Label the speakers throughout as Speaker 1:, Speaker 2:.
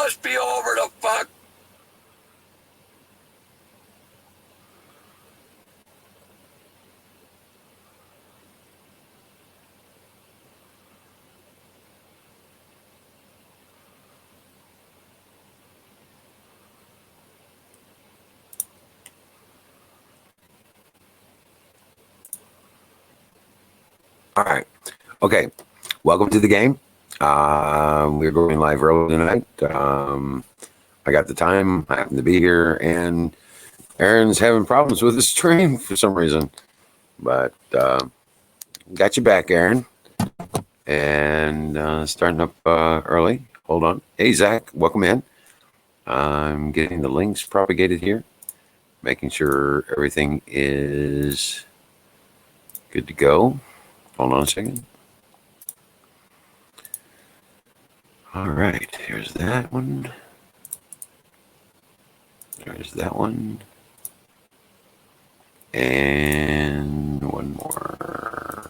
Speaker 1: must be over the fuck. All right. Okay. Welcome to the game. We're going live early tonight. I got the time. I happen to be here, and Aaron's having problems with his stream for some reason. But got you back, Aaron. And starting up early. Hold on. Hey, Zach. Welcome in. I'm getting the links propagated here. Making sure everything is good to go. Hold on a second. All right, here's that one. There's that one. And one more.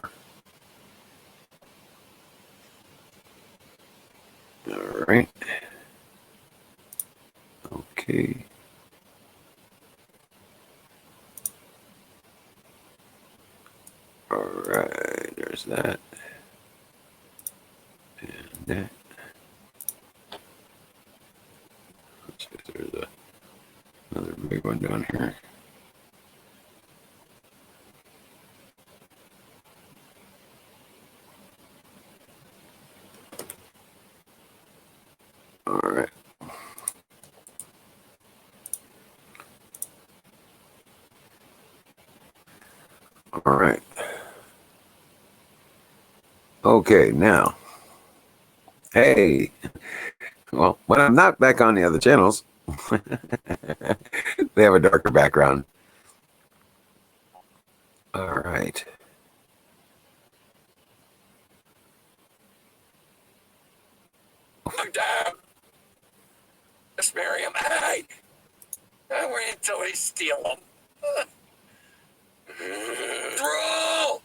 Speaker 1: All right. Okay. All right, there's that. And that. Let's see if there's another big one down here. All right. All right. Okay, now. Hey. Well, when I'm not back on the other channels, they have a darker background. All right. Damn. Let's marry him. Hey. I wait until they steal him. Throw!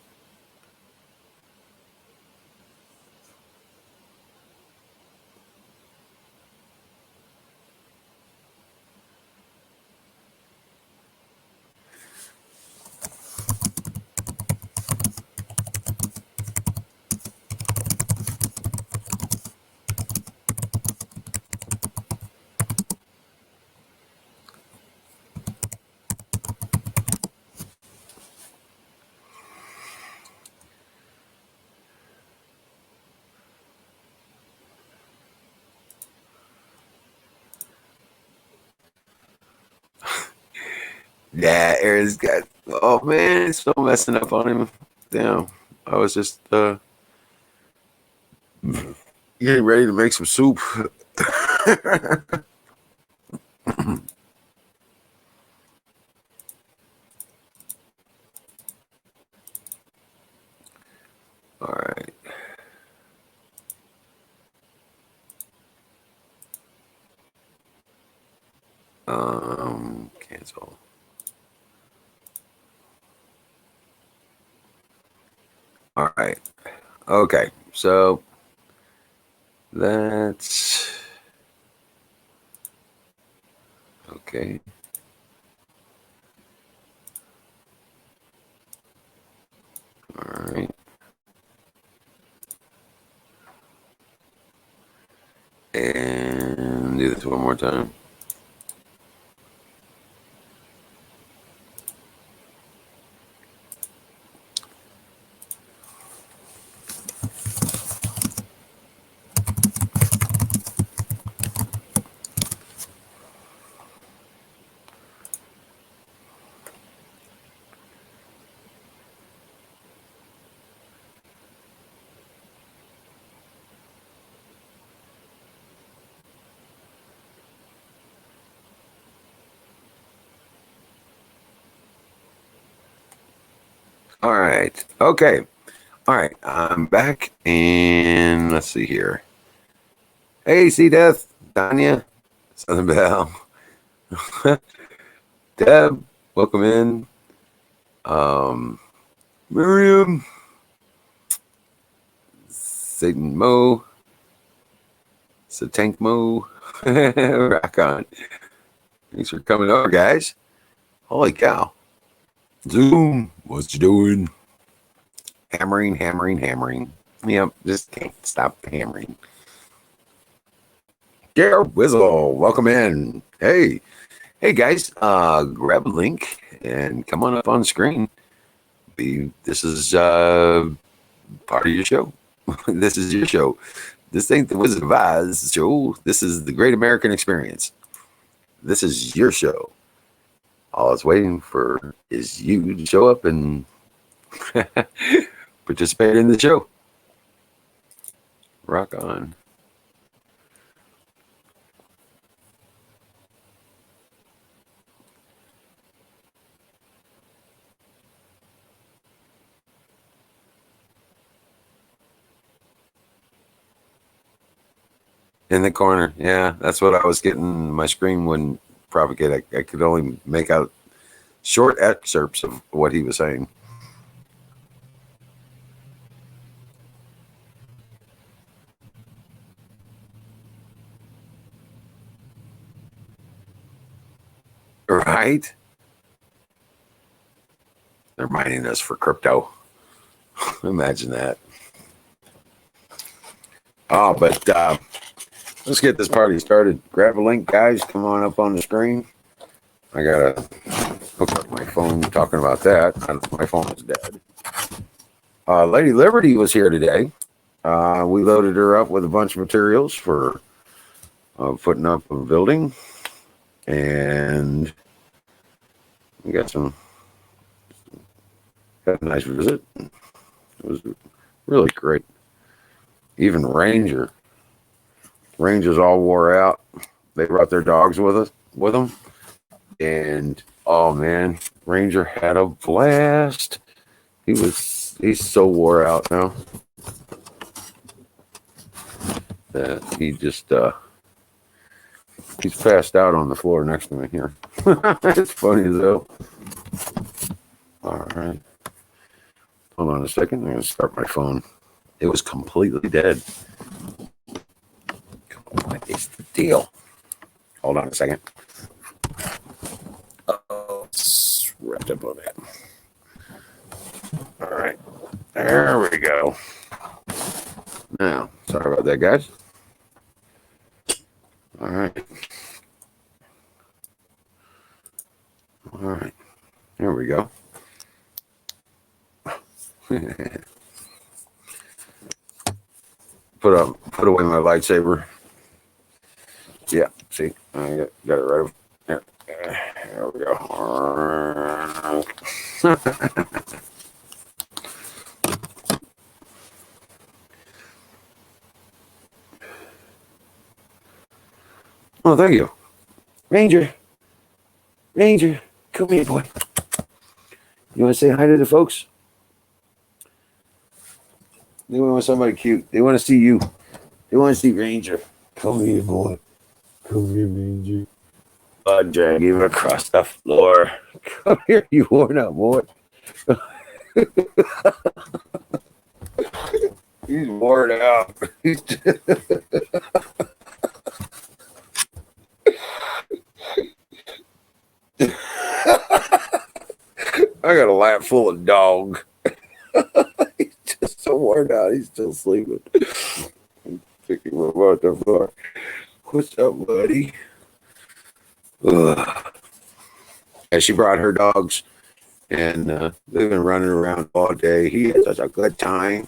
Speaker 1: Yeah, Aaron's got. Oh man, it's so messing up on him. Damn, I was just getting ready to make some soup. All right. Cancel. All right. Okay. So that's okay. All right. And do this one more time. All right. Okay. All right. I'm back, and let's see here. Hey, C Death, Tanya, Southern Bell, Deb, welcome in. Miriam, Satan Mo, So Tank Moo, rock on. Thanks for coming over, guys. Holy cow. Zoom, what you doing? Hammering, hammering, hammering. Yep, just can't stop hammering. Garrett Wizzle, welcome in. Hey, guys, grab a link and come on up on the screen. This is part of your show. This is your show. This ain't the Wizard of Oz show. This is the Great American Experience. This is your show. All it's waiting for is you to show up and participate in the show. Rock on. In the corner. Yeah, that's what I was getting. My screen wouldn't propagate. I could only make out short excerpts of what he was saying. Right? They're mining us for crypto. Imagine that. Oh, but let's get this party started. Grab a link, guys. Come on up on the screen. I gotta hook up my phone talking about that. My phone is dead. Lady Liberty was here today. We loaded her up with a bunch of materials for putting up a building. And we got a nice visit. It was really great. Even Rangers all wore out. They brought their dogs with them. And oh man, Ranger had a blast. He's so wore out now that he just he's passed out on the floor next to me here. It's funny as hell. All right. Hold on a second. I'm gonna start my phone. It was completely dead. What is the deal? Hold on a second. Oh, it's wrapped up on that. All right. There we go. Now, sorry about that, guys. All right. All right. There we go. Put away my lightsaber. Yeah, see, I got it right over there. There we go. Oh, thank you. Ranger, come here, boy. You want to say hi to the folks? They want somebody cute. They want to see you. They want to see Ranger. Come here, boy. Come here, Ranger. I'll drag him across the floor. Come here, you worn out boy. He's worn out. I got a lap full of dog. He's just so worn out. He's still sleeping. Pick him up out the floor. What's up, buddy? Ugh. Yeah, she brought her dogs, and they've been running around all day. He had such a good time.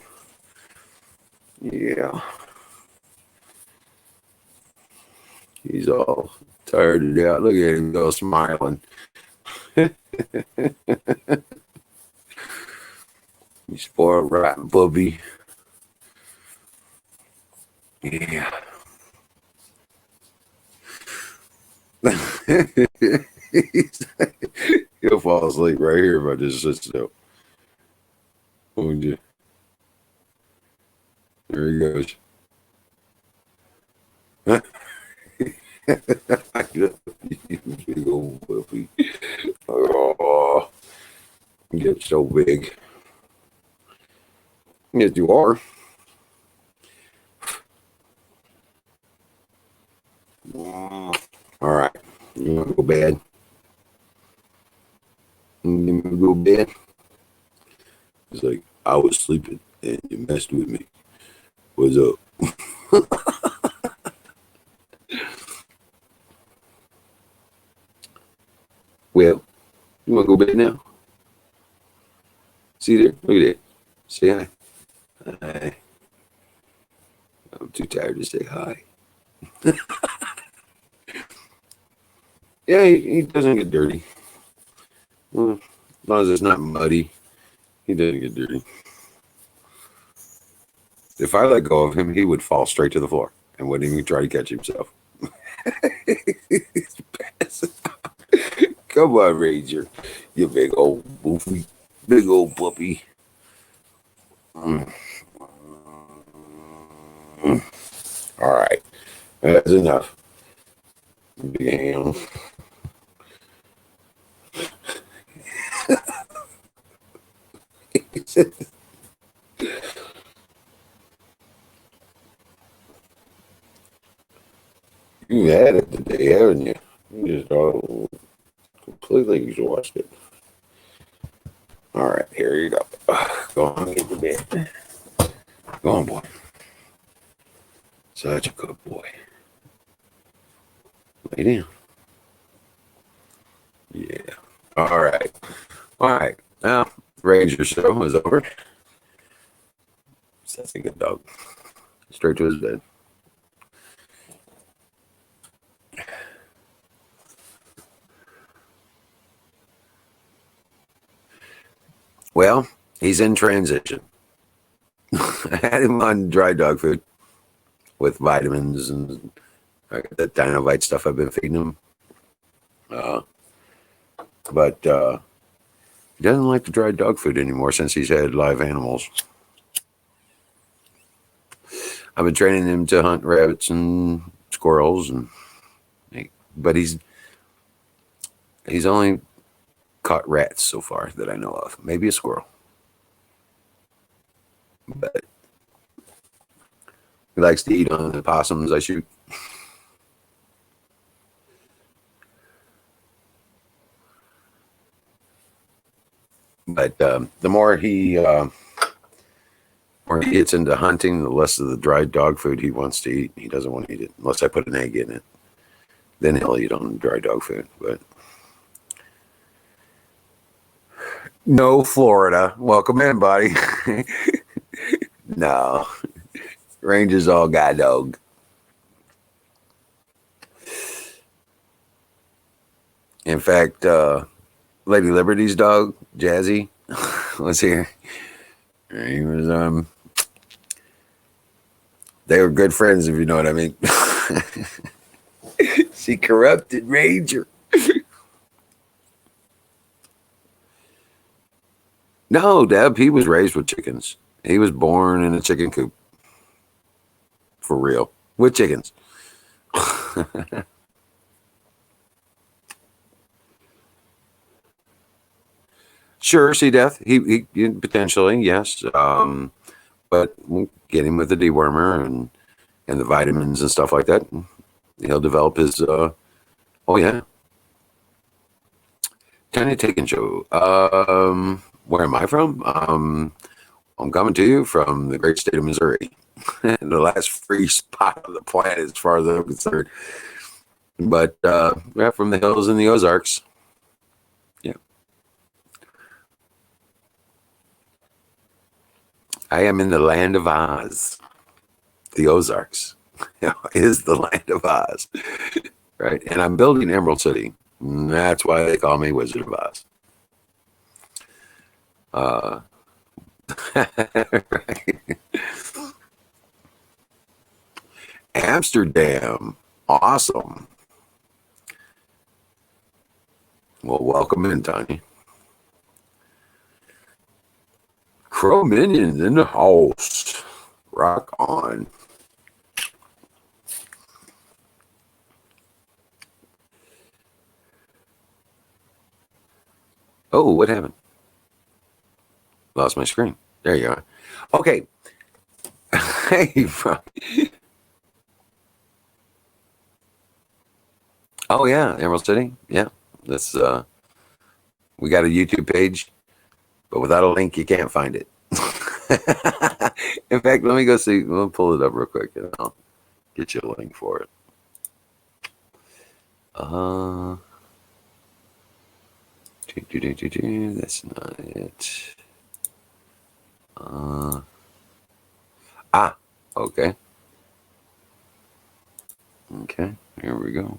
Speaker 1: Yeah. He's all tired out. Look at him go smiling. You spoiled rotten puppy. Yeah. He'll fall asleep right here if I just sit still. Won't you? There he goes. Big old puppy. Oh, you get so big. Yes, you are. You want to go bad? You want to go bad? It's like, I was sleeping and you messed with me. What's up? Well, you want to go bed now? See there? Look at that. Say hi. Hi. I'm too tired to say hi. Yeah, he doesn't get dirty. Well, as long as it's not muddy, he doesn't get dirty. If I let go of him, he would fall straight to the floor and wouldn't even try to catch himself. Come on, Ranger. You big old boofy. Big old puppy. Mm. All right. That's enough. Damn. You had it today, haven't you? You just all completely exhausted. All right, here you go. Go on, get to bed. Go on, boy. Such a good boy. Lay down. Yeah. All right. All right. Now, Ranger show is over. That's a good dog. Straight to his bed. Well, he's in transition. I had him on dry dog food with vitamins and the Dinovite stuff I've been feeding him. But he doesn't like the dry dog food anymore since he's had live animals. I've been training him to hunt rabbits and squirrels, but he's only caught rats so far that I know of. Maybe a squirrel, but he likes to eat on the possums I shoot. But the more he gets into hunting, the less of the dried dog food he wants to eat. He doesn't want to eat it unless I put an egg in it. Then he'll eat on dry dog food. But no, Florida. Welcome in, buddy. No. Ranger's all guide dog. In fact, Lady Liberty's dog, Jazzy, was here. He was they were good friends, if you know what I mean. She corrupted Ranger. No, Deb, he was raised with chickens. He was born in a chicken coop. For real. With chickens. Sure, see death. He potentially, yes. But we'll get him with the dewormer and the vitamins and stuff like that. He'll develop his oh yeah. Tiny Taken Show. Where am I from? I'm coming to you from the great state of Missouri. The last free spot on the planet as far as I'm concerned. But yeah, from the hills in the Ozarks. Yeah. I am in the land of Oz. The Ozarks is the land of Oz. Right. And I'm building Emerald City. And that's why they call me Wizard of Oz. Right. Amsterdam. Awesome. Well, welcome in, Tiny. Crow Minions in the house. Rock on. Oh, what happened? Lost my screen. There you are. Okay. Hey, oh, Oh yeah, Emerald City. Yeah, that's we got a YouTube page, but without a link, you can't find it. In fact, let me go see. Let me pull it up real quick, and I'll get you a link for it. That's not it. Okay. Okay, here we go.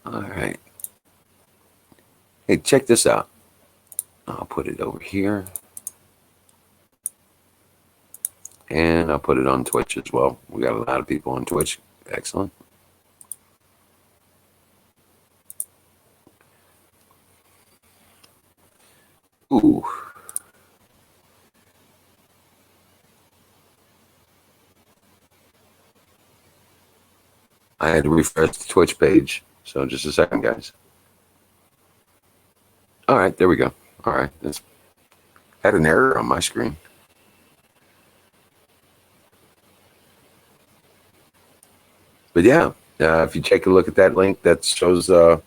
Speaker 1: All right. Hey, check this out. I'll put it over here. And I'll put it on Twitch as well. We got a lot of people on Twitch. Excellent. Ooh. I had to refresh the Twitch page. So just a second, guys. All right, there we go. All right. It's had an error on my screen. But yeah, if you take a look at that link, that shows a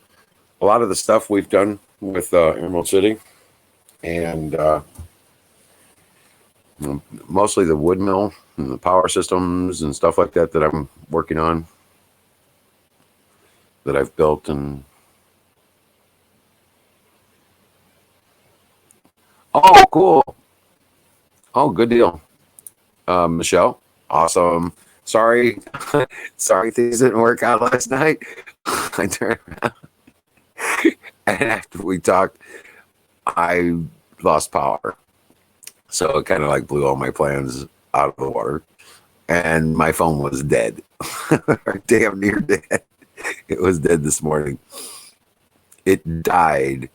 Speaker 1: lot of the stuff we've done with Emerald City. And mostly the wood mill and the power systems and stuff like that that I'm working on, that I've built. And oh, cool. Oh, good deal. Michelle, awesome. Sorry, sorry things didn't work out last night. I turned around, and after we talked, I lost power. So it kind of like blew all my plans out of the water. And my phone was dead. Damn near dead. It was dead this morning. It died.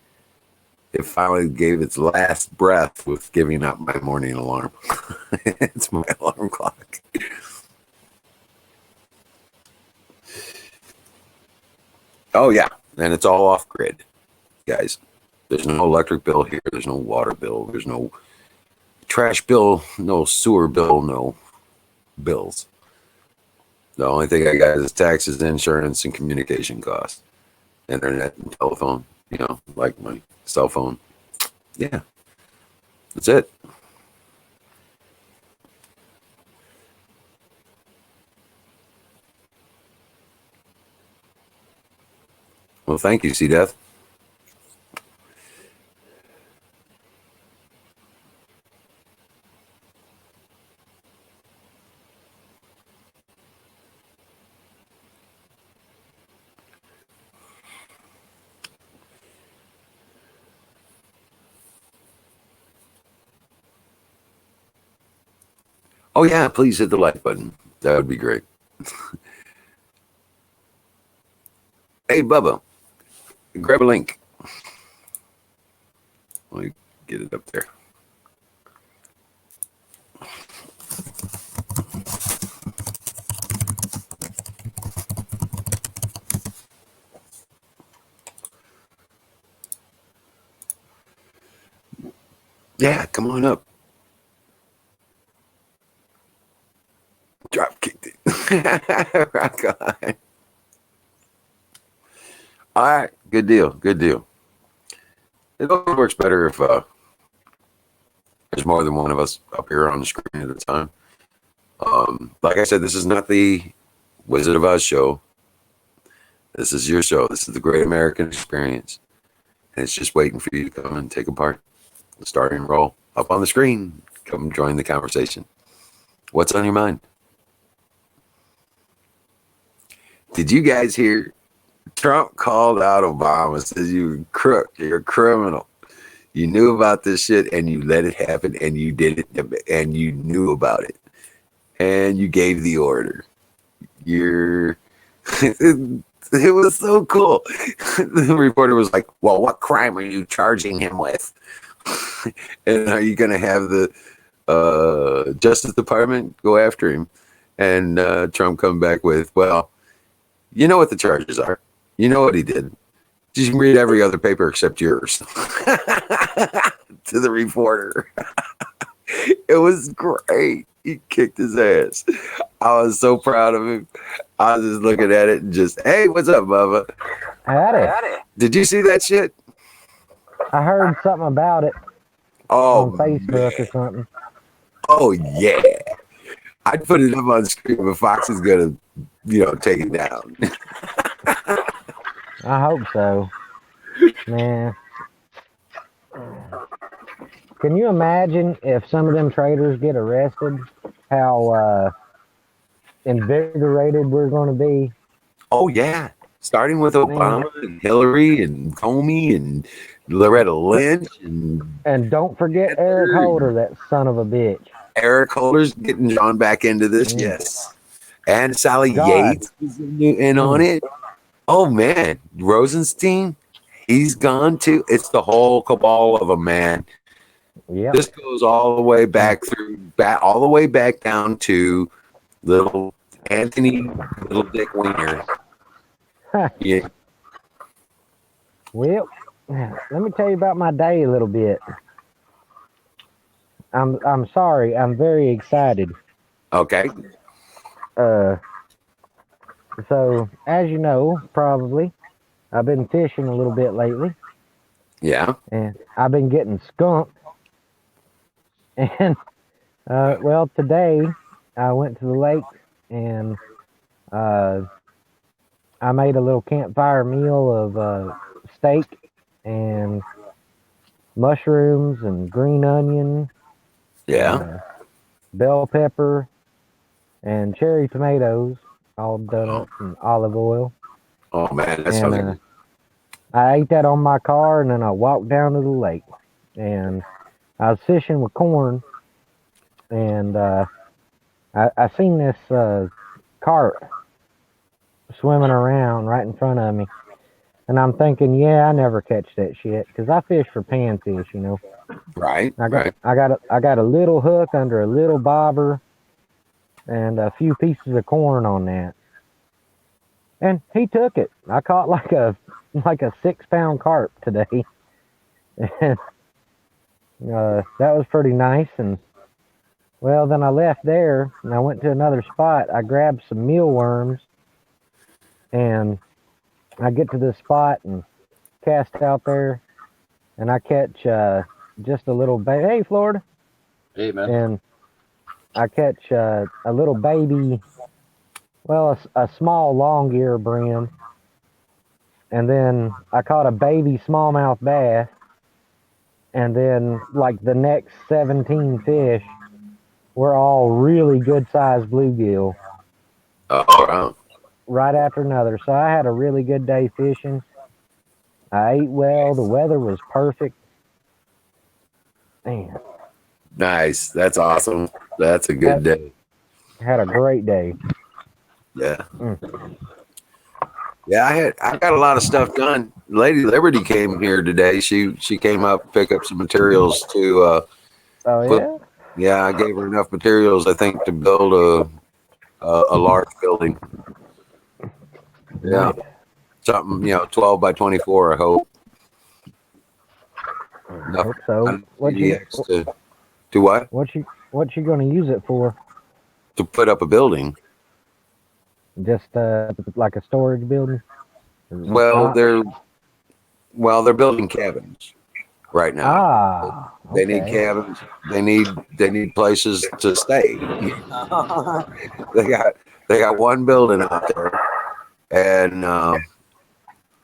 Speaker 1: It finally gave its last breath with giving up my morning alarm. It's my alarm clock. Oh, yeah. And it's all off grid, guys. There's no electric bill here. There's no water bill. There's no trash bill, no sewer bill, no bills. The only thing I got is taxes, insurance, and communication costs. Internet and telephone, like my cell phone. Yeah, that's it. Well, thank you, C Death. Oh, yeah, please hit the like button. That would be great. Hey, Bubba, grab a link. Let me get it up there. Yeah, come on up. Drop kicked it. Rock on. All right, good deal. Good deal. It always works better if there's more than one of us up here on the screen at a time. Like I said, this is not the Wizard of Oz show. This is your show. This is the Great American Experience. And it's just waiting for you to come and take a part. The starting role up on the screen. Come join the conversation. What's on your mind? Did you guys hear Trump called out Obama, says you're a crook, you're a criminal. You knew about this shit and you let it happen and you did it and you knew about it. And you gave the order. It was so cool. The reporter was like, well, what crime are you charging him with? And are you going to have the Justice Department go after him? And Trump come back with, well, you know what the charges are. You know what he did. You can read every other paper except yours. To the reporter. It was great. He kicked his ass. I was so proud of him. I was just looking at it and just, hey, what's up, Bubba?
Speaker 2: Howdy.
Speaker 1: Did you see that shit?
Speaker 2: I heard something about it
Speaker 1: Oh,
Speaker 2: on Facebook
Speaker 1: man.
Speaker 2: or something.
Speaker 1: Oh, yeah. I'd put it up on the screen, but Fox is going to, take it down.
Speaker 2: I hope so. Man. Can you imagine if some of them traitors get arrested, how invigorated we're going to be?
Speaker 1: Oh, yeah. Starting with
Speaker 2: Man.
Speaker 1: Obama and Hillary and Comey and Loretta Lynch and
Speaker 2: And don't forget Eric Holder, that son of a bitch.
Speaker 1: Eric Holder's getting drawn back into this, yes. And Sally
Speaker 2: God.
Speaker 1: Yates is in on it. Oh, man. Rosenstein, he's gone too. It's the whole cabal of a man.
Speaker 2: Yep.
Speaker 1: This goes all the way back all the way back down to little Anthony, little Dick Wiener. Yeah.
Speaker 2: Well, let me tell you about my day a little bit. I'm sorry. I'm very excited.
Speaker 1: Okay.
Speaker 2: So as you know, probably, I've been fishing a little bit lately.
Speaker 1: Yeah.
Speaker 2: And I've been getting skunked. And well, today I went to the lake and I made a little campfire meal of steak and mushrooms and green onion,
Speaker 1: Yeah.
Speaker 2: bell pepper, and cherry tomatoes, all done up in olive oil.
Speaker 1: Oh, man. That's
Speaker 2: And
Speaker 1: fucking.
Speaker 2: I ate that on my car, and then I walked down to the lake. And I was fishing with corn, and I seen this carp swimming around right in front of me. And I'm thinking, yeah, I never catch that shit because I fish for panfish, you know.
Speaker 1: Right.
Speaker 2: I got a little hook under a little bobber and a few pieces of corn on that. And he took it. I caught like a 6-pound carp today. And that was pretty nice. And well, then I left there and I went to another spot. I grabbed some mealworms and I get to this spot and cast out there and I catch just a little baby. Hey, Florida.
Speaker 3: Hey, man.
Speaker 2: And I catch a little baby, well, a small long ear brim. And then I caught a baby smallmouth bass. And then like the next 17 fish were all really good sized bluegill.
Speaker 1: Oh, wow.
Speaker 2: Right after another. So I had a really good day fishing. I ate well. The weather was perfect. Man.
Speaker 1: Nice. That's awesome. That's a good day.
Speaker 2: Had a great day.
Speaker 1: Yeah. Yeah, I got a lot of stuff done. Lady Liberty came here today. She came up to pick up some materials to
Speaker 2: Oh, yeah?
Speaker 1: I gave her enough materials, I think, to build a large building. Yeah.
Speaker 2: Nice.
Speaker 1: Something, 12 by 24, I hope.
Speaker 2: I hope so.
Speaker 1: To what?
Speaker 2: What you gonna use it for?
Speaker 1: To put up a building.
Speaker 2: Just like a storage building?
Speaker 1: Well, they're building cabins right now. They need
Speaker 2: Okay.
Speaker 1: cabins. They need places to stay. They got one building out there, and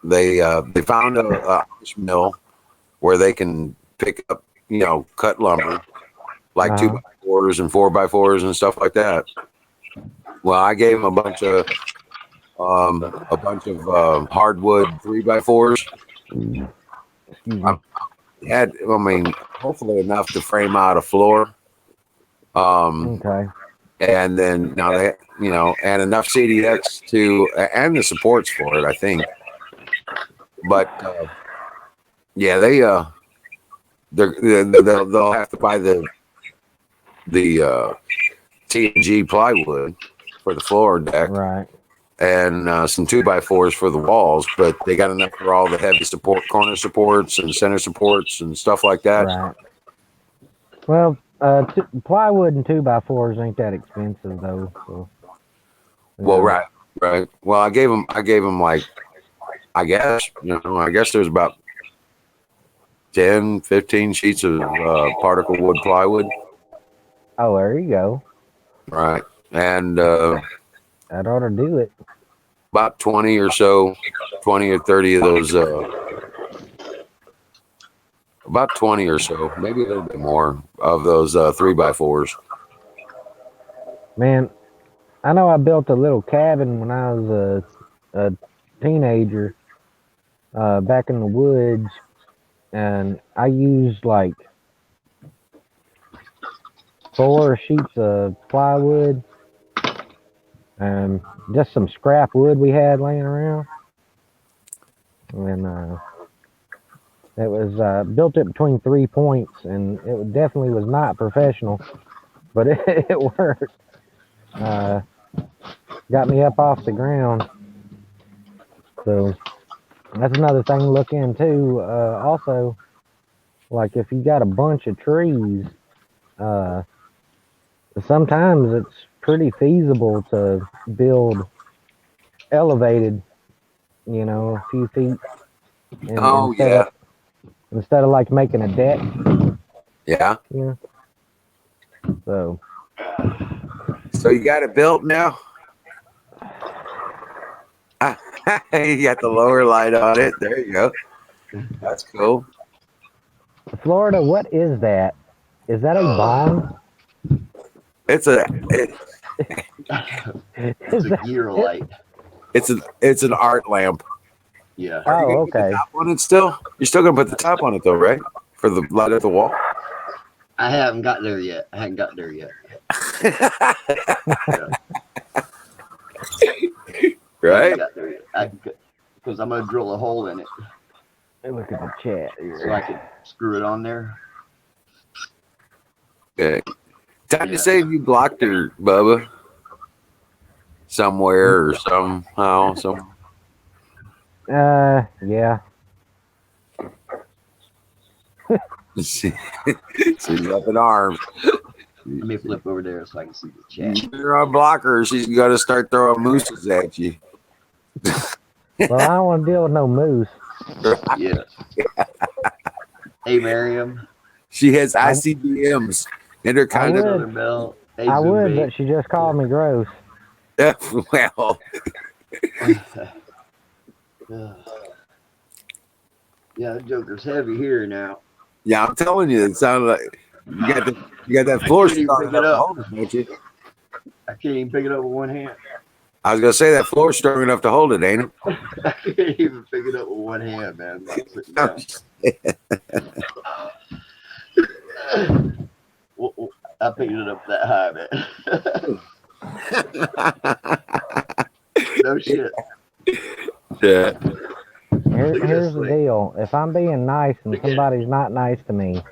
Speaker 1: they found a mill where they can pick up, cut lumber, like 2x4s and 4x4s and stuff like that. Well, I gave them a bunch of hardwood 3x4s. Hopefully enough to frame out a floor.
Speaker 2: Okay.
Speaker 1: And then now they, and enough CDX and the supports for it, I think. But yeah, they'll have to buy the TNG plywood for the floor deck,
Speaker 2: Right.
Speaker 1: and some 2x4s for the walls. But they got enough for all the heavy corner supports and center supports and stuff like that.
Speaker 2: Right. Well, Plywood and 2x4s ain't that expensive though. So,
Speaker 1: Well, right. Well, I gave him like, I guess there's about 10, 15 sheets of particle wood plywood.
Speaker 2: Oh, there you go.
Speaker 1: Right. And
Speaker 2: That ought to do it.
Speaker 1: about 20 or 30 of those, about 20 or so, maybe a little bit more of those 3x4s.
Speaker 2: Man, I know I built a little cabin when I was a teenager back in the woods, and I used like 4 sheets of plywood and just some scrap wood we had laying around. And it was built it between 3 points, and it definitely was not professional, but it worked. Got me up off the ground. So that's another thing to look into. Also, like if you got a bunch of trees, sometimes it's pretty feasible to build elevated, a few feet, and instead of like making a deck.
Speaker 1: Yeah.
Speaker 2: Yeah. So
Speaker 1: you got it built now? You got the lower light on it. There you go. That's cool.
Speaker 2: Florida, what is that? Is that a bong?
Speaker 1: It's a
Speaker 3: gear light.
Speaker 1: It's an art lamp.
Speaker 3: Yeah.
Speaker 2: Oh,
Speaker 1: Put the
Speaker 2: okay.
Speaker 1: top on it still? You're still gonna put the top on it though, right? For the light at the wall.
Speaker 3: I haven't got there yet.
Speaker 1: Right?
Speaker 3: Because I'm gonna drill a hole in it.
Speaker 2: Look at the chat here.
Speaker 3: So I can screw it on there.
Speaker 1: Okay. Time to say you blocked her, Bubba. Somewhere or somehow.
Speaker 2: Yeah.
Speaker 1: She's up in arms.
Speaker 3: Let me flip over there so I can see the chat.
Speaker 1: You're on blocker. She's got to start throwing mooses at you.
Speaker 2: Well, I don't want to deal with no moose.
Speaker 3: Yes. Hey, Miriam.
Speaker 1: She has ICBMs in her kind of.
Speaker 3: Hey,
Speaker 2: I would, but she just called me gross.
Speaker 1: Well.
Speaker 3: Yeah, the Joker's heavy here now.
Speaker 1: Yeah, I'm telling you, it sounded like you got that floor strong enough to hold it, don't you?
Speaker 3: I can't even pick it up with one hand.
Speaker 1: I was gonna say that floor's strong enough to hold it, ain't it?
Speaker 3: I can't even pick it up with one hand, man. Well, I picked it up that high, man. No shit.
Speaker 1: Yeah.
Speaker 2: Here's the deal. If I'm being nice and somebody's not nice to me,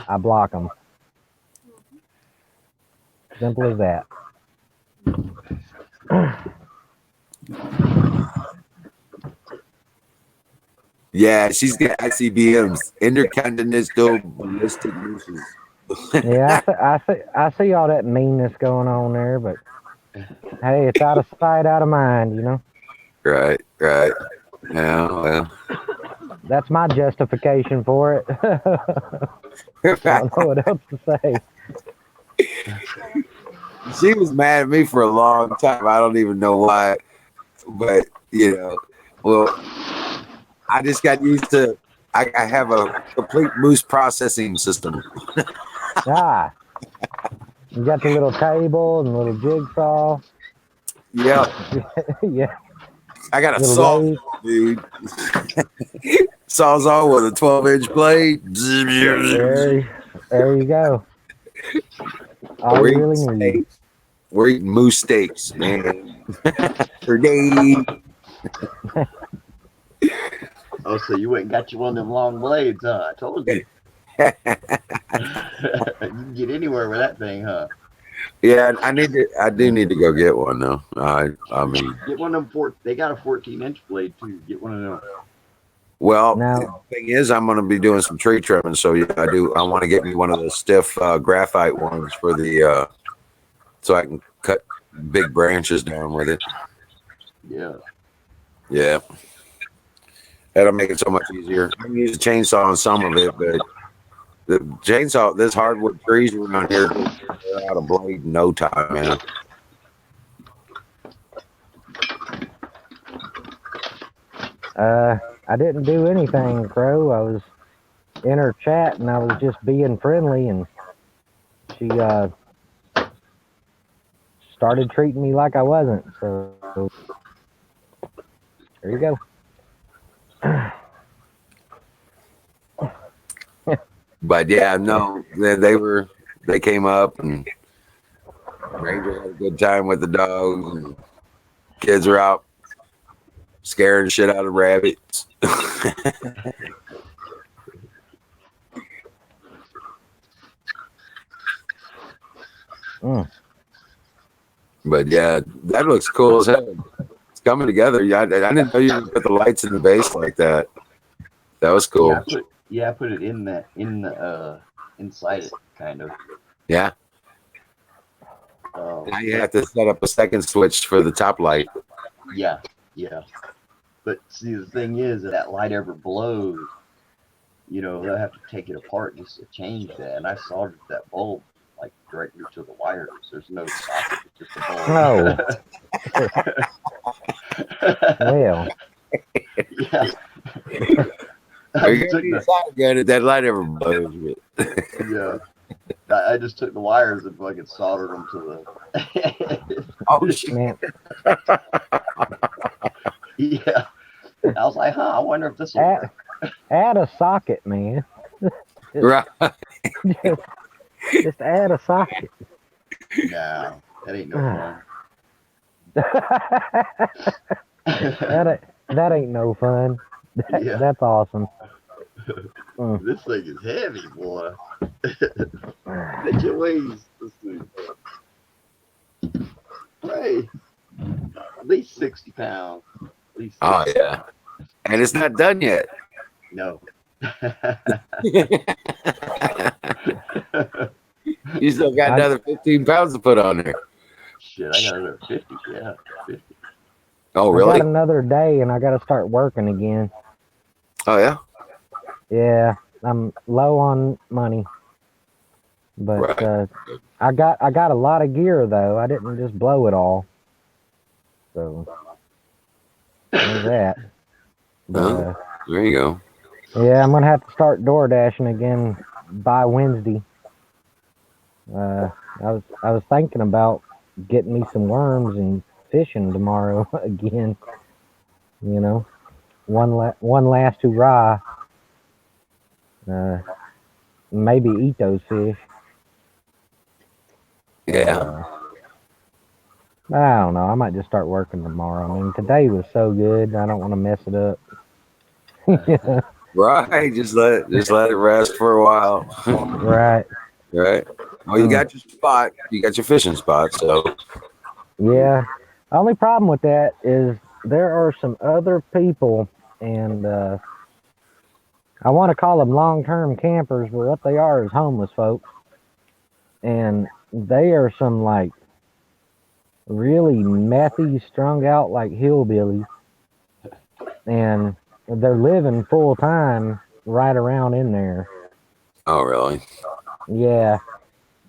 Speaker 2: I block them. Simple as that.
Speaker 1: Yeah, she's got ICBMs, intercontinental ballistic missiles.
Speaker 2: Yeah, I see all that meanness going on there, but hey, it's out of sight, out of mind,
Speaker 1: Right. Yeah, well.
Speaker 2: That's my justification for it. I don't know what else to say.
Speaker 1: She was mad at me for a long time. I don't even know why, but well, I just got used to. I have a complete moose processing system.
Speaker 2: You got the little table and the little jigsaw.
Speaker 1: Yeah.
Speaker 2: Yeah.
Speaker 1: I got a saw, dude. Sawzall with a 12-inch blade.
Speaker 2: There you go. All you really need.
Speaker 1: We're eating moose steaks, man. Per day.
Speaker 3: Oh, so you went and got you one of them long blades, huh? I told you. You can get anywhere with that thing, huh?
Speaker 1: Yeah, I do need to go get one though. I mean,
Speaker 3: get one of them. They got a 14-inch blade too. Get one of them.
Speaker 1: Well,
Speaker 2: Now,
Speaker 1: the thing is, I'm going to be doing some tree trimming, so yeah, I do. I want to get me one of those stiff graphite ones for the so I can cut big branches down with it.
Speaker 3: Yeah.
Speaker 1: Yeah, that'll make it so much easier. I can use a chainsaw on some of it, but the chainsaw, this hardwood trees around here, they're out of blade in no time, man.
Speaker 2: I didn't do anything, Crow. I was in her chat and I was just being friendly, and she started treating me like I wasn't. So there you go.
Speaker 1: But yeah, no, they came up and Ranger had a good time with the dogs, and kids are out scaring shit out of rabbits.
Speaker 2: Mm.
Speaker 1: But yeah, that looks cool as hell. It's coming together. Yeah, I didn't know you could put the lights in the base like that. That was cool.
Speaker 3: I put it in the inside it kind of.
Speaker 1: Yeah. Now you have to set up a second switch for the top light.
Speaker 3: Yeah. But see, the thing is, if that light ever blows, they'll have to take it apart just to change that. And I soldered that bulb like directly to the wires. There's no socket, it's just a bulb.
Speaker 2: No. Well.
Speaker 3: Yeah.
Speaker 1: You're gonna need a solder gun if that light ever blows.
Speaker 3: Yeah. I just took the wires and fucking soldered them to the.
Speaker 1: Oh shit!
Speaker 2: Man.
Speaker 3: Yeah. I was like, I wonder if this will work.
Speaker 2: Add a socket, man.
Speaker 1: Right.
Speaker 2: Just add a socket.
Speaker 3: No, that ain't no fun.
Speaker 2: that ain't no fun.
Speaker 3: Yeah.
Speaker 2: That's awesome.
Speaker 3: This thing is heavy, boy. That your weighs. Let's see. Hey, at least 60 pounds. At least 60.
Speaker 1: Oh yeah, and it's not done yet.
Speaker 3: No.
Speaker 1: You still got another 15 pounds to put on there.
Speaker 3: Shit, I got another 50. Yeah, 50.
Speaker 1: Oh
Speaker 2: I
Speaker 1: really?
Speaker 2: got another day and I got to start working again.
Speaker 1: Oh yeah.
Speaker 2: Yeah, I'm low on money, but
Speaker 1: Right.
Speaker 2: I got a lot of gear though. I didn't just blow it all, so there's that. But,
Speaker 1: there you go.
Speaker 2: yeah, I'm gonna have to start door dashing again by Wednesday. I was thinking about getting me some worms and fishing tomorrow again. One last hurrah. Maybe eat those fish.
Speaker 1: Yeah.
Speaker 2: I don't know. I might just start working tomorrow. I mean, today was so good. I don't want to mess it up.
Speaker 1: Right. Just let it rest for a while.
Speaker 2: Right.
Speaker 1: Right. Well, you got your spot. You got your fishing spot. So.
Speaker 2: Yeah. Only problem with that is there are some other people, and I want to call them long-term campers, but what they are is homeless folks. And they are some like really methy, strung out like hillbillies. And they're living full time right around in there.
Speaker 1: Oh, really?
Speaker 2: Yeah.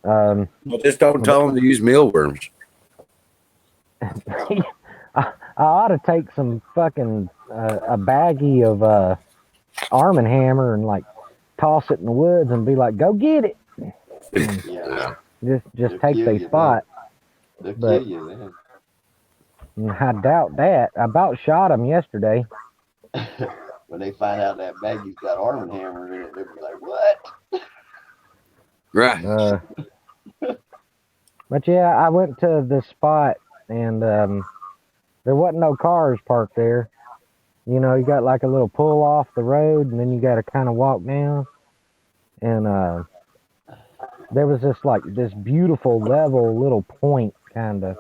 Speaker 1: Well, just don't tell them to use mealworms.
Speaker 2: I ought to take some fucking a baggie of Arm and Hammer and like toss it in the woods and be like, "Go get it."
Speaker 3: Yeah.
Speaker 2: Just take their spot.
Speaker 3: They'll
Speaker 2: But
Speaker 3: kill you, man.
Speaker 2: I doubt that. I about shot him yesterday.
Speaker 3: When they find out that baggie's got Arm and Hammer in it, they'll be like, "What?"
Speaker 1: Right.
Speaker 2: But yeah, I went to the spot and there wasn't no cars parked there. You got like a little pull off the road and then you got to kind of walk down. And there was this beautiful level little point kind of.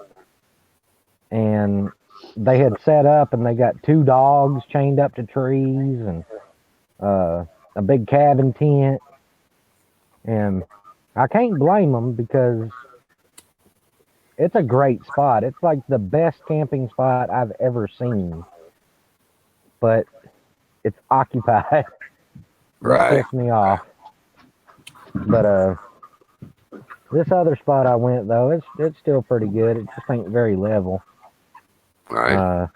Speaker 2: And they had set up and they got 2 dogs chained up to trees and a big cabin tent, and I can't blame them because it's a great spot. It's like the best camping spot I've ever seen, but it's occupied. That
Speaker 1: Right.
Speaker 2: pissed me off. But this other spot I went though, it's still pretty good. It just ain't very level.
Speaker 1: Right.
Speaker 2: Uh,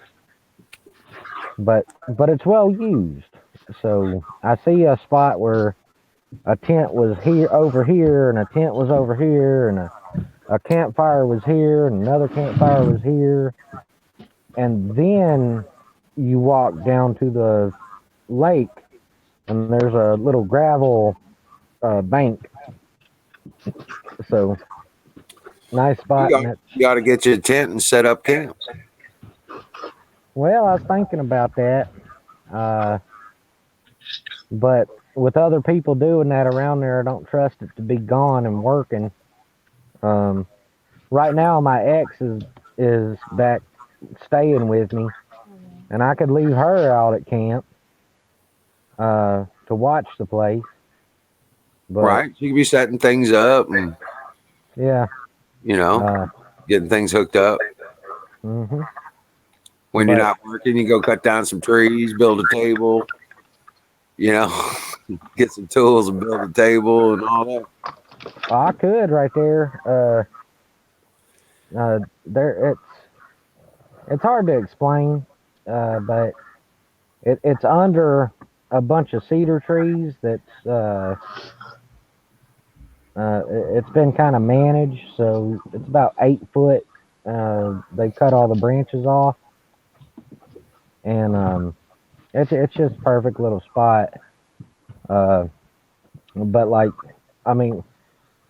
Speaker 2: but it's well used. So I see a spot where a tent was here over here, and a tent was over here, and a campfire was here, and another campfire was here, and then you walk down to the lake, and there's a little gravel bank. So nice spot, and it's
Speaker 1: You got to get your tent and set up camp.
Speaker 2: well. I was thinking about that, uh, but with other people doing that around there, I don't trust it to be gone and working. Um, right now, my ex is back staying with me, and I could leave her out at camp to watch the place. But
Speaker 1: Right. You could be setting things up and,
Speaker 2: yeah,
Speaker 1: you know,
Speaker 2: uh,
Speaker 1: getting things hooked up.
Speaker 2: hmm
Speaker 1: When you're
Speaker 2: but
Speaker 1: not working, you go cut down some trees, build a table, you know, get some tools and build a table and all that.
Speaker 2: I could right there. There it's hard to explain, but it's under a bunch of cedar trees that's it's been kind of managed, so it's about 8 foot. They cut all the branches off, and it's just perfect little spot. Uh, but like, I mean,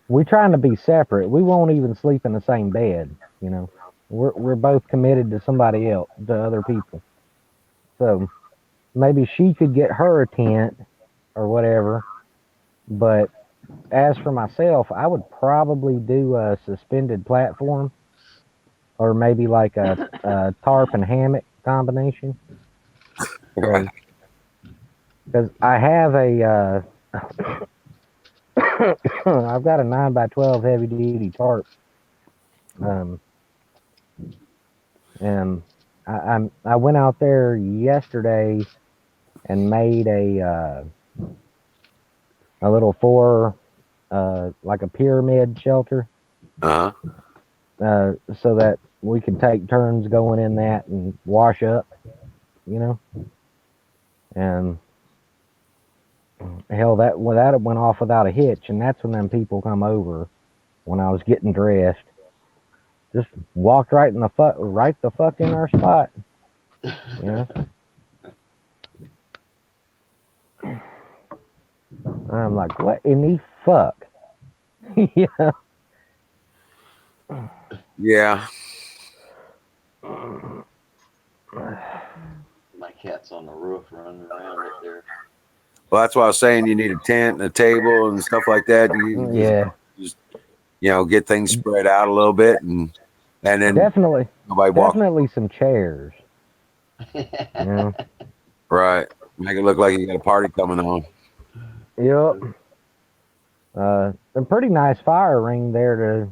Speaker 2: we're trying to be separate. We won't even sleep in the same bed. You know, we're both committed to somebody else, to other people. So maybe she could get her a tent or whatever. But as for myself, I would probably do a suspended platform or maybe like a tarp and hammock combination.
Speaker 1: Right.
Speaker 2: Because I have I've got a 9x12 heavy duty tarp. Um, and I went out there yesterday and made a little like a pyramid shelter,
Speaker 1: Uh huh.
Speaker 2: so that we could take turns going in that and wash up, you know. And hell, that went off without a hitch, and that's when them people come over when I was getting dressed. Just walked right the fuck in our spot, you know. I'm like, what in the fuck? Yeah.
Speaker 1: Yeah.
Speaker 3: My cat's on the roof running around up there.
Speaker 1: Well, that's why I was saying you need a tent and a table and stuff like that. You
Speaker 2: Yeah,
Speaker 1: just get things spread out a little bit and then
Speaker 2: definitely,
Speaker 1: nobody walks.
Speaker 2: definitely some chairs. You know.
Speaker 1: Right. Make it look like you got a party coming on.
Speaker 2: Yep. A pretty nice fire ring there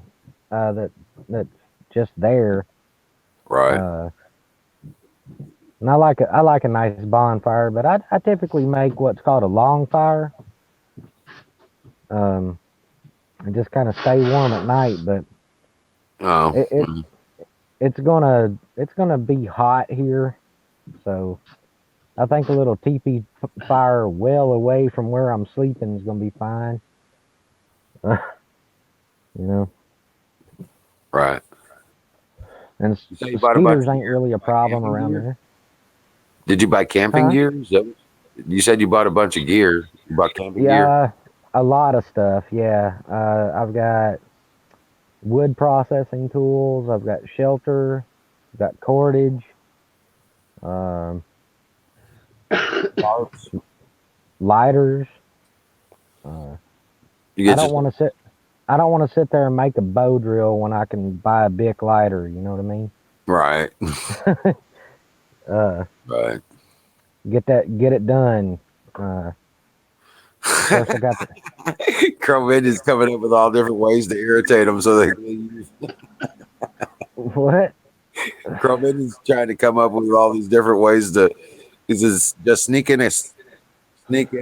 Speaker 2: that's just there.
Speaker 1: Right.
Speaker 2: Uh, and I like a nice bonfire, but I typically make what's called a long fire. Um, and just kind of stay warm at night, but
Speaker 1: Oh.
Speaker 2: it, it it's gonna be hot here, so I think a little teepee fire well away from where I'm sleeping is gonna be fine. You know,
Speaker 1: Right.
Speaker 2: and
Speaker 1: You say you bought a bunch
Speaker 2: mosquitoes
Speaker 1: of
Speaker 2: ain't
Speaker 1: gear.
Speaker 2: really a
Speaker 1: Buy
Speaker 2: problem
Speaker 1: camping
Speaker 2: around
Speaker 1: gear?
Speaker 2: there.
Speaker 1: Did you buy camping
Speaker 2: Huh?
Speaker 1: gear? You said you bought a bunch of gear. You bought camping gear?
Speaker 2: Yeah, a lot of stuff. Yeah, I've got wood processing tools. I've got shelter. I've got cordage. Um,
Speaker 1: Tarps.
Speaker 2: lighters. Uh,
Speaker 1: You
Speaker 2: I
Speaker 1: get
Speaker 2: don't
Speaker 1: just
Speaker 2: want to sit. I don't want to sit there and make a bow drill when I can buy a Bic lighter. You know what I mean?
Speaker 1: right.
Speaker 2: Uh,
Speaker 1: Right.
Speaker 2: get it done Of course, I got the
Speaker 1: Chrome Indian's coming up with all different ways to irritate them so they leave.
Speaker 2: what?
Speaker 1: Chrome Indian's trying to come up with all these different ways to just sneak in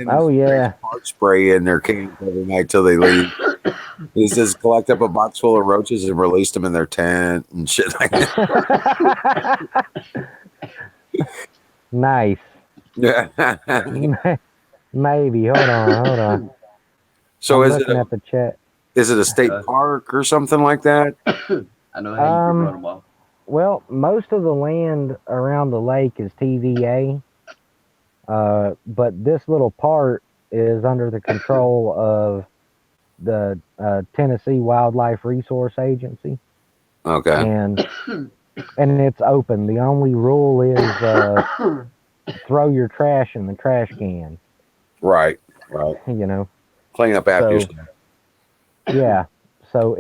Speaker 2: Oh yeah,
Speaker 1: fart spray in their camp every night till they leave. He says collect up a box full of roaches and release them in their tent and shit like that.
Speaker 2: nice. Maybe. Hold on.
Speaker 1: So
Speaker 2: I'm looking at the chat.
Speaker 1: is it a state park or something like that?
Speaker 3: I know how you can run them off.
Speaker 2: Well, most of the land around the lake is TVA, but this little part is under the control of the Tennessee Wildlife Resource Agency.
Speaker 1: Okay.
Speaker 2: And it's open. The only rule is throw your trash in the trash can.
Speaker 1: Right.
Speaker 2: You know.
Speaker 1: Clean up after yourself.
Speaker 2: Yeah. So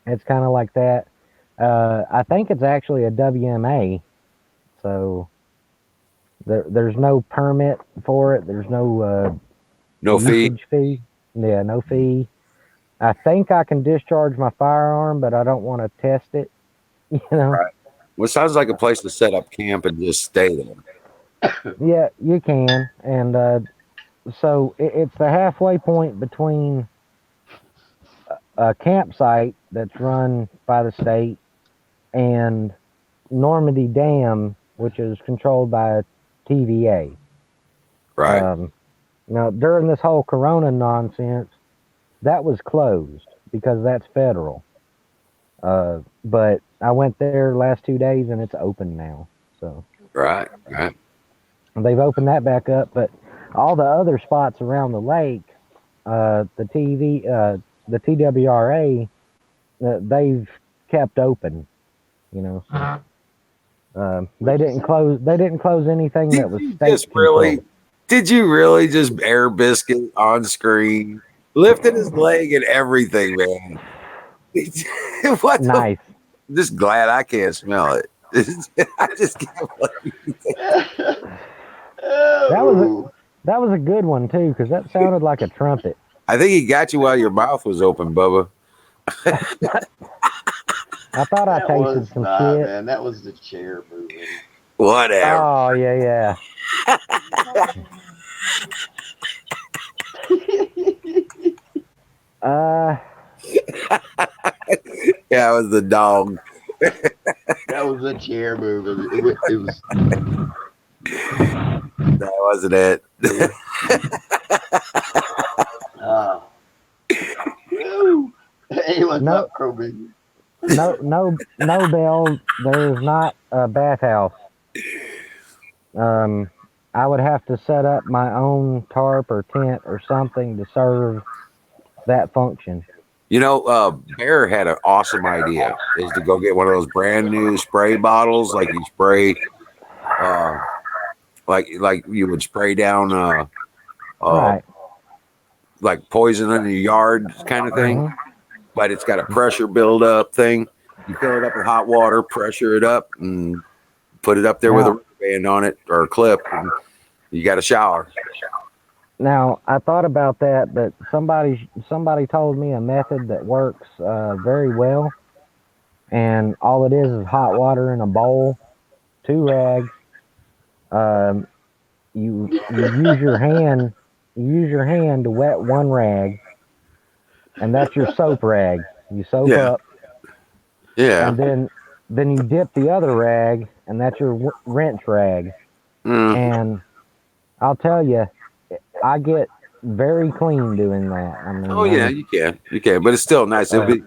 Speaker 2: it's kind of like that. I think it's actually a WMA. So there's no permit for it. There's no usage fee. Yeah, no fee. I think I can discharge my firearm, but I don't want to test it. You know.
Speaker 1: Right. Well, it sounds like a place to set up camp and just stay there.
Speaker 2: Yeah, you can, and so it's the halfway point between a campsite that's run by the state and Normandy Dam, which is controlled by TVA.
Speaker 1: Right.
Speaker 2: Now, during this whole Corona nonsense, that was closed because that's federal. But I went there last 2 days and it's open now. So
Speaker 1: Right.
Speaker 2: they've opened that back up, but all the other spots around the lake, the TWRA, they've kept open. You know, they didn't close anything that was state controlled.
Speaker 1: Did you really just air biscuit on screen, lifting his leg and everything, man? What?
Speaker 2: Nice.
Speaker 1: I'm just glad I can't smell it. I just can't believe it.
Speaker 2: That was a good one too, because that sounded like a trumpet.
Speaker 1: I think he got you while your mouth was open, Bubba.
Speaker 2: I thought I tasted some shit.
Speaker 3: Man, that was the chair moving.
Speaker 1: Whatever.
Speaker 2: Oh yeah.
Speaker 1: Yeah, it was the dog.
Speaker 3: That was the chair moving. It was.
Speaker 1: That wasn't it.
Speaker 3: Hey, what's up, Crow?
Speaker 2: No, Bell. There's not a bathhouse. I would have to set up my own tarp or tent or something to serve that function.
Speaker 1: You know, Bear had an awesome idea: is to go get one of those brand new spray bottles, like you spray, like you would spray down,
Speaker 2: Right.
Speaker 1: like poison in your yard kind of thing.
Speaker 2: Mhm.
Speaker 1: But it's got a pressure build-up thing. You fill it up with hot water, pressure it up, and put it up there with a rubber band on it or a clip, and you got a shower.
Speaker 2: Now, I thought about that, but somebody told me a method that works very well, and all it is hot water in a bowl, 2 rags. You use your hand. You use your hand to wet 1 rag, and that's your soap rag. You soap up.
Speaker 1: Yeah.
Speaker 2: And then you dip the other rag, and that's your rinse rag. And I'll tell you, I get very clean doing that. I mean,
Speaker 1: you can, but it's still nice. It'll be,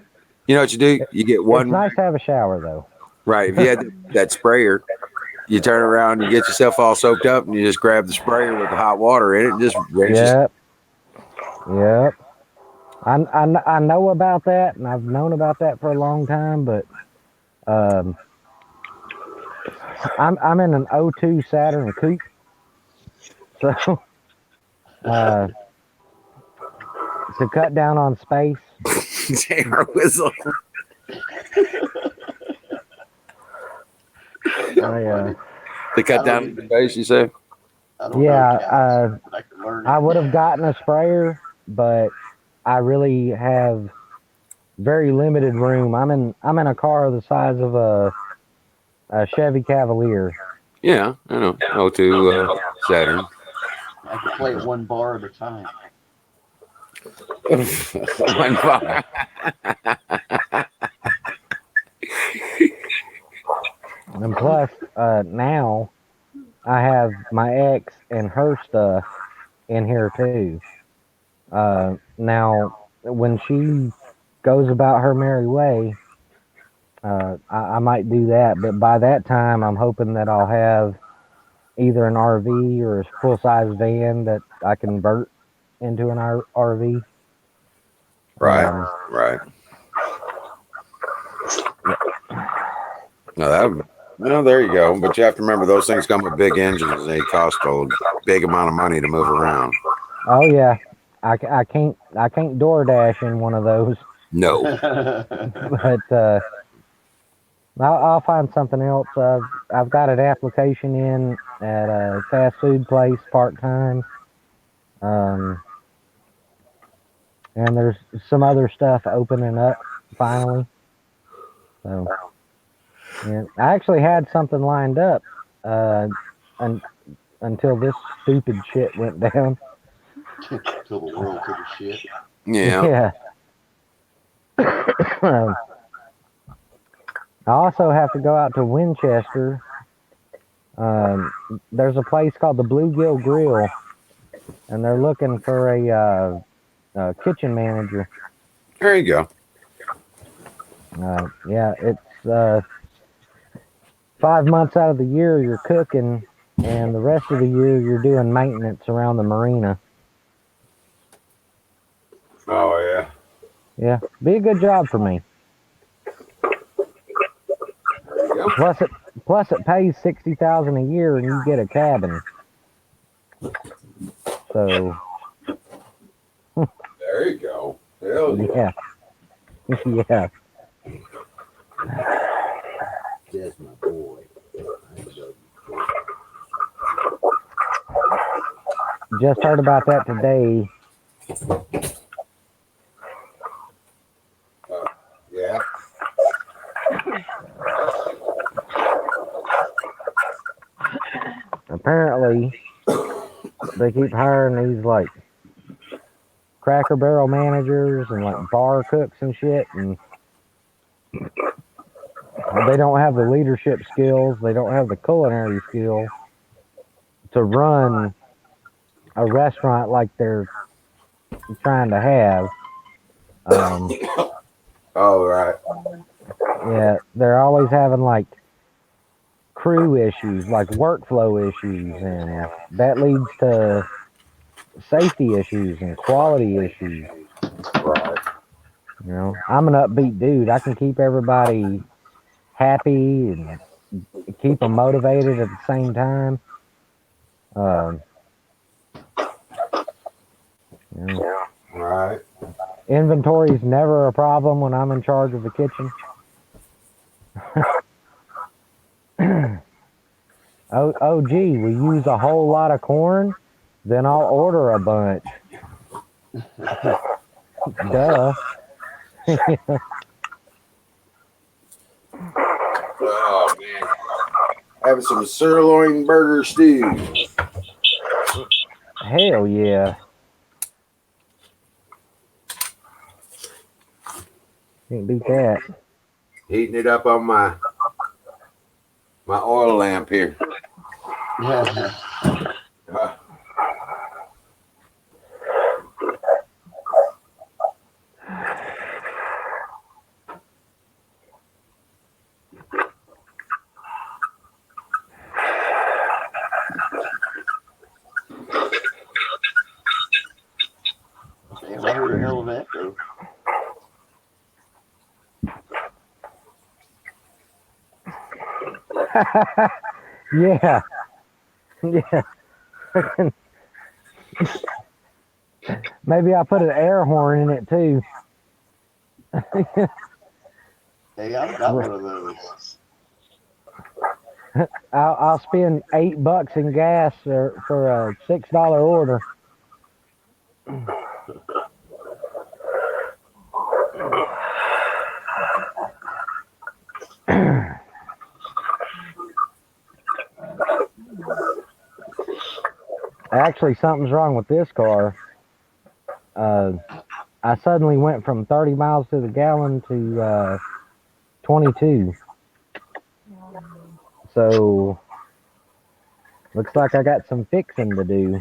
Speaker 1: you know what you do? You get one.
Speaker 2: It's nice to have a shower, though.
Speaker 1: Right. If you had that sprayer, you turn around, you get yourself all soaked up, and you just grab the sprayer with the hot water in it, and just rinse.
Speaker 2: Yep. I know about that, and I've known about that for a long time, but I'm in an 02 Saturn coupe, so to cut down on space.
Speaker 1: Whistle. To cut down on space, you say?
Speaker 3: I don't know
Speaker 2: Yeah,
Speaker 3: cats, but I can learn
Speaker 2: I
Speaker 3: it.
Speaker 2: would have gotten a sprayer, but I really have very limited room. I'm in a car the size of a Chevy Cavalier.
Speaker 1: Yeah, I know. O2 Saturn.
Speaker 3: I can play it one bar at a time.
Speaker 1: One bar.
Speaker 2: And plus, now I have my ex and her stuff in here too. Now, when she goes about her merry way, I might do that. But by that time, I'm hoping that I'll have either an RV or a full size van that I convert into an RV.
Speaker 1: Right, right. No, that. Well, there you go. But you have to remember those things come with big engines. They cost a big amount of money to move around.
Speaker 2: Oh yeah, I can't DoorDash in one of those,
Speaker 1: No.
Speaker 2: but I'll find something else. I've got an application in at a fast food place part time. Um, and there's some other stuff opening up finally. So, yeah, I actually had something lined up uh, un- until this stupid shit went down.
Speaker 3: Till the world took a shit.
Speaker 1: Yeah.
Speaker 2: Yeah. I also have to go out to Winchester. Um, there's a place called the Bluegill Grill, and they're looking for a kitchen manager.
Speaker 1: There you go.
Speaker 2: Yeah, it's 5 months out of the year you're cooking, and the rest of the year you're doing maintenance around the marina.
Speaker 1: Oh yeah.
Speaker 2: Yeah, be a good job for me.
Speaker 1: There you go.
Speaker 2: Plus it pays 60,000 a year, and you get a cabin. So
Speaker 1: There you go. Hell yeah.
Speaker 2: yeah, yeah.
Speaker 4: That's my boy. I love you.
Speaker 2: Just heard about that today.
Speaker 1: Yeah.
Speaker 2: Apparently, they keep hiring these like Cracker Barrel managers and like bar cooks and shit, and they don't have the leadership skills. They don't have the culinary skill to run a restaurant like they're trying to have. Um,
Speaker 1: Oh right.
Speaker 2: yeah, they're always having like crew issues, like workflow issues, and that leads to safety issues and quality issues.
Speaker 1: Right.
Speaker 2: You know, I'm an upbeat dude. I can keep everybody happy and keep them motivated at the same time. Um, you know,
Speaker 1: Right.
Speaker 2: inventory is never a problem when I'm in charge of the kitchen. Oh, gee, we use a whole lot of corn, then I'll order a bunch. Duh.
Speaker 1: Oh man. Having some sirloin burger stew.
Speaker 2: Hell yeah. Can't beat that.
Speaker 1: Heating it up on my oil lamp here.
Speaker 3: Yeah.
Speaker 1: Uh,
Speaker 3: Damn, I heard a hell of an echo.
Speaker 2: Yeah. Yeah. Maybe I put an air horn in it too.
Speaker 3: Hey, I've got one of those.
Speaker 2: I'll spend $8 in gas for a $6 order. Actually, something's wrong with this car. I suddenly went from 30 miles to the gallon to 22. So, looks like I got some fixing to do.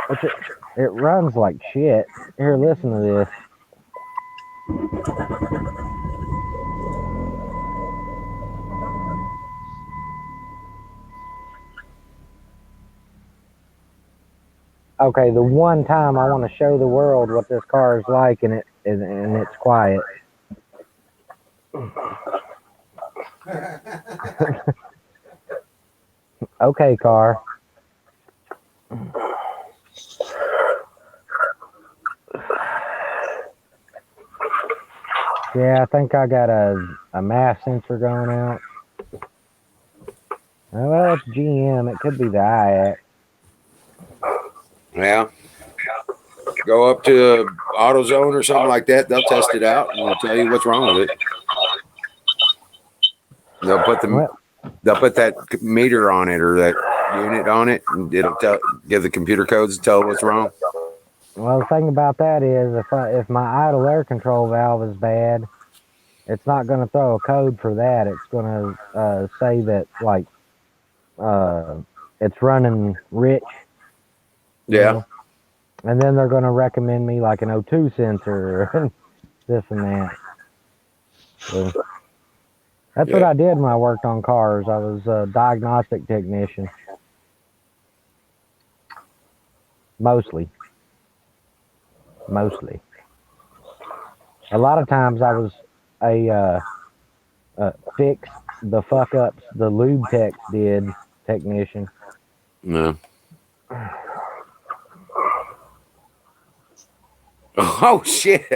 Speaker 2: Which it runs like shit. Here, listen to this. Okay, the one time I want to show the world what this car is like, and it's quiet. Okay, car. Yeah, I think I got a mass sensor going out. Well, it's GM. It could be the IAC.
Speaker 1: Yeah. Go up to AutoZone or something like that. They'll test it out and they'll tell you what's wrong with it. They'll put that meter on it or that unit on it, and it'll give the computer codes to tell what's wrong.
Speaker 2: Well, the thing about that is, if my idle air control valve is bad, it's not going to throw a code for that. It's going to say that like it's running rich.
Speaker 1: Yeah.
Speaker 2: Know? And then they're going to recommend me like an O2 sensor and this and that. So that's what I did when I worked on cars. I was a diagnostic technician. Mostly. A lot of times I was a fix the fuck ups the lube techs did technician.
Speaker 1: No. Oh shit!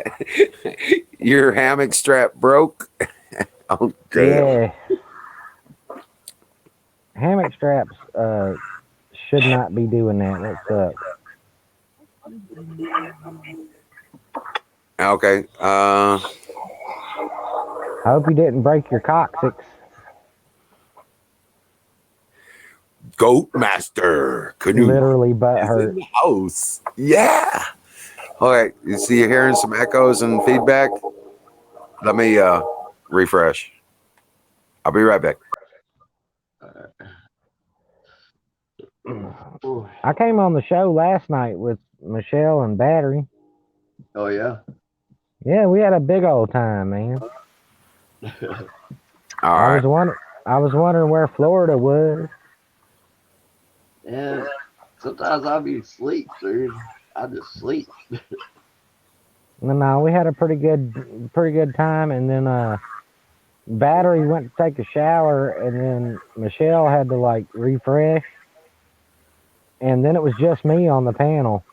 Speaker 1: Your hammock strap broke. Oh damn!
Speaker 2: Yeah. Hammock straps should not be doing that. That sucks.
Speaker 1: Okay.
Speaker 2: I hope you didn't break your coccyx.
Speaker 1: Goat Master Canoe.
Speaker 2: Literally butt hurt.
Speaker 1: House. Yeah. All right. You see, you're hearing some echoes and feedback. Let me refresh. I'll be right back.
Speaker 2: I came on the show last night with Michelle and Battery.
Speaker 3: Oh yeah.
Speaker 2: Yeah, we had a big old time, man.
Speaker 1: All right.
Speaker 2: I was wondering where Florida was.
Speaker 3: Yeah. Sometimes I'll be asleep, dude. I just sleep.
Speaker 2: No, we had a pretty good time, and then Battery went to take a shower, and then Michelle had to like refresh, and then it was just me on the panel.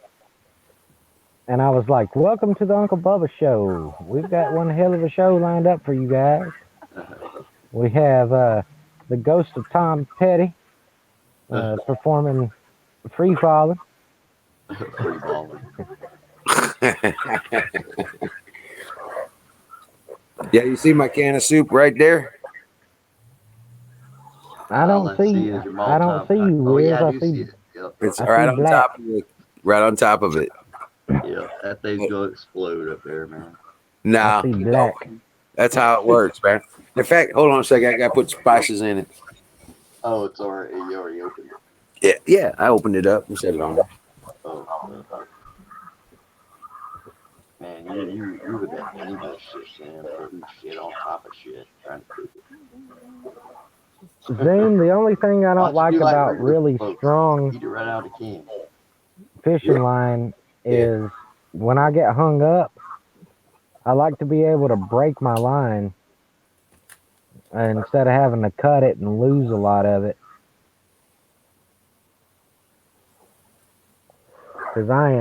Speaker 2: And I was like, welcome to the Uncle Bubba show. We've got one hell of a show lined up for you guys. We have the ghost of Tom Petty performing Free Falling.
Speaker 3: Free balling.
Speaker 1: Yeah, you see my can of soup right there?
Speaker 2: I don't see you, Wiz.
Speaker 3: Yeah, I
Speaker 2: I
Speaker 3: do
Speaker 2: see
Speaker 3: see it. Yep.
Speaker 1: It's
Speaker 2: I
Speaker 1: right
Speaker 2: see
Speaker 1: on
Speaker 2: black.
Speaker 1: top of it. Right on top of it.
Speaker 3: Yeah, that thing's gonna explode up there, man.
Speaker 1: Nah,
Speaker 2: I see black.
Speaker 1: that's how it works, man. In fact, hold on a second. I gotta put spices in it.
Speaker 3: Oh, it's already you already opened it.
Speaker 1: Yeah. I opened it up and set it on there.
Speaker 3: Oh, man, you with that dangerous shit, man. Putting shit on top of shit, trying to cook it.
Speaker 2: Zoom, the only thing I don't like about really strong
Speaker 3: eat it right out of the can.
Speaker 2: fishing line is when I get hung up, I like to be able to break my line instead of having to cut it and lose a lot of it. Because I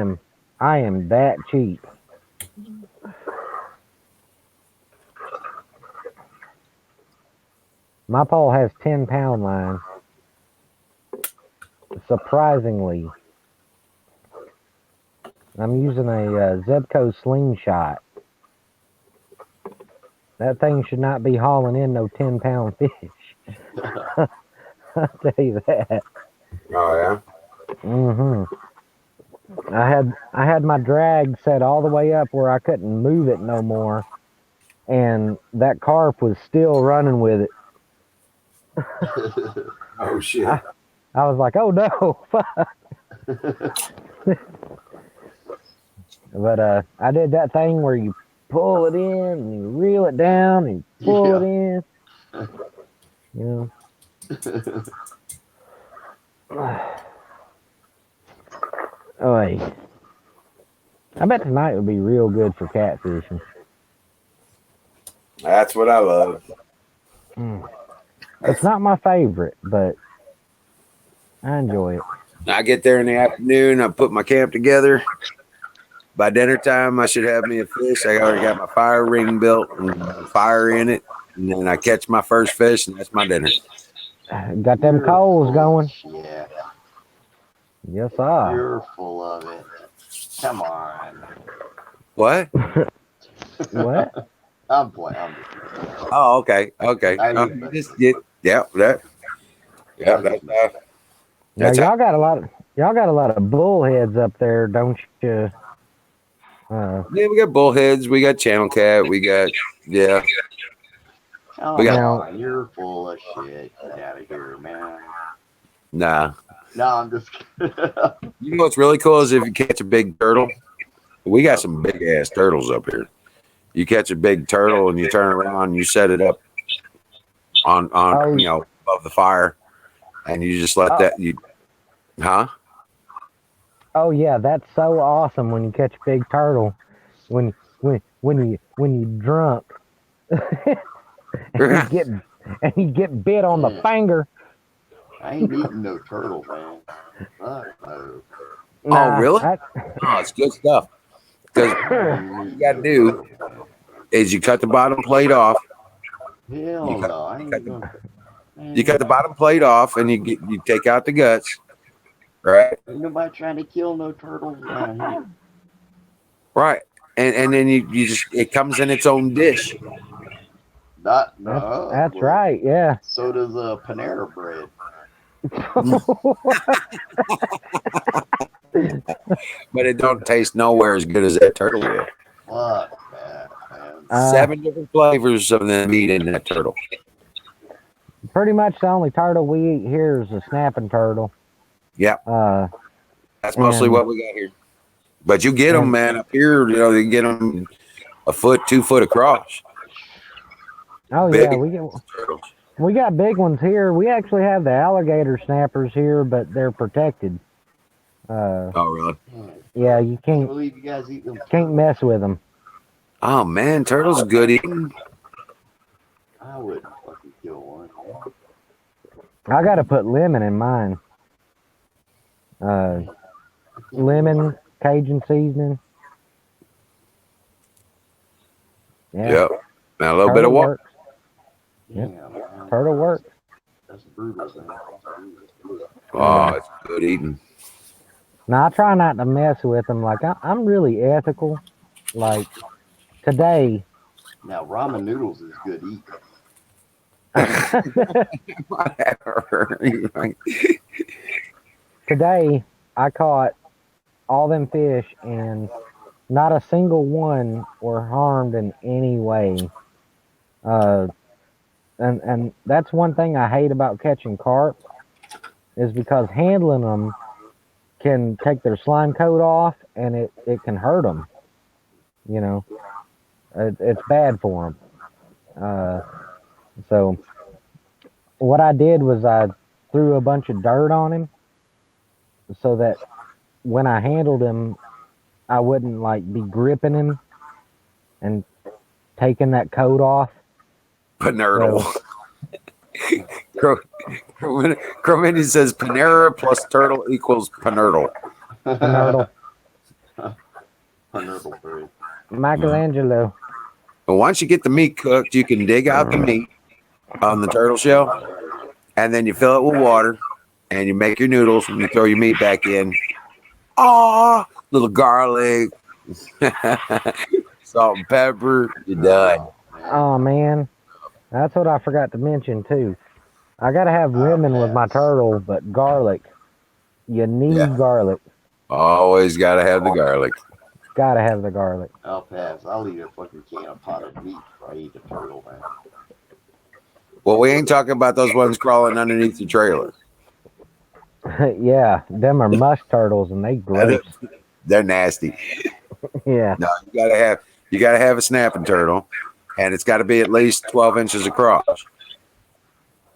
Speaker 2: am that cheap. My pole has 10-pound line. Surprisingly, I'm using a Zebco slingshot. That thing should not be hauling in no 10-pound fish. I'll tell you that.
Speaker 1: Oh yeah.
Speaker 2: I had my drag set all the way up where I couldn't move it no more, and that carp was still running with it.
Speaker 1: Oh shit.
Speaker 2: I was like, oh no, fuck. But I did that thing where you pull it in and you reel it down and you pull it in. You know. Oy. I bet tonight would be real good for catfishing.
Speaker 1: That's what I love.
Speaker 2: It's not my favorite, but I enjoy it.
Speaker 1: I get there in the afternoon. I put my camp together. By dinner time, I should have me a fish. I already got my fire ring built and fire in it. And then I catch my first fish, and that's my dinner.
Speaker 2: Got them coals going.
Speaker 3: Yeah.
Speaker 2: Yes, sir.
Speaker 3: You're full of it. Come on.
Speaker 1: What?
Speaker 2: What?
Speaker 3: I'm playing.
Speaker 1: Oh, okay. Okay. You just get, that's
Speaker 2: Now, y'all got a lot of bullheads up there, don't you?
Speaker 1: yeah, we got bullheads, we got channel cat, we got
Speaker 3: Come
Speaker 1: We got-
Speaker 3: on, you're full of shit. Get out of here, man.
Speaker 1: nah.
Speaker 3: No, I'm just kidding.
Speaker 1: You know what's really cool is if you catch a big turtle. We got some big ass turtles up here. You catch a big turtle and you turn around and you set it up on above the fire, and you just let that
Speaker 2: Oh yeah, that's so awesome when you catch a big turtle. When you drunk and you get bit on the finger.
Speaker 3: I ain't eating no turtle, man. Fuck no.
Speaker 1: Oh really? It's good stuff. Because what you got to do is you cut the bottom plate off.
Speaker 3: Hell no. I ain't gonna.
Speaker 1: You cut the bottom plate off, and you take out the guts, right?
Speaker 3: Ain't nobody trying to kill no turtles around here.
Speaker 1: Right, and then you just it comes in its own dish.
Speaker 3: That's
Speaker 2: right, yeah.
Speaker 3: So does Panera bread.
Speaker 1: But it don't taste nowhere as good as that turtle will.
Speaker 3: Fuck that, man.
Speaker 1: 7 different flavors of the meat in that turtle.
Speaker 2: Pretty much the only turtle we eat here is a snapping turtle.
Speaker 1: Yeah. That's mostly what we got here. But you get them, man, up here. You know, they get them a foot, 2 foot across.
Speaker 2: Oh
Speaker 1: Big
Speaker 2: yeah, we got big ones here. We actually have the alligator snappers here, but they're protected.
Speaker 1: Oh really?
Speaker 2: Yeah, you
Speaker 3: I
Speaker 2: can't
Speaker 3: believe you guys eat them.
Speaker 2: can't mess with them.
Speaker 1: Oh man, turtles are good eating.
Speaker 3: I wouldn't fucking kill one.
Speaker 2: I got to put lemon in mine. Lemon, Cajun seasoning. Yeah.
Speaker 1: Yep. Now a little bit of water.
Speaker 2: Yep.
Speaker 3: Yeah,
Speaker 2: Turtle works.
Speaker 3: That's brutal, man.
Speaker 1: Oh, it's good eating.
Speaker 2: Now I try not to mess with them. Like I'm really ethical. Like today.
Speaker 3: Now ramen noodles is good eating.
Speaker 1: Whatever.
Speaker 2: Today I caught all them fish and not a single one were harmed in any way. And that's one thing I hate about catching carp is because handling them can take their slime coat off and it can hurt them. You know, it's bad for them. So what I did was I threw a bunch of dirt on him so that when I handled him, I wouldn't like be gripping him and taking that coat off.
Speaker 1: Panerdle. Cromini says Panera plus turtle equals Panerdle.
Speaker 2: Panerdle.
Speaker 3: Panerdle bread.
Speaker 2: Michelangelo.
Speaker 1: But once you get the meat cooked, you can dig out the meat on the turtle shell, and then you fill it with water, and you make your noodles, and you throw your meat back in. Ah, little garlic, salt and pepper. You're done.
Speaker 2: Oh man, that's what I forgot to mention too. I gotta have lemon with my turtle, but garlic. You
Speaker 1: Yeah.
Speaker 2: need garlic.
Speaker 1: Always gotta have the garlic.
Speaker 2: Gotta have the garlic.
Speaker 3: I'll pass. I'll eat a fucking can of potted meat before I eat a turtle, man.
Speaker 1: Well, we ain't talking about those ones crawling underneath your trailer.
Speaker 2: Yeah, them are musk turtles and they gross.
Speaker 1: They're nasty.
Speaker 2: Yeah.
Speaker 1: No, you gotta have a snapping turtle, and it's got to be at least 12 inches across.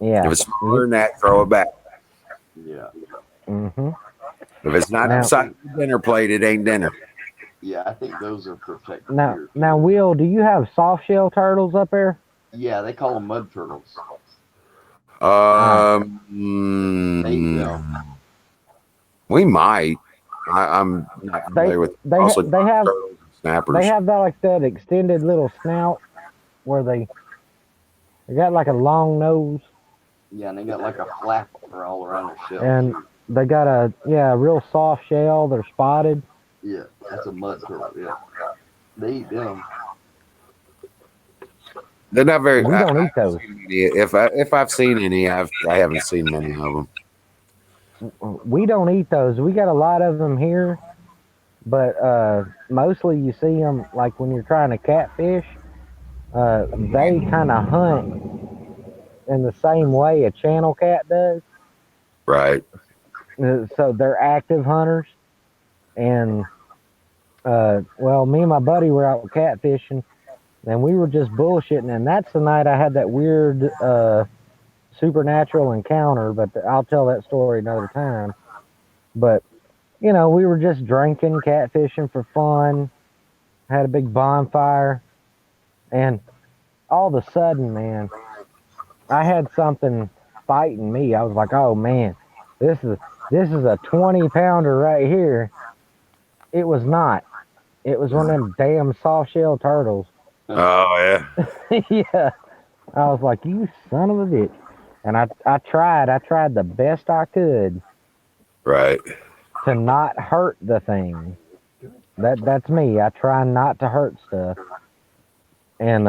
Speaker 2: Yeah.
Speaker 1: If it's smaller than that, throw it back.
Speaker 3: Yeah.
Speaker 2: Mm-hmm.
Speaker 1: If it's not
Speaker 2: Now-
Speaker 1: inside the dinner plate, it ain't dinner.
Speaker 3: Yeah, I think those are protected
Speaker 2: Now,
Speaker 3: here.
Speaker 2: now, Will, do you have soft shell turtles up there?
Speaker 3: Yeah, they call them mud turtles.
Speaker 1: We might. I'm not familiar with
Speaker 2: They
Speaker 1: also
Speaker 2: have
Speaker 1: turtles and snappers.
Speaker 2: they have that like that extended little snout where they got like a long nose
Speaker 3: Yeah, and they got like a flap all around their shell.
Speaker 2: and
Speaker 3: too.
Speaker 2: they got a real soft shell. They're spotted.
Speaker 3: Yeah, that's a mud turtle. Yeah, they eat them.
Speaker 1: They're not very.
Speaker 2: We don't eat those.
Speaker 1: If I've seen any, I haven't seen many of them.
Speaker 2: We don't eat those. We got a lot of them here, but mostly you see them like when you're trying to catfish. They kind of hunt in the same way a channel cat does.
Speaker 1: Right.
Speaker 2: So they're active hunters, and well, me and my buddy were out catfishing, and we were just bullshitting. And that's the night I had that weird supernatural encounter. But I'll tell that story another time. But you know, we were just drinking, catfishing for fun, had a big bonfire, and all of a sudden, man, I had something fighting me. I was like, oh man, this is a 20-pounder right here. It was not. It was one of them damn soft shell turtles.
Speaker 1: Oh yeah.
Speaker 2: Yeah. I was like, you son of a bitch. And I tried the best I could
Speaker 1: Right.
Speaker 2: to not hurt the thing. That's me. I try not to hurt stuff. And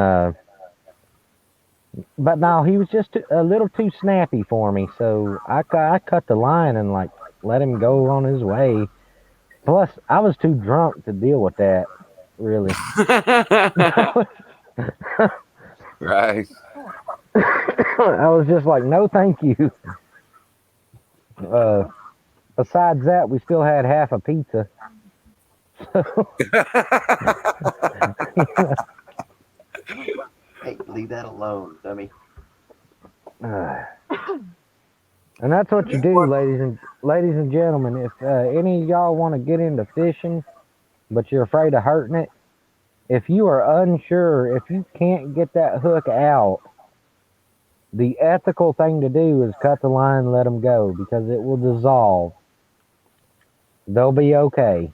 Speaker 2: but no, he was just a little too snappy for me. So I cut the line and like let him go on his way. Plus, I was too drunk to deal with that. Really.
Speaker 1: Right.
Speaker 2: I was just like, no, thank you. Besides that, we still had half a pizza.
Speaker 3: Hey, leave that alone, dummy.
Speaker 2: And that's what you do, ladies and gentlemen. If any of y'all want to get into fishing, but you're afraid of hurting it, if you are unsure, if you can't get that hook out, the ethical thing to do is cut the line and let them go because it will dissolve. They'll be okay.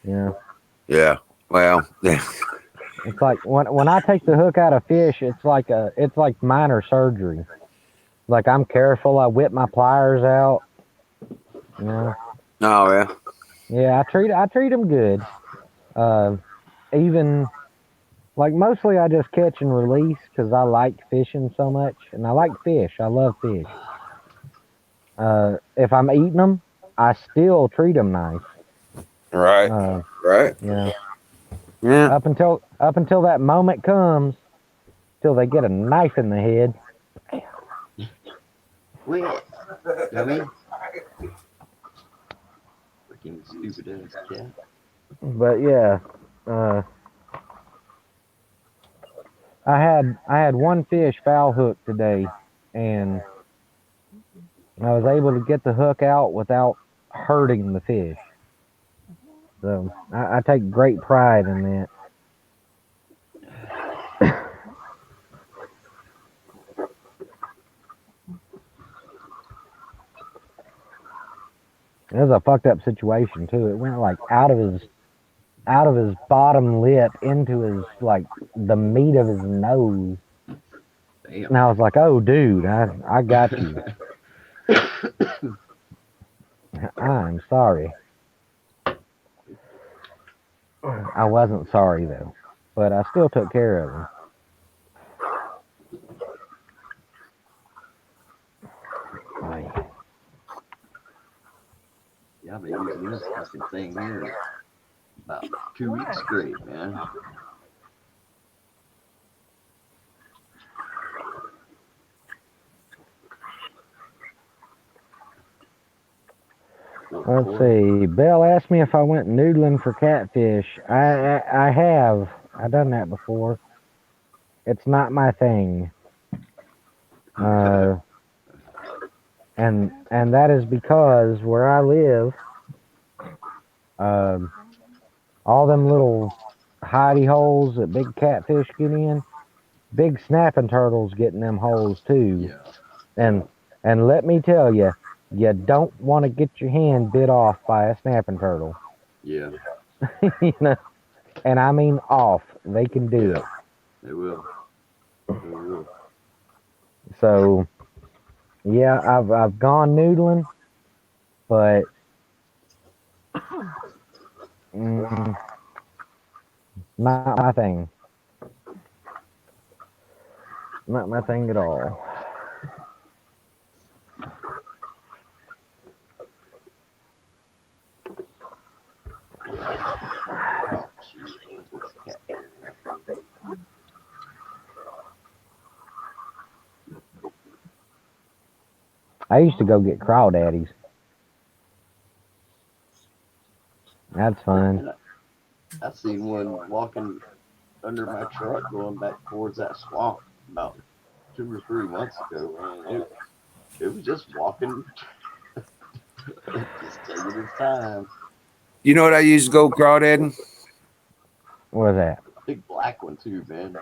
Speaker 2: Yeah.
Speaker 1: Yeah. Well. Yeah.
Speaker 2: It's like when I take the hook out of fish, it's like minor surgery. Like I'm careful. I whip my pliers out. You know.
Speaker 1: Oh yeah.
Speaker 2: Yeah, I treat them good. Even like mostly I just catch and release because I like fishing so much, and I like fish. I love fish. If I'm eating them, I still treat them nice.
Speaker 1: Right. Right.
Speaker 2: You know.
Speaker 1: Yeah.
Speaker 2: Up until that moment comes, till they get a knife in the head.
Speaker 3: Quit, dummy. Freaking stupid ass cat.
Speaker 2: But yeah, I had one fish foul hook today, and I was able to get the hook out without hurting the fish. So I take great pride in that. It was a fucked up situation too. It went like out of his bottom lip into his like the meat of his nose. And I was like, oh, dude, I got you. I'm sorry. I wasn't sorry, though. But I still took care of him.
Speaker 3: Yeah, I've been using this fucking thing here about 2 weeks straight, man.
Speaker 2: Let's see. Belle asked me if I went noodling for catfish. I have. I've done that before. It's not my thing. And that is because where I live, all them little hidey holes that big catfish get in, big snapping turtles get in them holes too.
Speaker 3: Yeah.
Speaker 2: And let me tell you, you don't want to get your hand bit off by a snapping turtle.
Speaker 3: Yeah.
Speaker 2: You know, and I mean off. They can do it.
Speaker 3: They will. They will.
Speaker 2: So, yeah, I've gone noodling, but not my thing. Not my thing at all.
Speaker 3: Oh, jeez. This cat here.
Speaker 2: I used to go get crawdaddies. That's fun.
Speaker 3: And I seen one walking under my truck going back towards that swamp about 2 or 3 months ago, man. It was just walking, just taking its time.
Speaker 1: You know what I used to go crawdadding?
Speaker 2: What was that?
Speaker 3: Big black one too, man.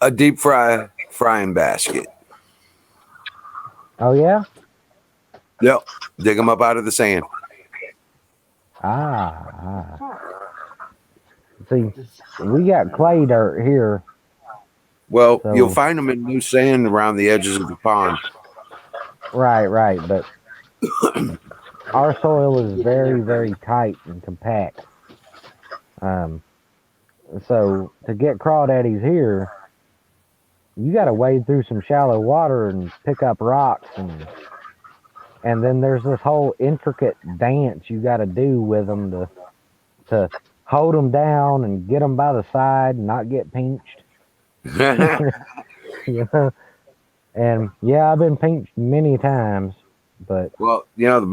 Speaker 1: A deep frying basket.
Speaker 2: Oh yeah.
Speaker 1: Yep. Dig them up out of the sand.
Speaker 2: Ah. See, we got clay dirt here.
Speaker 1: Well,
Speaker 2: So,
Speaker 1: you'll find them in loose sand around the edges of the pond.
Speaker 2: Right. But our soil is very, very tight and compact. So to get crawdaddies here, you got to wade through some shallow water and pick up rocks, and then there's this whole intricate dance you got to do with them to hold them down and get them by the side and not get pinched. You know? And yeah, I've been pinched many times, but
Speaker 1: Well, the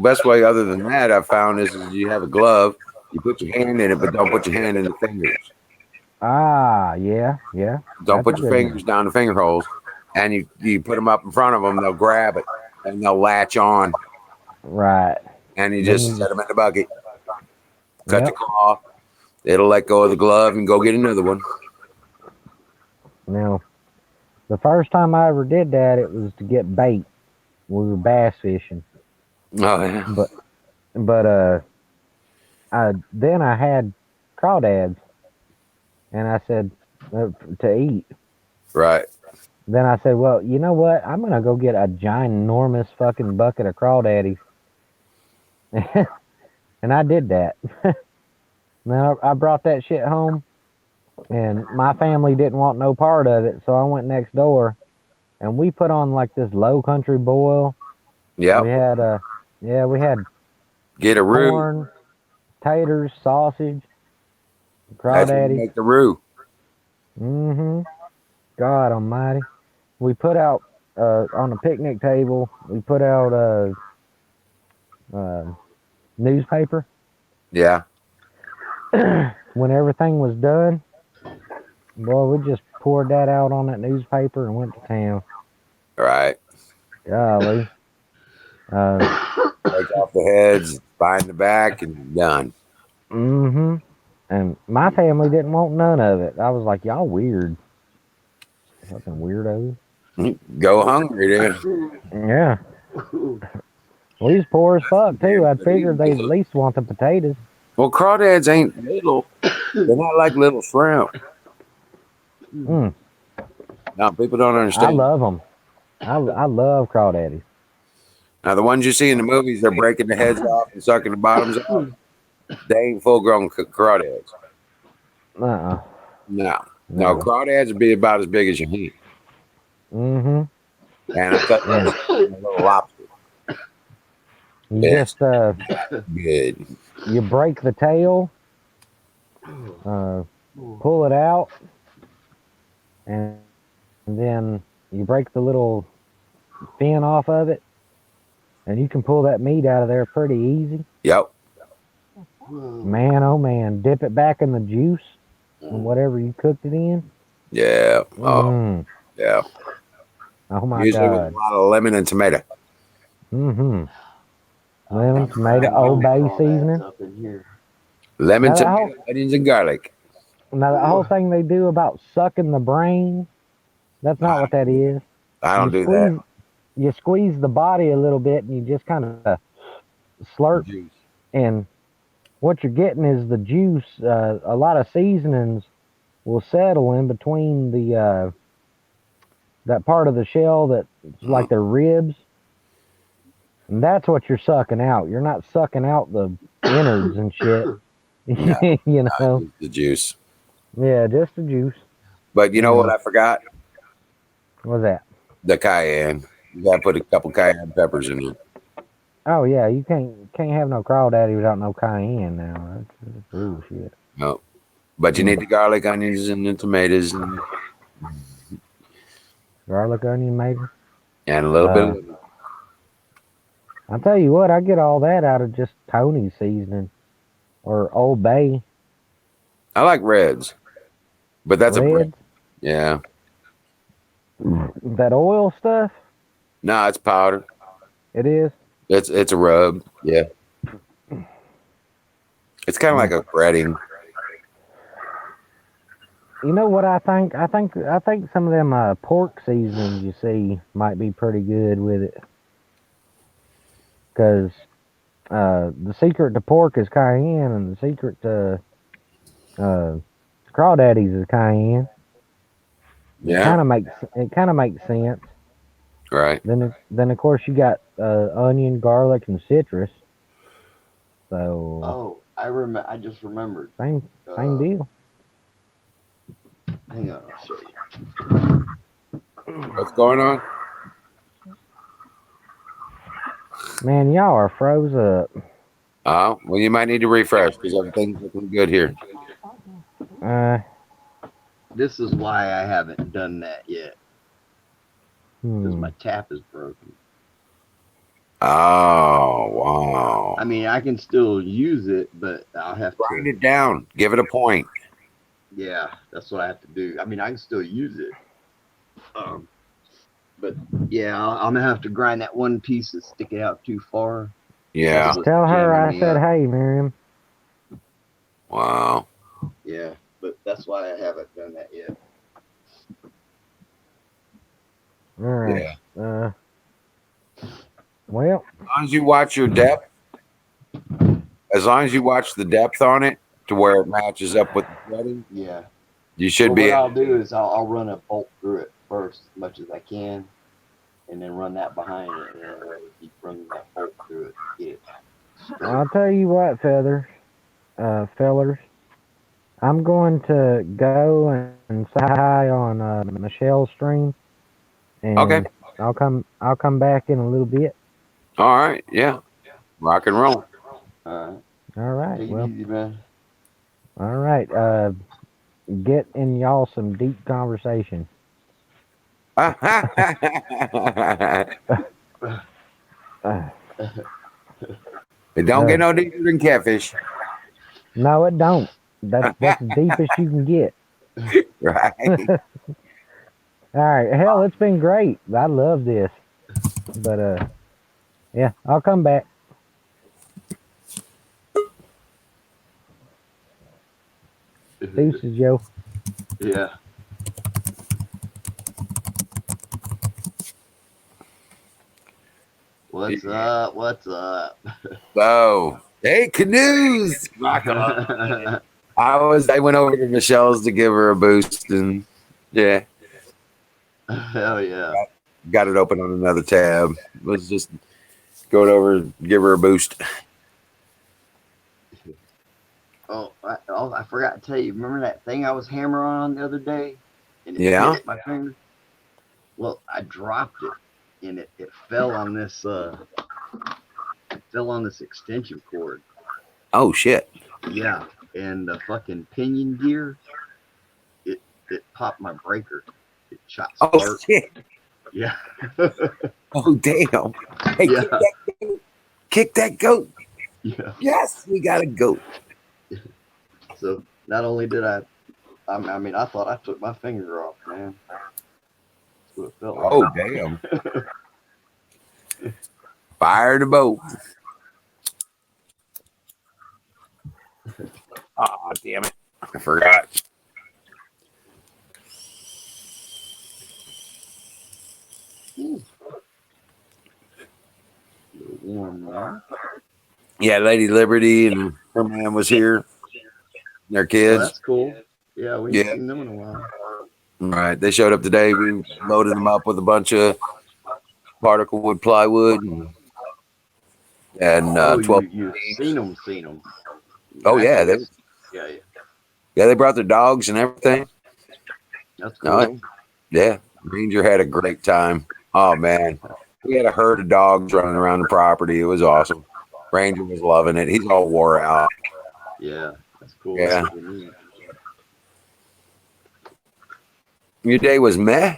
Speaker 1: best way other than that I've found is you have a glove, you put your hand in it, but don't put your hand in the fingers.
Speaker 2: yeah,
Speaker 1: Don't
Speaker 2: that's
Speaker 1: put
Speaker 2: a
Speaker 1: your
Speaker 2: good
Speaker 1: fingers down the finger holes, and you put them up in front of them. They'll grab it and they'll latch on,
Speaker 2: one. Right.
Speaker 1: and you
Speaker 2: Then
Speaker 1: just
Speaker 2: you
Speaker 1: set them in the bucket. Cut the
Speaker 2: Yep.
Speaker 1: claw. It'll let go of the glove and go get another one.
Speaker 2: Now, the first time I ever did that, it was to get bait. We were bass fishing,
Speaker 1: Oh yeah.
Speaker 2: but then I had crawdads, and I said to eat.
Speaker 1: Right.
Speaker 2: Then I said, well, you know what? I'm gonna go get a ginormous fucking bucket of crawdaddies, and I did that. Now I brought that shit home, and my family didn't want no part of it, so I went next door, and we put on like this low country boil.
Speaker 1: Yep.
Speaker 2: We had
Speaker 1: Get a roux.
Speaker 2: corn, taters, sausage,
Speaker 1: That's when you
Speaker 2: crawdaddies.
Speaker 1: make the roux.
Speaker 2: God almighty. We put out on the picnic table, we put out newspaper.
Speaker 1: Yeah.
Speaker 2: When everything was done, boy, we just poured that out on that newspaper and went to town.
Speaker 1: Right.
Speaker 2: Golly.
Speaker 1: Take off the heads, bind the back, and done.
Speaker 2: And my family didn't want none of it. I was like, y'all weird. Fucking weirdos.
Speaker 1: Go hungry, dude.
Speaker 2: Yeah. We was poor as fuck too. I figured they'd at least want the potatoes.
Speaker 1: Well, crawdads ain't little. They're not like little shrimp. No, people don't
Speaker 2: I
Speaker 1: understand.
Speaker 2: love them. I love crawdaddies.
Speaker 1: Now, the ones you see in the movies, they're breaking the heads off and sucking the bottoms off. They ain't full grown crawdads.
Speaker 2: Uh-uh.
Speaker 1: No. No,
Speaker 2: No.
Speaker 1: crawdads would be about as big as your hand.
Speaker 2: Mm-hmm.
Speaker 1: And I thought
Speaker 2: Yeah.
Speaker 1: a little lobster.
Speaker 2: You
Speaker 1: Yes.
Speaker 2: just
Speaker 1: Good.
Speaker 2: you break the tail, pull it out, and then you break the little fin off of it, and you can pull that meat out of there pretty easy.
Speaker 1: Yep.
Speaker 2: Man, oh man, dip it back in the juice and whatever you cooked it in.
Speaker 1: Yeah. Oh,
Speaker 2: Mm.
Speaker 1: yeah.
Speaker 2: Oh my
Speaker 1: Usually with a
Speaker 2: God.
Speaker 1: lot of lemon and tomato.
Speaker 2: Mm-hmm.
Speaker 3: I'm
Speaker 2: Lemon,
Speaker 3: not
Speaker 2: tomato,
Speaker 3: frying
Speaker 2: Old
Speaker 3: no
Speaker 2: Bay
Speaker 3: crawdads
Speaker 2: seasoning.
Speaker 3: up in here.
Speaker 1: Lemon,
Speaker 2: Now that
Speaker 1: tomato,
Speaker 2: whole
Speaker 1: onions, and garlic.
Speaker 2: now that whole thing they do about sucking the brain, that's not what that is.
Speaker 1: I
Speaker 2: You
Speaker 1: don't do that.
Speaker 2: squeeze the body a little bit and you just kind of slurp,
Speaker 1: Juice.
Speaker 2: and what you're getting is the juice. A lot of seasonings will settle in between the that part of the shell that's like their ribs, and that's what you're sucking out. You're not sucking out the innards and shit.
Speaker 1: No,
Speaker 2: You know,
Speaker 1: just the juice.
Speaker 2: yeah, just the juice.
Speaker 1: But you know what I forgot?
Speaker 2: What's that?
Speaker 1: The cayenne. You gotta put a couple cayenne peppers in there.
Speaker 2: Oh yeah, you can't have no crawdaddy without no cayenne now. That's bullshit.
Speaker 1: No. But you need the garlic, onions, and the tomatoes and
Speaker 2: Garlic, onion, maybe.
Speaker 1: a little bit of lemon.
Speaker 2: I'll tell you what, I get all that out of just Tony's seasoning or Old Bay.
Speaker 1: I like reds. But that's a
Speaker 2: Reds.
Speaker 1: yeah.
Speaker 2: That oil stuff,
Speaker 1: No, it's powder.
Speaker 2: it is.
Speaker 1: It's a rub. Yeah. It's kind of like a breading.
Speaker 2: You know what I think? I think some of them pork seasonings you see might be pretty good with it. Because the secret to pork is cayenne, and the secret to crawdaddies is cayenne.
Speaker 1: Yeah.
Speaker 2: It kind of makes sense.
Speaker 1: Right.
Speaker 2: Then of course you got onion, garlic, and citrus. So
Speaker 3: Oh, I just remembered.
Speaker 2: same deal.
Speaker 3: Hang on, I'll show you.
Speaker 1: What's going on?
Speaker 2: Man, y'all are froze up.
Speaker 1: Oh, well, you might need to refresh because everything's looking good here.
Speaker 3: This is why I haven't done that yet. Because my tap is broken.
Speaker 1: Oh, wow.
Speaker 3: I mean, I can still use it, but I'll have to
Speaker 1: Grind it down. Give it a point.
Speaker 3: Yeah, that's what I have to do. I mean, I can still use it. But yeah, I'm gonna have to grind that one piece that's sticking out too far.
Speaker 1: Yeah.
Speaker 2: Tell her I said, hey, Miriam.
Speaker 1: Wow.
Speaker 3: Yeah, but that's why I haven't done that yet.
Speaker 2: All right.
Speaker 1: Yeah.
Speaker 2: Well,
Speaker 1: as long as you watch your depth, as long as you watch the depth on it to where it matches up with the threading,
Speaker 3: Yeah.
Speaker 1: you should
Speaker 3: Well,
Speaker 1: be.
Speaker 3: what I'll do is I'll run a bolt through it first as much as I can, and then run that behind it, and then keep running that bolt through it to get it straight.
Speaker 2: I'll tell you what, fellers. I'm going to go and say hi on Michelle's stream, and
Speaker 1: Okay.
Speaker 2: I'll come back in a little bit.
Speaker 1: All right. Yeah. Rock and roll.
Speaker 3: All
Speaker 2: right.
Speaker 3: Take
Speaker 2: Well,
Speaker 3: it easy, man.
Speaker 2: all right. Get in y'all some deep conversation.
Speaker 1: It don't get no deeper than catfish.
Speaker 2: No, it don't. That's the deepest you can get.
Speaker 1: Right.
Speaker 2: All right. Hell, it's been great. I love this. But yeah, I'll come back. Deuces, yo.
Speaker 3: Yeah. What's up? What's up?
Speaker 1: So, hey, canoes. Rock on. I went over to Michelle's to give her a boost, and yeah.
Speaker 3: Hell yeah.
Speaker 1: Got it open on another tab. Let's just go over, give her a boost.
Speaker 3: I forgot to tell you. Remember that thing I was hammering on the other day, and it
Speaker 1: Yeah.
Speaker 3: hit my finger. Well, I dropped it, and it fell on this extension cord.
Speaker 1: Oh shit!
Speaker 3: Yeah, and the fucking pinion gear, it popped my breaker. It shot
Speaker 1: Oh
Speaker 3: spark.
Speaker 1: shit!
Speaker 3: Yeah.
Speaker 1: Oh damn! Hey,
Speaker 3: Yeah.
Speaker 1: kick that goat!
Speaker 3: Yeah.
Speaker 1: Yes, we got a goat.
Speaker 3: So not only did I mean, I thought I took my finger off, man. That's what it felt like.
Speaker 1: Oh damn! Fire the boat. Oh damn it! I forgot.
Speaker 3: Warm there.
Speaker 1: Yeah, Lady Liberty and her man was here. Their
Speaker 3: Oh,
Speaker 1: kids.
Speaker 3: that's cool. Yeah, we
Speaker 1: Yeah.
Speaker 3: ain't seen them in a while.
Speaker 1: Right. They showed up today. We loaded them up with a bunch of particle wood plywood and 12.
Speaker 3: You've seen them.
Speaker 1: Oh yeah,
Speaker 3: Yeah,
Speaker 1: they brought their dogs and everything.
Speaker 3: that's cool.
Speaker 1: Oh, yeah. Ranger had a great time. Oh man, we had a herd of dogs running around the property. It was awesome. Ranger was loving it. He's all wore out.
Speaker 3: Yeah, that's cool.
Speaker 1: Yeah.
Speaker 3: That's really neat.
Speaker 1: Your day was meh.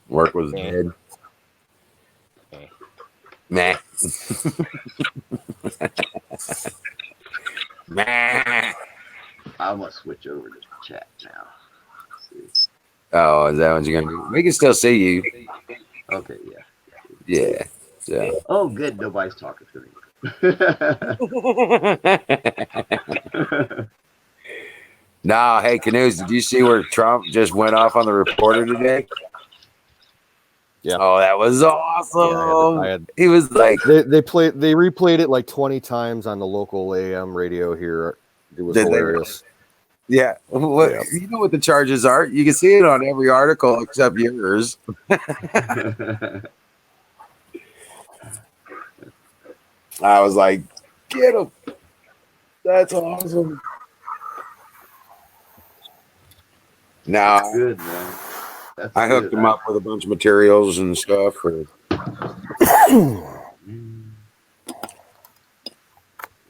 Speaker 1: Work was
Speaker 2: Meh.
Speaker 1: dead. Meh. Meh.
Speaker 3: I must switch over to chat now. Let's see.
Speaker 1: Oh, is that what you're gonna do? We can still see you.
Speaker 3: Okay, yeah.
Speaker 1: Yeah. So.
Speaker 3: Oh, good. Nobody's talking to me.
Speaker 1: No, hey, Canoes, did you see where Trump just went off on the reporter today?
Speaker 5: Yeah.
Speaker 1: Oh, that was awesome.
Speaker 5: I had
Speaker 1: He was like,
Speaker 5: they replayed it like 20 times on the local AM radio here. It was
Speaker 1: Did they
Speaker 5: hilarious.
Speaker 1: yeah. What,
Speaker 5: Yeah.
Speaker 1: You know what the charges are? You can see it on every article except yours. I was like, get him. That's awesome. Now,
Speaker 3: Good, man. That's
Speaker 1: I hooked
Speaker 3: good.
Speaker 1: him up with a bunch of materials and stuff.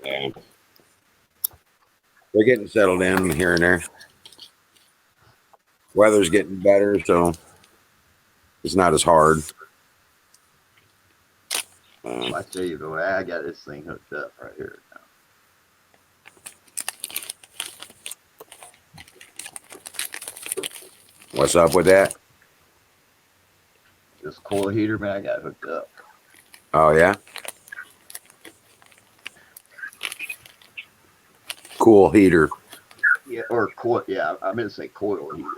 Speaker 1: Yeah. They're getting settled in here and there. Weather's getting better, so it's not as hard.
Speaker 3: I tell you, boy, I got this thing hooked up right here now.
Speaker 1: What's up with that?
Speaker 3: This coil heater, man, I got hooked up.
Speaker 1: Oh, yeah? Cool heater.
Speaker 3: Yeah, or coil. Yeah, I meant to say coil heater.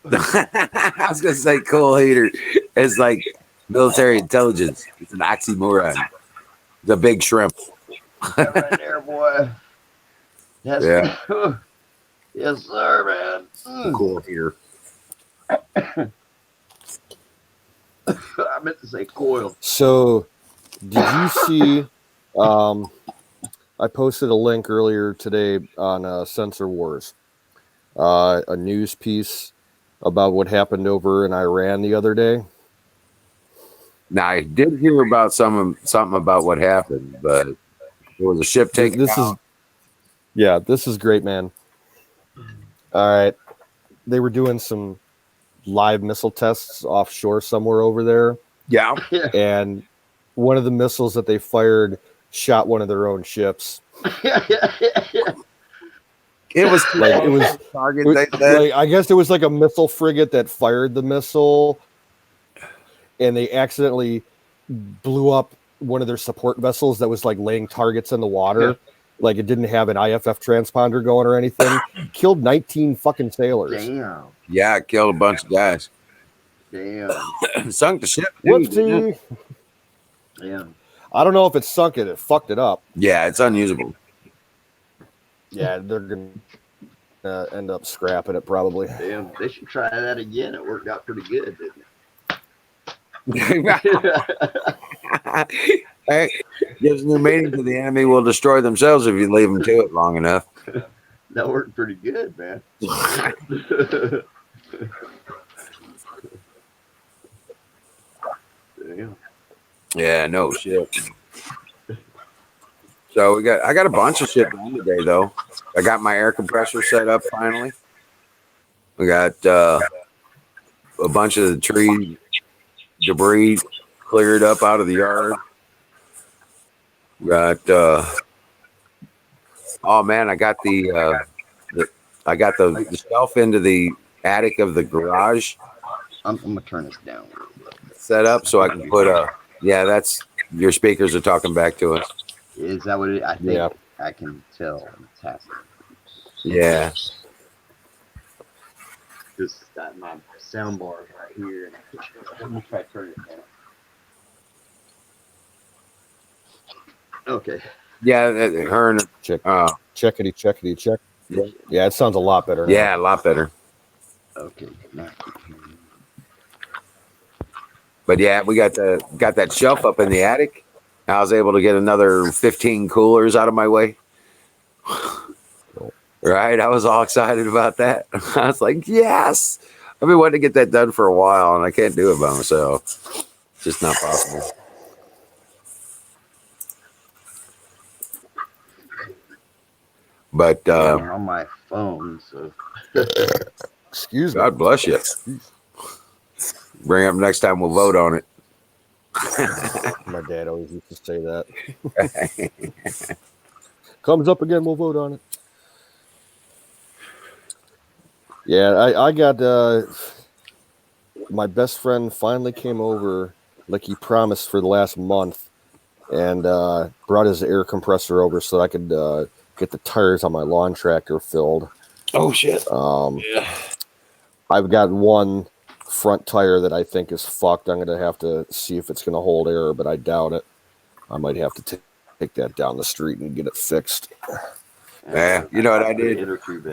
Speaker 1: I was going to say cool heater. It's like military intelligence. It's an oxymoron. It's a big shrimp.
Speaker 3: That right there, boy. That's
Speaker 1: Yeah.
Speaker 3: Yes, sir, man.
Speaker 1: Cool heater.
Speaker 3: I meant to say coil.
Speaker 5: So, did you see? I posted a link earlier today on Sensor Wars, a news piece about what happened over in Iran the other day.
Speaker 1: Now, I did hear about something about what happened, but there was a ship taken out.
Speaker 5: This is great, man. All right, they were doing some live missile tests offshore somewhere over there.
Speaker 1: Yeah.
Speaker 5: And one of the missiles that they fired shot one of their own ships.
Speaker 1: It was
Speaker 5: Like it was
Speaker 1: target. They said.
Speaker 5: like, I guess it was like a missile frigate that fired the missile, and they accidentally blew up one of their support vessels that was like laying targets in the water. Like it didn't have an IFF transponder going or anything. Killed 19 fucking sailors.
Speaker 3: Damn.
Speaker 1: Yeah, it killed a bunch of guys.
Speaker 3: Damn.
Speaker 1: Sunk the ship. Too, didn't
Speaker 5: Whoopsie.
Speaker 1: it?
Speaker 3: Yeah.
Speaker 5: I don't know if it sunk it. It fucked it up.
Speaker 1: Yeah, it's unusable.
Speaker 5: Yeah, they're gonna. end up scrapping it probably.
Speaker 3: Damn, they should try that again. It worked out pretty good, didn't
Speaker 1: Hey,
Speaker 3: it?
Speaker 1: gives new meaning to the enemy will destroy themselves if you leave them to it long enough.
Speaker 3: That worked pretty good, man. Damn.
Speaker 1: Yeah, no shit. So I got a bunch of shit done today though. I got my air compressor set up finally. We got a bunch of the tree debris cleared up out of the yard. We got oh man, I got the shelf into the attic of the garage
Speaker 3: I'm gonna turn this down.
Speaker 1: set up so I can put that's your speakers are talking back to us.
Speaker 3: Is that what it? I think
Speaker 5: Yeah.
Speaker 3: I can tell it's happening.
Speaker 1: Yeah.
Speaker 3: Just got my sound bar right here. Let me try to turn it down. Okay.
Speaker 1: Yeah, her and
Speaker 5: Check,
Speaker 1: uh
Speaker 5: checkity, check.
Speaker 1: Yeah.
Speaker 5: Yeah, it sounds a lot better now.
Speaker 1: yeah, a lot better.
Speaker 3: Okay. Now.
Speaker 1: But yeah, we got that shelf up in the attic. I was able to get another 15 coolers out of my way. Right? I was all excited about that. I was like, yes. I've been wanting to get that done for a while and I can't do it by myself. It's just not possible. But
Speaker 3: I'm on my phone, so
Speaker 5: Excuse me.
Speaker 1: God bless you. Bring it up next time, we'll vote on it.
Speaker 5: My dad always used to say that. Comes up again, we'll vote on it. Yeah, I got my best friend finally came over like he promised for the last month and brought his air compressor over so I could get the tires on my lawn tractor filled.
Speaker 1: Oh shit.
Speaker 5: Yeah. I've got one front tire that I think is fucked. I'm going to have to see if it's going to hold air, but I doubt it. I might have to take that down the street and get it fixed.
Speaker 1: Yeah, you know what I did?
Speaker 3: Inner tube.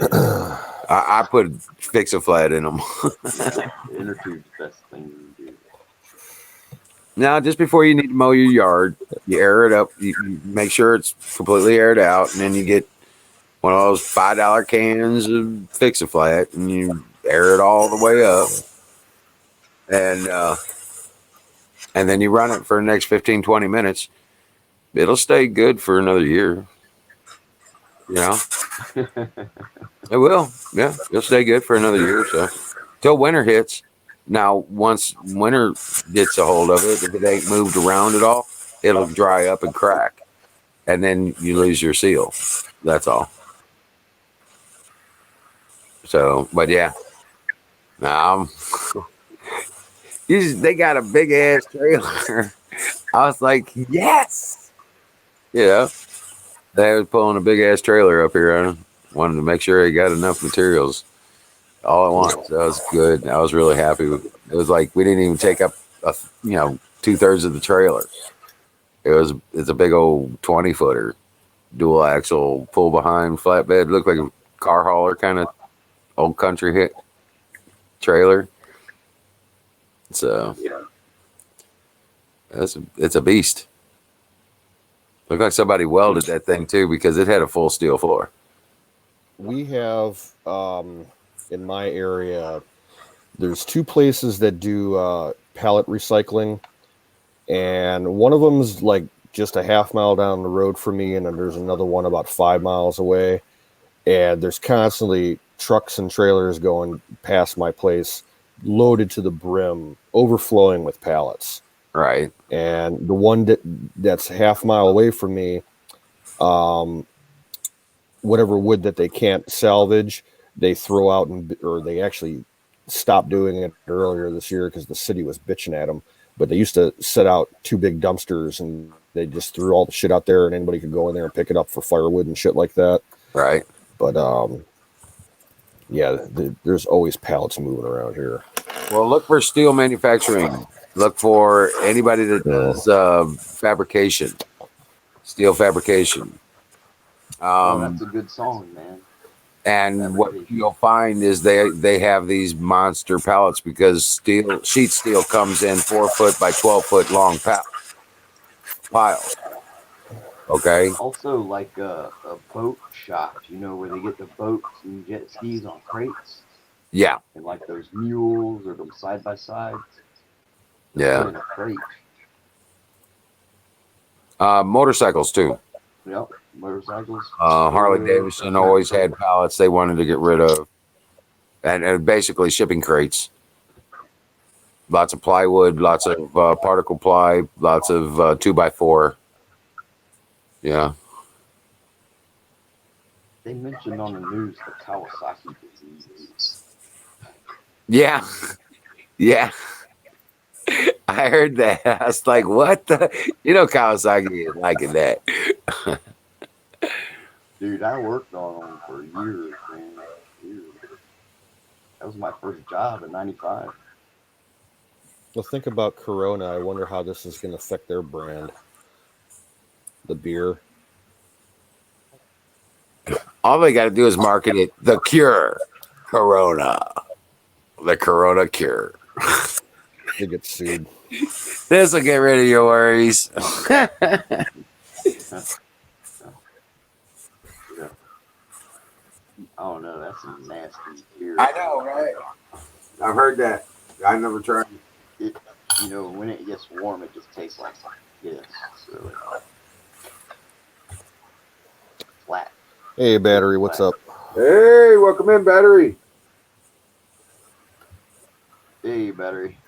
Speaker 1: I put Fix-A-Flat in them.
Speaker 3: The inner tube's the best thing you can do.
Speaker 1: Now, just before you need to mow your yard, you air it up. You make sure it's completely aired out, and then you get one of those $5 cans of Fix-A-Flat, and you air it all the way up, and then you run it for the next 15, 20 minutes. It'll stay good for another year. You know, it will. Yeah, it'll stay good for another year or so till winter hits. Now, once winter gets a hold of it, if it ain't moved around at all, it'll dry up and crack, and then you lose your seal. That's all. So, but yeah, they got a big ass trailer. I was like, yes, yeah. They was pulling a big ass trailer up here. I wanted to make sure he got enough materials all at once. That was good. I was really happy with it. It was like we didn't even take up 2/3 of the trailer. It's a big old 20-footer, dual axle, pull behind flatbed. Looked like a car hauler kind of old country hit trailer. So it's a beast. Looked like somebody welded that thing too because it had a full steel floor.
Speaker 5: We have in my area, there's two places that do pallet recycling, and one of them's like just a half mile down the road from me, and then there's another one about 5 miles away, and there's constantly trucks and trailers going past my place loaded to the brim, overflowing with pallets.
Speaker 1: Right.
Speaker 5: And the one that's half mile away from me, whatever wood that they can't salvage, they throw out, or they actually stopped doing it earlier this year because the city was bitching at them. But they used to set out 2 big dumpsters, and they just threw all the shit out there, and anybody could go in there and pick it up for firewood and shit like that.
Speaker 1: Right.
Speaker 5: But there's always pallets moving around here.
Speaker 1: Well, look for steel manufacturing. Look for anybody that does fabrication, steel fabrication.
Speaker 3: That's a good song, man.
Speaker 1: And what you'll find is they have these monster pallets because sheet steel comes in 4 foot by 12 foot long piles. Okay.
Speaker 3: Also, like a boat shop, where they get the boats and jet skis on crates,
Speaker 1: Yeah.
Speaker 3: and like those mules or them side by sides.
Speaker 1: Yeah.
Speaker 3: Put in a crate.
Speaker 1: Motorcycles too.
Speaker 3: Yep, motorcycles.
Speaker 1: Harley Davidson always had pallets they wanted to get rid of, and basically shipping crates. Lots of plywood, lots of particle ply, lots of 2x4. Yeah.
Speaker 3: They mentioned on the news the Kawasaki disease.
Speaker 1: Yeah. Yeah. I heard that. I was like, what the? Kawasaki is liking that.
Speaker 3: Dude, I worked on them for years, man. Years. That was my first job in '95.
Speaker 5: Well, think about Corona. I wonder how this is going to affect their brand. The beer.
Speaker 1: All they got to do is market it. The Cure. Corona. The Corona Cure.
Speaker 5: They get sued.
Speaker 1: This will get rid of your worries.
Speaker 3: Yeah. I don't know. That's some nasty beer.
Speaker 1: I know, right? I've heard that. I never tried.
Speaker 3: It, when it gets warm, it just tastes like piss. So flat.
Speaker 5: Hey, Battery, what's up?
Speaker 1: Hey, welcome in, Battery.
Speaker 3: Hey, Battery.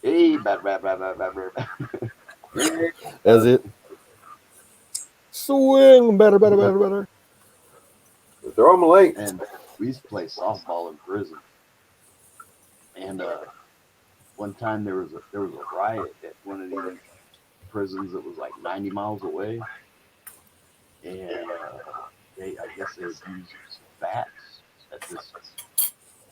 Speaker 3: Hey, battery.
Speaker 5: As it swing, better.
Speaker 1: Throw him a link.
Speaker 3: And we used to play softball in prison. And one time there was a riot at one of these prisons that was like 90 miles away, and I guess they used bats at this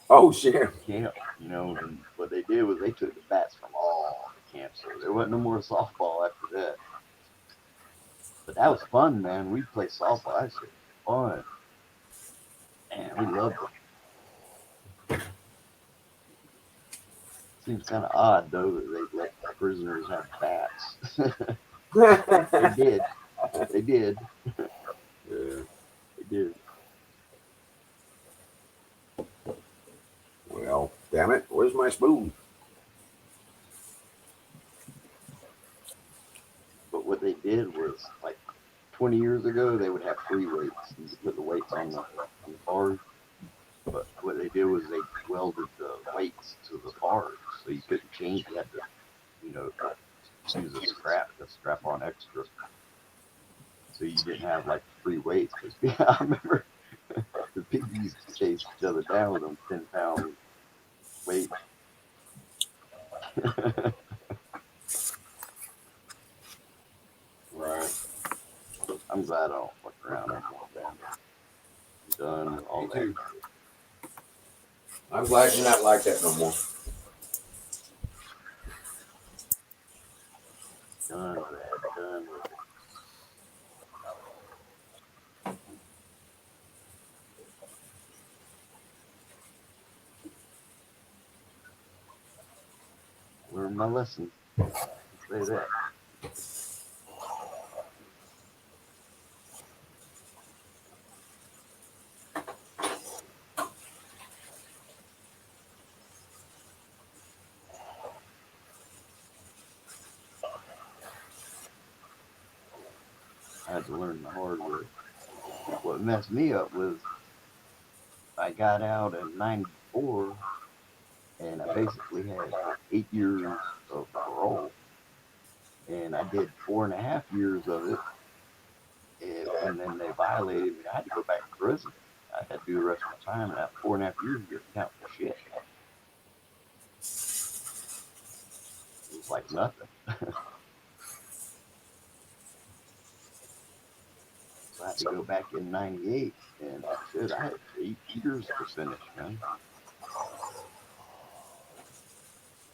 Speaker 1: Oh, shit.
Speaker 3: camp, and what they did was they took the bats from all the camps, so there wasn't no more softball after that. But that was fun, man. We'd play softball. That shit was fun. Man, we loved it. Seems kind of odd, though, that they let prisoners have bats. They did. They did.
Speaker 1: Yeah.
Speaker 3: They did.
Speaker 1: Well, damn it. Where's my spoon?
Speaker 3: But what they did was, like, 20 years ago, they would have free weights. You could put the weights on the bars. But what they did was they welded the weights to the bars, so you couldn't change. You had to, use a strap on extra. So you didn't have, like, free weights. Because I remember the people used to chase each other down with them 10-pound weights.
Speaker 1: Right.
Speaker 3: I'm glad I don't fuck around anymore, man. I'm done with all
Speaker 1: Me
Speaker 3: that.
Speaker 1: too. I'm glad you're not like that no more.
Speaker 3: Done with that. Done with it. Learn my lesson. Say that. I had to learn the hard way. What messed me up was I got out in '94, and I basically had 8 years of parole, and I did 4.5 years of it, and then they violated me. I had to go back to prison. I had to do the rest of my time, and after 4.5 years, you get count for shit. It was like nothing. So I had to go back in '98, and shit, I had 8 years to finish, man.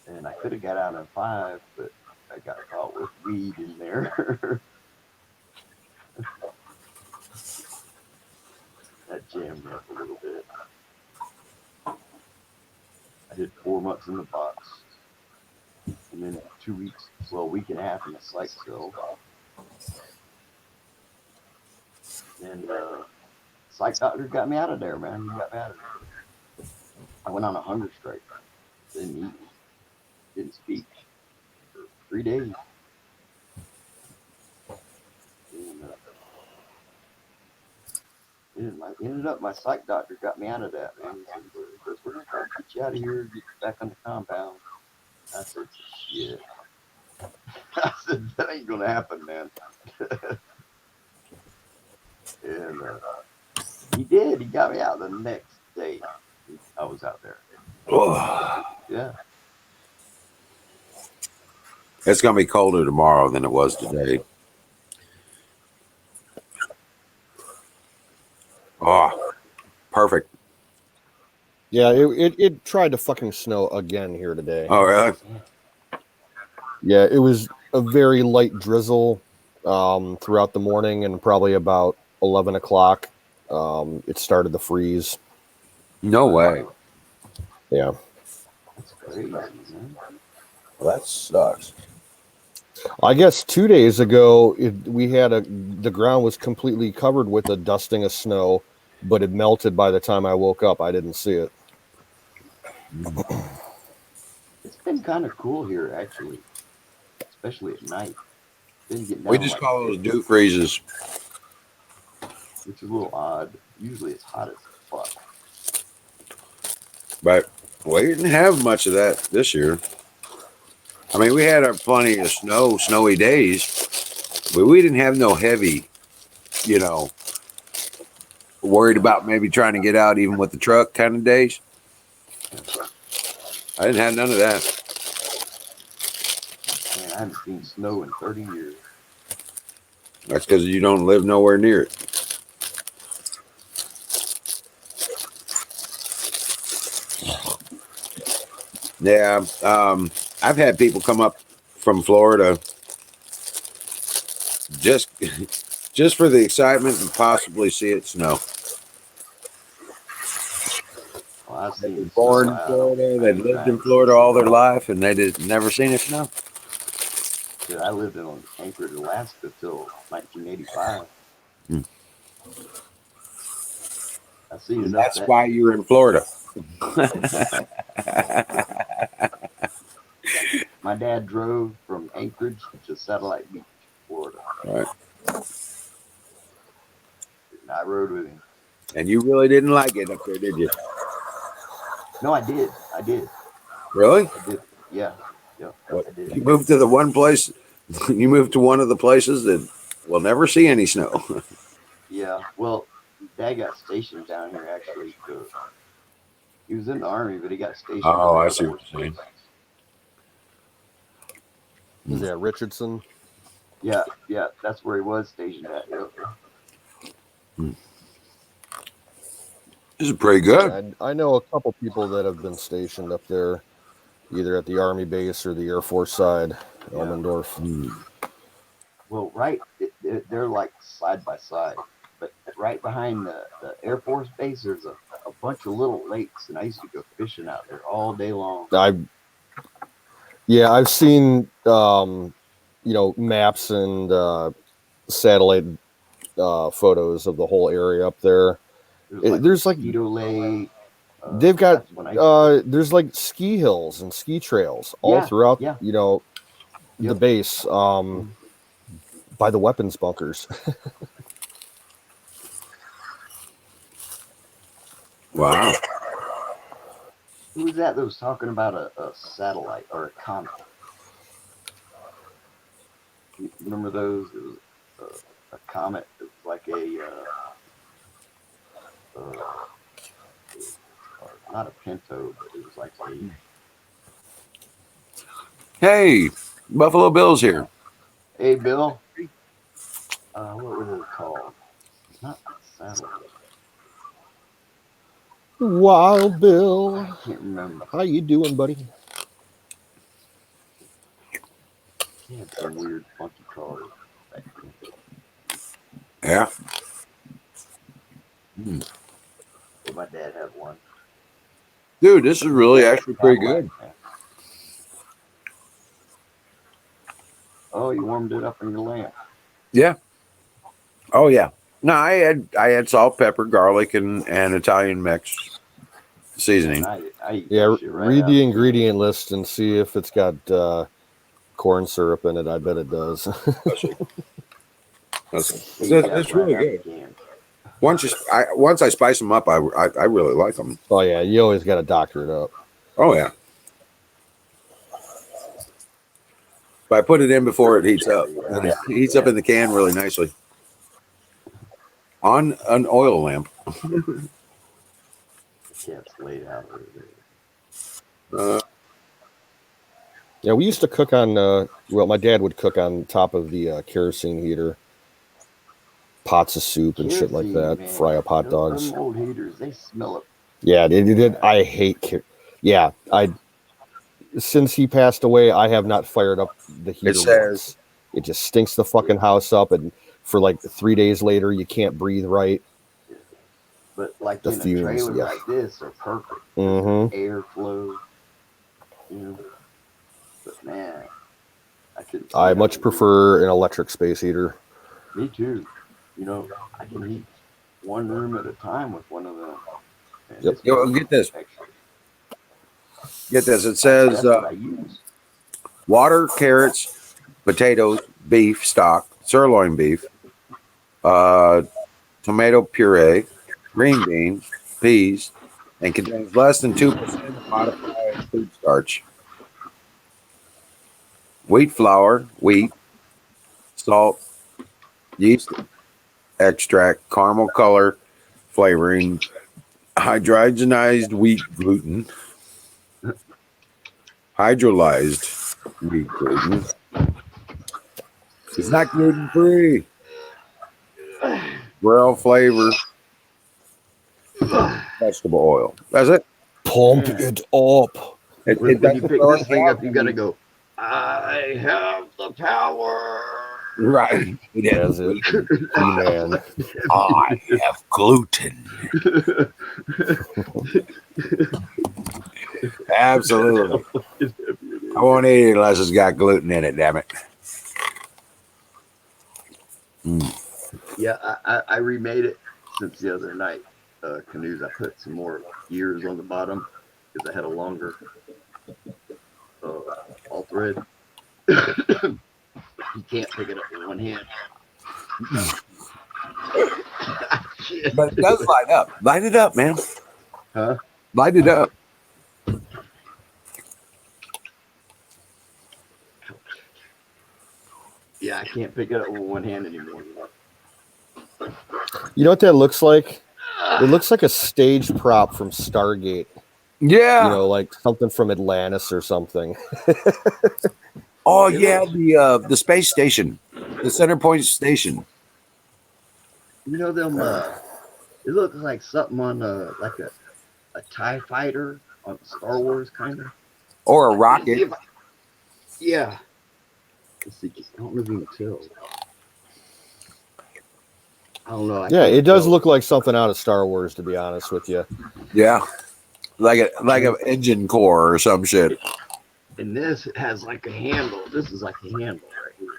Speaker 3: And I could have got out in 5, but I got caught with weed in there. 2 weeks, well, a week and a half in the psych cell. And psych doctor got me out of there, man. He got me out of there. I went on a hunger strike. Didn't eat. Didn't speak for 3 days. And, ended up, my psych doctor got me out of that, man. He said, we're going to try to get you out of here, get you back on the compound. I said, shit. I said, that ain't going to happen, man. And he did. He got me out the next day. I was out there.
Speaker 1: Oh,
Speaker 3: Yeah.
Speaker 1: it's gonna be colder tomorrow than it was today. Oh, perfect.
Speaker 5: Yeah, it tried to fucking snow again here today.
Speaker 1: Oh, really?
Speaker 5: Yeah, it was a very light drizzle throughout the morning, and probably about 11 o'clock, it started to freeze.
Speaker 1: No way.
Speaker 5: Yeah.
Speaker 3: That's crazy, man.
Speaker 1: Well, that sucks.
Speaker 5: I guess 2 days ago, the ground was completely covered with a dusting of snow, but it melted by the time I woke up. I didn't see it.
Speaker 3: It's been kind of cool here, actually, especially at night. Been getting
Speaker 1: We
Speaker 3: down
Speaker 1: just
Speaker 3: like
Speaker 1: call those
Speaker 3: 50,
Speaker 1: dew freezes.
Speaker 3: which is a little odd. Usually it's hot as fuck.
Speaker 1: But we didn't have much of that this year. I mean, we had our plenty of snowy days, but we didn't have no heavy, you know, worried about maybe trying to get out even with the truck kind of days. I didn't have none of that.
Speaker 3: Man, I haven't seen snow in 30 years.
Speaker 1: That's because you don't live nowhere near it. Yeah, I've had people come up from Florida just just for the excitement and possibly see it snow.
Speaker 3: Well, I've
Speaker 1: They were
Speaker 3: seen
Speaker 1: born
Speaker 3: snow.
Speaker 1: in
Speaker 3: I
Speaker 1: Florida. They
Speaker 3: ain't
Speaker 1: lived
Speaker 3: trying
Speaker 1: in
Speaker 3: to
Speaker 1: Florida
Speaker 3: see
Speaker 1: all their
Speaker 3: it.
Speaker 1: life, and they just never seen it snow.
Speaker 3: Dude, I lived in Anchorage, Alaska till 1985. I've seen enough of
Speaker 1: That's
Speaker 3: that
Speaker 1: why
Speaker 3: shit.
Speaker 1: you're in Florida.
Speaker 3: My dad drove from Anchorage to Satellite Beach, Florida.
Speaker 1: Right.
Speaker 3: And I rode with him.
Speaker 1: And you really didn't like it up there, did you?
Speaker 3: No, I did. I did.
Speaker 1: Really?
Speaker 3: I did. Yeah. Yeah,
Speaker 1: What?
Speaker 3: I did.
Speaker 1: You moved to the one place. You moved to one of the places that will never see any snow.
Speaker 3: Yeah. Well, Dad got stationed down here actually. He was in the Army, but he got stationed to
Speaker 1: Oh,
Speaker 3: the
Speaker 1: I
Speaker 3: Air
Speaker 1: see what
Speaker 3: Force
Speaker 1: you're saying.
Speaker 3: Base.
Speaker 5: Is that Richardson?
Speaker 3: Yeah, yeah, that's where he was stationed at. Yep.
Speaker 1: This is pretty good.
Speaker 5: And I know a couple people that have been stationed up there, either at the Army base or the Air Force side,
Speaker 3: Yeah.
Speaker 5: Elmendorf.
Speaker 3: Well, they're like side by side, but right behind the Air Force base, there's a bunch of little lakes, and I used to go fishing out there all day long.
Speaker 5: I've seen maps and satellite photos of the whole area up there. There's like
Speaker 3: Mosquito Lake.
Speaker 5: They've got
Speaker 3: That's when I
Speaker 5: there's like ski hills and ski trails all
Speaker 3: Yeah,
Speaker 5: throughout
Speaker 3: yeah.
Speaker 5: the
Speaker 3: Yep.
Speaker 5: base by the weapons bunkers.
Speaker 1: Wow.
Speaker 3: Who was that was talking about a satellite or a comet? You remember those? It was a comet. It was like not a Pinto, but it was like a.
Speaker 1: Hey, Buffalo Bill's here.
Speaker 3: Hey, Bill. What were they called? Not satellite.
Speaker 5: Wild Bill,
Speaker 3: I can't remember.
Speaker 5: how you doing, buddy?
Speaker 3: He had some weird, funky cars back then.
Speaker 1: Yeah.
Speaker 3: But my dad had one.
Speaker 1: Dude, this is really actually pretty good.
Speaker 3: Oh, you warmed it up in your lamp.
Speaker 1: Yeah. Oh yeah. No, I had salt, pepper, garlic, and Italian mix seasoning.
Speaker 3: Man, I eat
Speaker 5: Yeah,
Speaker 3: that shit right
Speaker 5: read
Speaker 3: out
Speaker 5: the
Speaker 3: of can.
Speaker 5: ingredient list and see if it's got corn syrup in it. I bet it does.
Speaker 1: That's really good.
Speaker 3: Can.
Speaker 1: Once I spice them up, I really like them.
Speaker 5: Oh yeah, you always got to doctor it up.
Speaker 1: Oh yeah. But I put it in before it heats up, and it heats up in the can really nicely. On an oil lamp.
Speaker 3: Cat's laid out over there.
Speaker 5: Yeah, we used to cook on. Well, my dad would cook on top of the kerosene heater, pots of soup and shit like
Speaker 3: Kerosene,
Speaker 5: that.
Speaker 3: man.
Speaker 5: Fry up hot dogs.
Speaker 3: Them old heaters, they smell it.
Speaker 5: Yeah, they did. I hate. Yeah, since he passed away, I have not fired up the heater once. It just stinks the fucking house up, and for like 3 days later, you can't breathe right.
Speaker 3: But like
Speaker 5: The
Speaker 3: in
Speaker 5: fumes,
Speaker 3: a trailer
Speaker 5: yeah.
Speaker 3: like this are perfect.
Speaker 5: Mm-hmm.
Speaker 3: Airflow. You know. But man, I couldn't.
Speaker 5: I much prefer an electric space heater.
Speaker 3: Me too. You know, I can heat one room at a time with one of them. And
Speaker 5: Yep.
Speaker 3: it's
Speaker 1: Yo, get this.
Speaker 3: excellent.
Speaker 1: Get this. It says
Speaker 3: That's what I use.
Speaker 1: water, carrots, potatoes, beef stock, sirloin beef, tomato puree, green beans, peas, and contains less than 2% modified food starch. Wheat flour, wheat, salt, yeast extract, caramel color, flavoring, hydrogenized wheat gluten, hydrolyzed wheat gluten. It's not gluten free. Real flavor, vegetable oil. That's it.
Speaker 5: Pump it up.
Speaker 3: When you
Speaker 1: doesn't
Speaker 3: pick
Speaker 1: burn
Speaker 3: this thing up,
Speaker 1: out.
Speaker 3: you got to go, I have the power.
Speaker 1: Right.
Speaker 5: As it, man.
Speaker 1: I have gluten. Absolutely. I won't eat it unless it's got gluten in it, damn it.
Speaker 3: Yeah, I remade it since the other night. Canoes, I put some more gears on the bottom because I had a longer all thread. You can't pick it up with one hand. Shit.
Speaker 1: But it does light up. Light it up, man.
Speaker 3: Huh?
Speaker 1: Light it up.
Speaker 3: Yeah, I can't pick it up with one hand anymore.
Speaker 5: You know what that looks like? It looks like a stage prop from Stargate.
Speaker 1: Yeah.
Speaker 5: You know, like something from Atlantis or something.
Speaker 1: Oh yeah, the space station, the Center Point station.
Speaker 3: You know them? It looks like something on like a TIE fighter on Star Wars, kind of.
Speaker 1: Or a rocket.
Speaker 3: Yeah. Let's see. I don't really even tell. I don't know.
Speaker 5: Yeah, it does look like something out of Star Wars, to be honest with you.
Speaker 1: Yeah. Like an engine core or some shit.
Speaker 3: And this has like a handle. This is like a handle right here.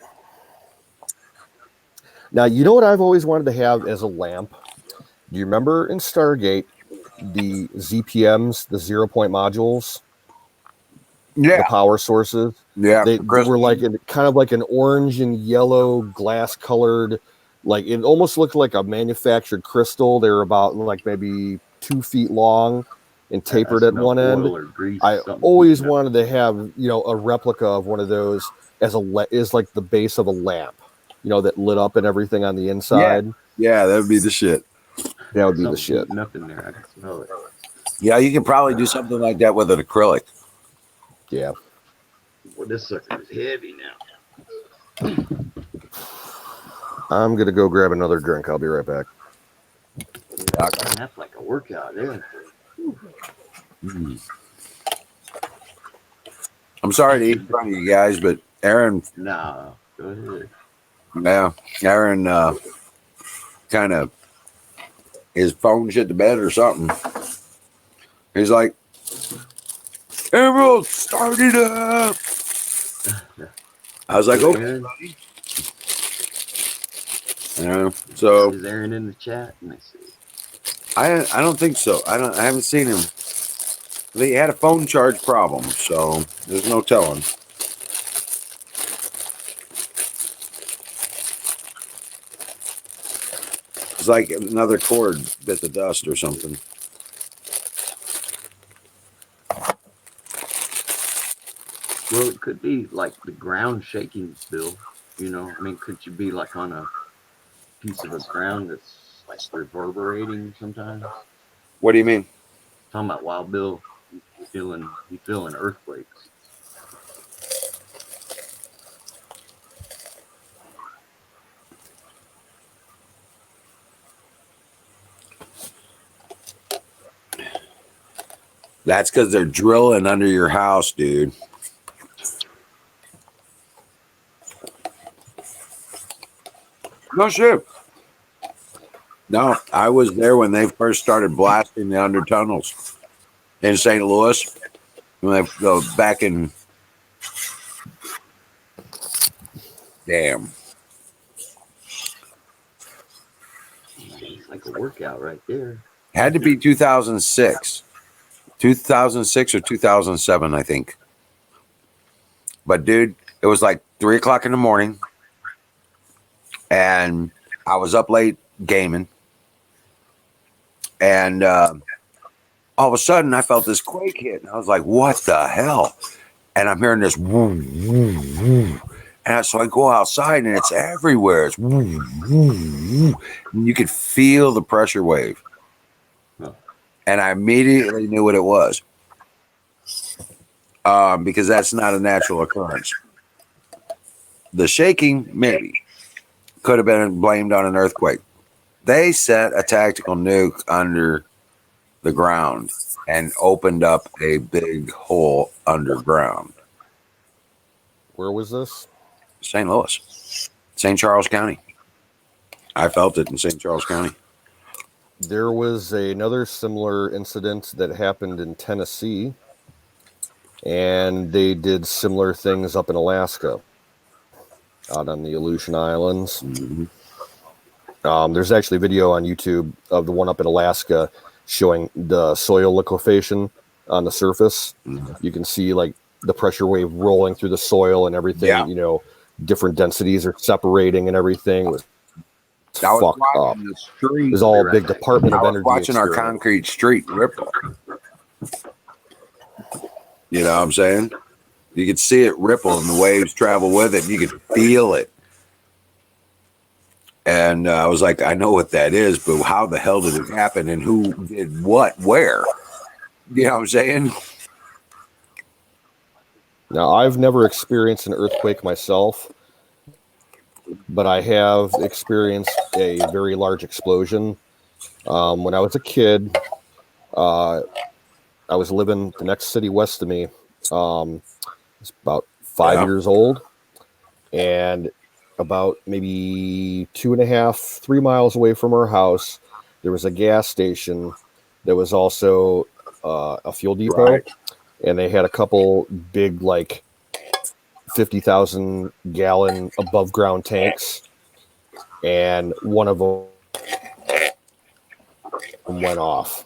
Speaker 5: Now, you know what I've always wanted to have as a lamp? Do you remember in Stargate the ZPMs, the 0-point modules?
Speaker 1: Yeah.
Speaker 5: The power sources?
Speaker 1: Yeah.
Speaker 5: They were like kind of like an orange and yellow glass colored, like it almost looked like a manufactured crystal. They were about like maybe 2 feet long and tapered at one end. I always wanted to have, you know, a replica of one of those as like the base of a lamp, you know, that lit up and everything on the inside.
Speaker 1: Yeah, that would be the shit.
Speaker 5: That would be the shit.
Speaker 3: Nothing there. I can smell it.
Speaker 1: Yeah, you can probably do something like that with an acrylic.
Speaker 5: Yeah.
Speaker 3: Well, this sucker is heavy now.
Speaker 5: I'm gonna go grab another drink. I'll be right back.
Speaker 3: Yeah, that's like a workout there.
Speaker 1: I'm sorry to eat in front of you guys, but Aaron.
Speaker 3: Nah, go ahead.
Speaker 1: Yeah, Aaron kind of his phone shit to bed or something. He's like, Emerald, start it up. I was like,
Speaker 3: Is
Speaker 1: okay,
Speaker 3: Aaron,
Speaker 1: so
Speaker 3: is Aaron in the chat? Let me see.
Speaker 1: I don't think so. I haven't seen him. They had a phone charge problem, so there's no telling. It's like another cord bit the dust or something.
Speaker 3: Well, it could be like the ground shaking, Bill. You know, I mean, could you be like on a piece of a ground that's like reverberating sometimes?
Speaker 1: What do you mean?
Speaker 3: Talking about Wild Bill, he feeling earthquakes.
Speaker 1: That's because they're drilling under your house, dude. No shit. No, I was there when they first started blasting the under tunnels in St. Louis. When they go back in, damn,
Speaker 3: It's like a workout right there.
Speaker 1: had to be 2006 or 2007, I think. But dude, it was like 3 o'clock in the morning, and I was up late gaming, and all of a sudden I felt this quake hit, and I was like, "What the hell?" And I'm hearing this woo, woo, woo. And so I go outside and it's everywhere. It's woo, woo, woo. And you could feel the pressure wave. And I immediately knew what it was. Because that's not a natural occurrence. The shaking, maybe, could have been blamed on an earthquake. They set a tactical nuke under the ground and opened up a big hole underground.
Speaker 5: Where was this?
Speaker 1: St. Louis, St. Charles County. I felt it in St. Charles County.
Speaker 5: There was another similar incident that happened in Tennessee, and they did similar things up in Alaska, out on the Aleutian Islands.
Speaker 1: Mm-hmm.
Speaker 5: There's actually video on YouTube of the one up in Alaska showing the soil liquefaction on the surface.
Speaker 1: Mm-hmm.
Speaker 5: You can see like the pressure wave rolling through the soil and everything.
Speaker 1: Yeah.
Speaker 5: You know, different densities are separating and everything. It was fucked up. It was all big Department of Energy.
Speaker 1: Watching our concrete street ripple. You know what I'm saying? You could see it ripple and the waves travel with it. You could feel it. And I was like, I know what that is, but how the hell did it happen and who did what, where? You know what I'm saying?
Speaker 5: Now, I've never experienced an earthquake myself, but I have experienced a very large explosion. When I was a kid, I was living the next city west of me. I was about 5 years old, and about maybe 2.5, 3 miles away from our house, there was a gas station. There was also a fuel depot, right. And they had a couple big, like 50,000 gallon above ground tanks, and one of them went off.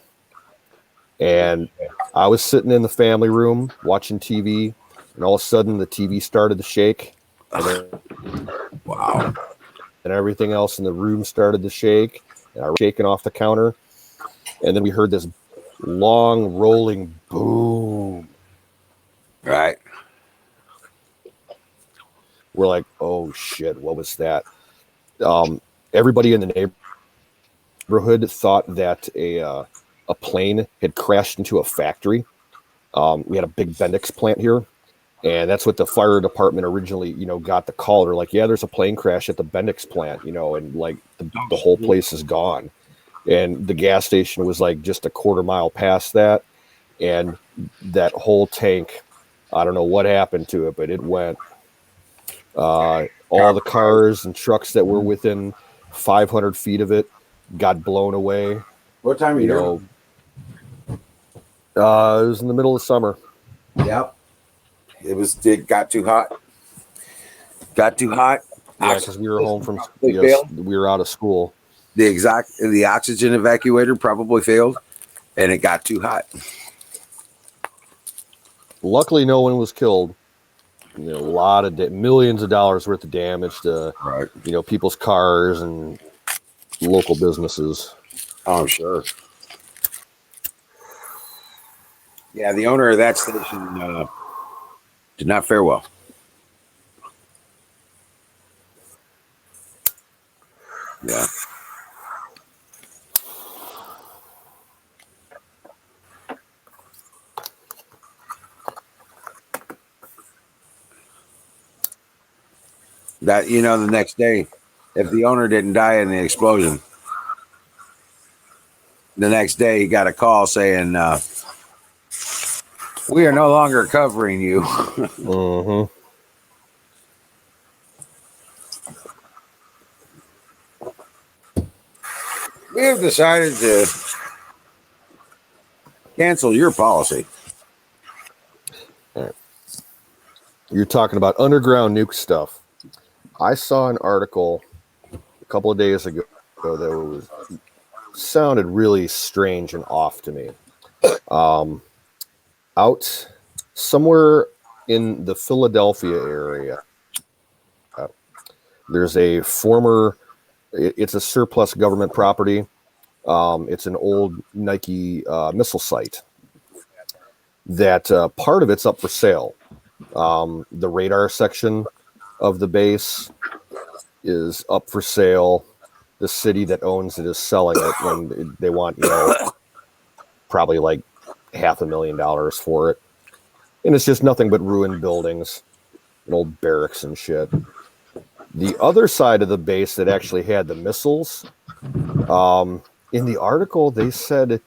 Speaker 5: And I was sitting in the family room watching TV, and all of a sudden the TV started to shake.
Speaker 1: Wow.
Speaker 5: And everything else in the room started to shake, and I was shaking off the counter. And then we heard this long rolling boom.
Speaker 1: Right.
Speaker 5: We're like, oh shit, what was that? Everybody in the neighborhood thought that a plane had crashed into a factory. We had a big Bendix plant here, and that's what the fire department originally, got the call. They're like, yeah, there's a plane crash at the Bendix plant, and like the whole place is gone. And the gas station was like just a quarter mile past that, and that whole tank, I don't know what happened to it, but it went. All the cars and trucks that were within 500 feet of it got blown away.
Speaker 1: What time of year?
Speaker 5: It was in the middle of summer.
Speaker 1: Yep. It got too hot. Got too hot.
Speaker 5: Yeah, because we were home from
Speaker 1: They failed.
Speaker 5: we were out of school.
Speaker 1: The oxygen evacuator probably failed, and it got too hot.
Speaker 5: Luckily, no one was killed. A lot of millions of dollars worth of damage to
Speaker 1: Right.
Speaker 5: people's cars and local businesses.
Speaker 1: Oh, sure. Yeah, the owner of that station did not fare well. Yeah. That the next day, if the owner didn't die in the explosion, the next day he got a call saying, "We are no longer covering you."
Speaker 5: Mm-hmm.
Speaker 1: We have decided to cancel your policy.
Speaker 5: You're talking about underground nuke stuff. I saw an article a couple of days ago that sounded really strange and off to me. Out somewhere in the Philadelphia area, there's a it's a surplus government property. It's an old Nike missile site that part of it's up for sale. The radar section of the base is up for sale. The city that owns it is selling it, and they want probably like $500,000 for it. And it's just nothing but ruined buildings and old barracks and shit. The other side of the base that actually had the missiles, in the article they said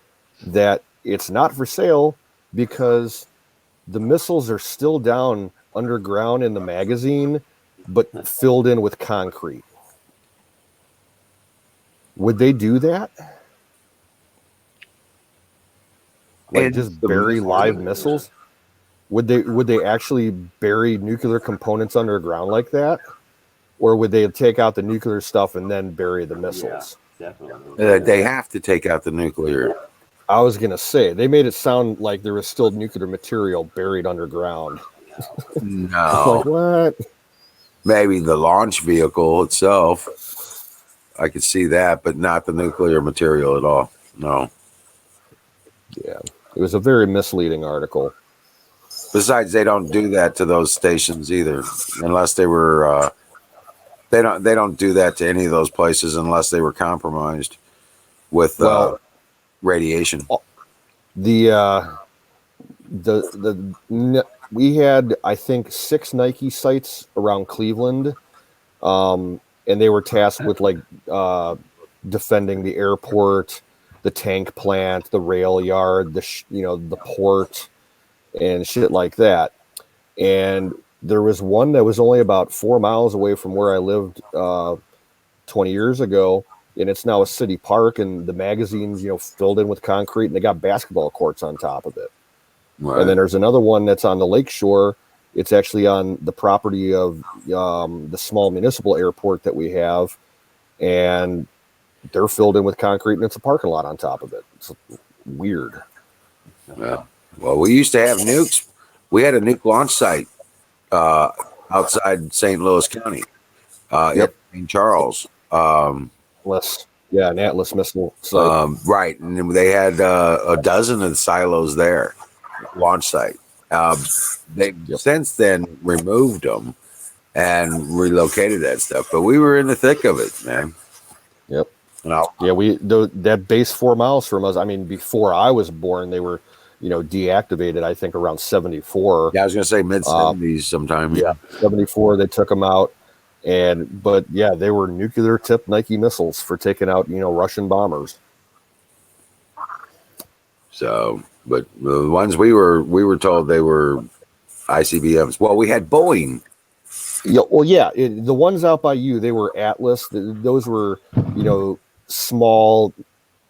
Speaker 5: that it's not for sale because the missiles are still down underground in the magazine, but filled in with concrete. Would they do that? Like
Speaker 1: And
Speaker 5: just
Speaker 1: the
Speaker 5: bury
Speaker 1: missile-
Speaker 5: live missiles? Would they actually bury nuclear components underground like that? Or would they take out the nuclear stuff and then bury the missiles?
Speaker 3: Yeah, definitely.
Speaker 1: They have to take out the nuclear.
Speaker 5: I was going to say, they made it sound like there was still nuclear material buried underground.
Speaker 1: No.
Speaker 5: Like, what?
Speaker 1: Maybe the launch vehicle itself. I could see that, but not the nuclear material at all. No.
Speaker 5: Yeah. It was a very misleading article.
Speaker 1: Besides, they don't do that to those stations either, unless they were. They don't do that to any of those places unless they were compromised with radiation.
Speaker 5: The we had, I think, 6 Nike sites around Cleveland, and they were tasked with defending the airport, the tank plant, the rail yard, the port, and shit like that. And there was one that was only about 4 miles away from where I lived 20 years ago, and it's now a city park, and the magazine's filled in with concrete, and they got basketball courts on top of it.
Speaker 1: Right.
Speaker 5: And then there's another one that's on the lake shore. It's actually on the property of the small municipal airport that we have, and they're filled in with concrete, and it's a parking lot on top of it. It's weird.
Speaker 1: Yeah. Well, we used to have nukes. We had a nuke launch site outside St. Louis County, in Charles.
Speaker 5: An Atlas missile site.
Speaker 1: Right, and they had a dozen of the silos there, launch site. They've since then removed them and relocated that stuff, but we were in the thick of it, man.
Speaker 5: Yep.
Speaker 1: No.
Speaker 5: Yeah, that base 4 miles from us. I mean, before I was born, they were, deactivated. I think around 74.
Speaker 1: Yeah, I was gonna say mid-70s sometime.
Speaker 5: Yeah, 74. They took them out, but they were nuclear-tipped Nike missiles for taking out Russian bombers.
Speaker 1: So, but the ones we were told they were ICBMs. Well, we had Boeing.
Speaker 5: Yeah, well, the ones out by you, they were Atlas. Those were, small,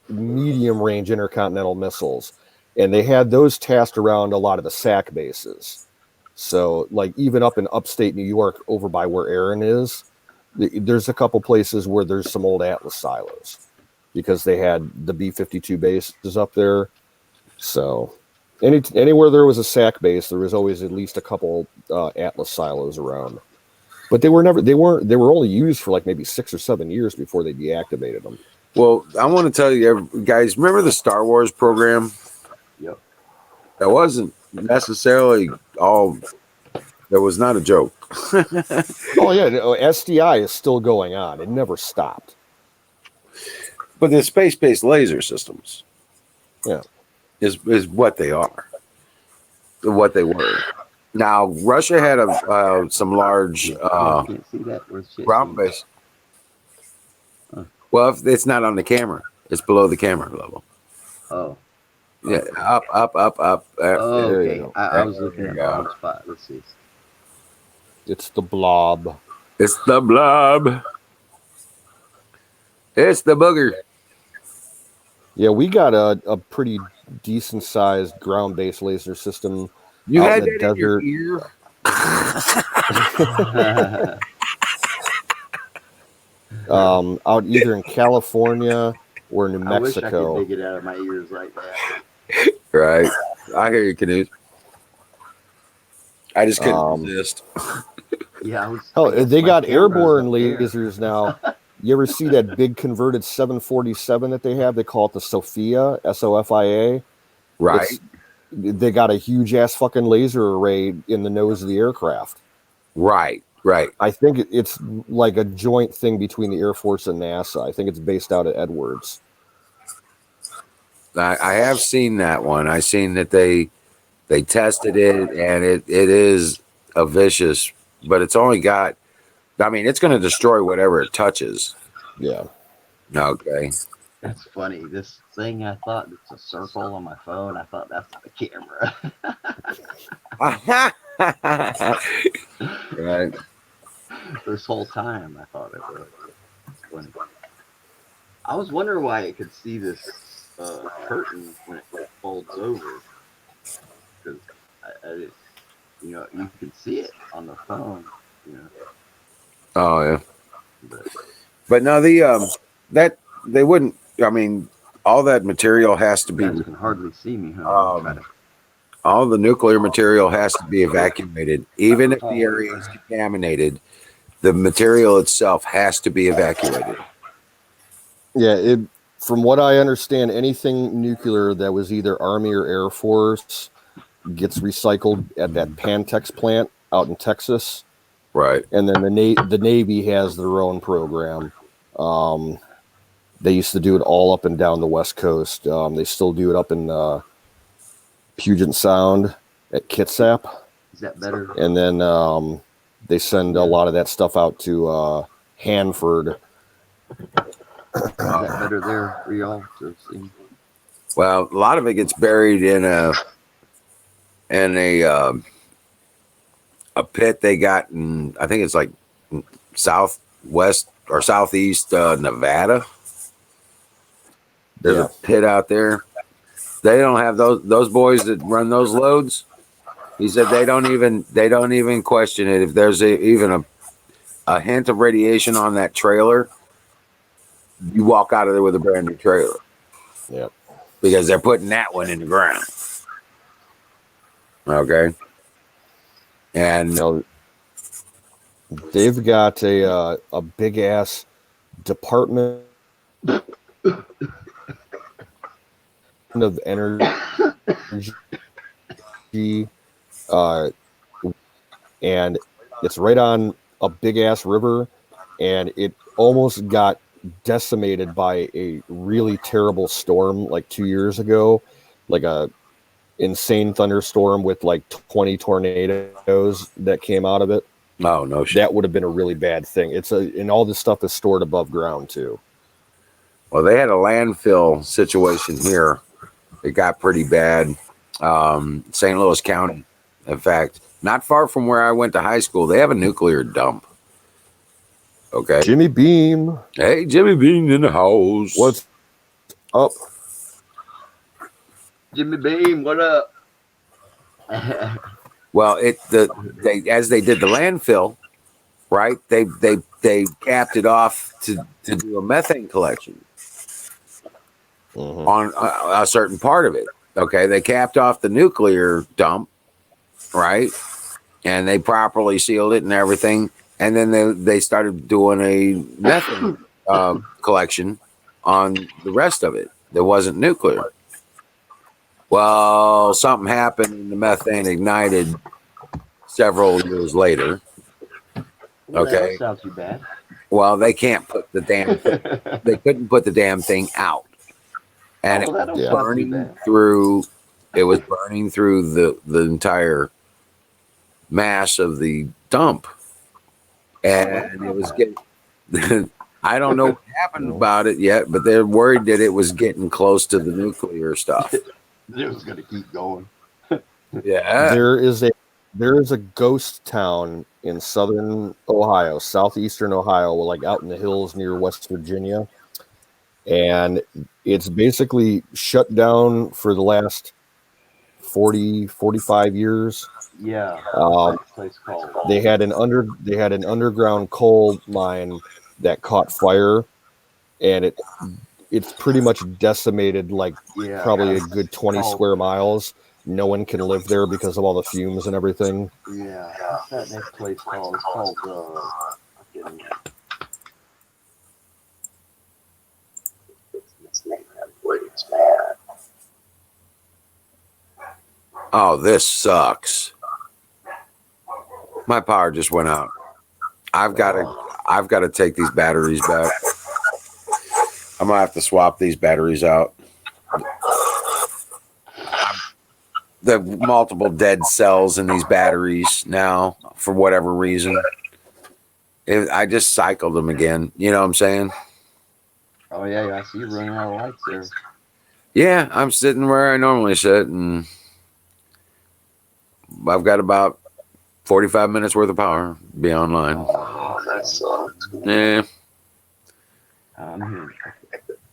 Speaker 5: medium-range intercontinental missiles, and they had those tasked around a lot of the SAC bases. So, like, even up in upstate New York, over by where Aaron is, there's a couple places where there's some old Atlas silos because they had the B-52 bases up there. So, anywhere there was a SAC base, there was always at least a couple Atlas silos around. But they were only used for like maybe 6 or 7 years before they deactivated them.
Speaker 1: Well, I want to tell you guys, remember the Star Wars program?
Speaker 3: Yep.
Speaker 1: That wasn't necessarily all. That was not a joke.
Speaker 5: Oh yeah, no, SDI is still going on. It never stopped.
Speaker 1: But the space-based laser systems,
Speaker 5: Yeah,
Speaker 1: is what they are, what they were. Now Russia had some large
Speaker 3: You can't see that. Where's shit?
Speaker 1: ground base.
Speaker 3: Huh.
Speaker 1: Well, if it's not on the camera, it's below the camera level.
Speaker 3: Oh.
Speaker 1: Yeah, up.
Speaker 3: Oh,
Speaker 5: there you
Speaker 3: okay.
Speaker 5: go.
Speaker 3: I was looking
Speaker 1: There
Speaker 3: at
Speaker 1: you
Speaker 3: the
Speaker 1: go.
Speaker 3: wrong spot. Let's see.
Speaker 5: it's the blob.
Speaker 1: It's the blob. It's the booger.
Speaker 5: Yeah, we got a pretty decent sized ground based laser system
Speaker 1: You
Speaker 5: out
Speaker 1: had
Speaker 5: in the
Speaker 1: that in your
Speaker 5: desert.
Speaker 1: ear.
Speaker 5: Out either in California or New
Speaker 3: I wish I could
Speaker 5: Mexico.
Speaker 3: dig it out of my ears like that.
Speaker 1: Right. I hear you, Canute. I just couldn't
Speaker 5: Um,
Speaker 1: resist.
Speaker 3: Yeah, I
Speaker 5: Hell,
Speaker 3: guess
Speaker 5: they
Speaker 3: my
Speaker 5: got
Speaker 3: camera's
Speaker 5: airborne
Speaker 3: up there.
Speaker 5: lasers now. You ever see that big converted 747 that they have? They call it the Sophia, SOFIA.
Speaker 1: Right.
Speaker 5: They got a huge ass fucking laser array in the nose of the aircraft.
Speaker 1: Right.
Speaker 5: I think it's like a joint thing between the Air Force and NASA. I think it's based out of Edwards.
Speaker 1: I have seen that one. I seen that they tested it, and it is a vicious, but it's only got. I mean, it's going to destroy whatever it touches.
Speaker 5: Yeah.
Speaker 1: Okay.
Speaker 3: That's funny. This thing, I thought it's a circle on my phone. I thought that's the camera.
Speaker 1: Right.
Speaker 3: This whole time, I thought it was. It's funny. I was wondering why it could see this curtain when it folds over. Because I you can see it on the phone.
Speaker 1: Oh yeah.
Speaker 3: But
Speaker 1: But no, that they wouldn't. I mean, all that material has to
Speaker 3: you
Speaker 1: be.
Speaker 3: guys can hardly see me, huh?
Speaker 1: All the nuclear material has to be evacuated, even if the area is contaminated. The material itself has to be evacuated.
Speaker 5: Yeah, from what I understand, anything nuclear that was either Army or Air Force gets recycled at that Pantex plant out in Texas.
Speaker 1: Right.
Speaker 5: And then the Navy has their own program. They used to do it all up and down the West Coast. They still do it up in Puget Sound at Kitsap.
Speaker 3: Is that better?
Speaker 5: And then they send a lot of that stuff out to Hanford.
Speaker 3: Is that better there for y'all to see?
Speaker 1: Well, a lot of it gets buried in a pit they got in, I think it's like southwest or southeast Nevada. There's a pit out there. They don't have those boys that run those loads. He said they don't even question it if there's even a hint of radiation on that trailer. You walk out of there with a brand new trailer.
Speaker 5: Yeah.
Speaker 1: Because they're putting that one in the ground. Okay. And
Speaker 5: they've got a big ass department of energy, and it's right on a big ass river, and it almost got decimated by a really terrible storm like 2 years ago, like a insane thunderstorm with like 20 tornadoes that came out of it.
Speaker 1: Oh no shit.
Speaker 5: That would have been a really bad thing. And all this stuff is stored above ground too.
Speaker 1: Well, they had a landfill situation here. It got pretty bad. St. Louis County, in fact, not far from where I went to high school, they have a nuclear dump. Okay.
Speaker 5: Jimmy Beam.
Speaker 1: Hey, Jimmy Beam in the house.
Speaker 5: What's up?
Speaker 3: Jimmy Beam, what up?
Speaker 1: Well, they as they did the landfill, right? They capped it off to do a methane collection
Speaker 5: Mhm.
Speaker 1: on a certain part of it. Okay, they capped off the nuclear dump, right? And they properly sealed it and everything. And then they started doing a methane collection on the rest of it that wasn't nuclear. Well, something happened and the methane ignited several years later.
Speaker 3: Well, that don't
Speaker 1: Okay.
Speaker 3: sound too bad.
Speaker 1: Well, they can't put the damn they couldn't put the damn thing out. And
Speaker 3: Oh, that don't
Speaker 1: it was
Speaker 3: sound too
Speaker 1: burning
Speaker 3: bad.
Speaker 1: through the entire mass of the dump. And it was getting I don't know what happened about it yet, but they're worried that it was getting close to the nuclear stuff.
Speaker 3: It was going to keep going.
Speaker 1: Yeah.
Speaker 5: There is a ghost town in southern Ohio, southeastern Ohio, like out in the hills near West Virginia, and it's basically shut down for the last 45 years.
Speaker 3: Yeah.
Speaker 5: Um,
Speaker 3: That place called.
Speaker 5: they had an underground coal mine that caught fire, and it's pretty much decimated, like
Speaker 3: Yeah.
Speaker 5: probably a good 20
Speaker 3: called-
Speaker 5: square miles. No one can live there because of all the fumes and everything.
Speaker 3: Yeah. What's that next place called? It's called. I can't remember.
Speaker 1: Oh, this sucks. My power just went out. I've got to take these batteries back. I'm gonna have to swap these batteries out. The multiple dead cells in these batteries now, for whatever reason. I just cycled them again. You know what I'm saying?
Speaker 3: Oh yeah, I see you running out of lights there.
Speaker 1: Yeah, I'm sitting where I normally sit, and I've got about 45 minutes worth of power to be online.
Speaker 3: Oh, that's
Speaker 1: Yeah.
Speaker 3: I'm here.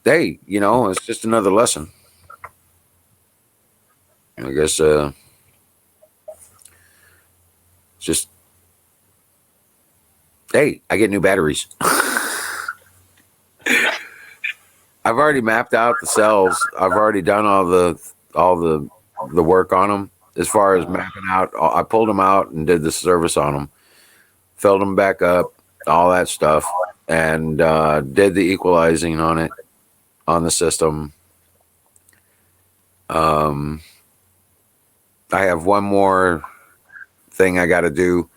Speaker 1: Hey, it's just another lesson. I guess just hey, I get new batteries. I've already mapped out the cells. I've already done all the work on them as far as mapping out. I pulled them out and did the service on them, filled them back up, all that stuff, and did the equalizing on it on the system. I have one more thing I got to do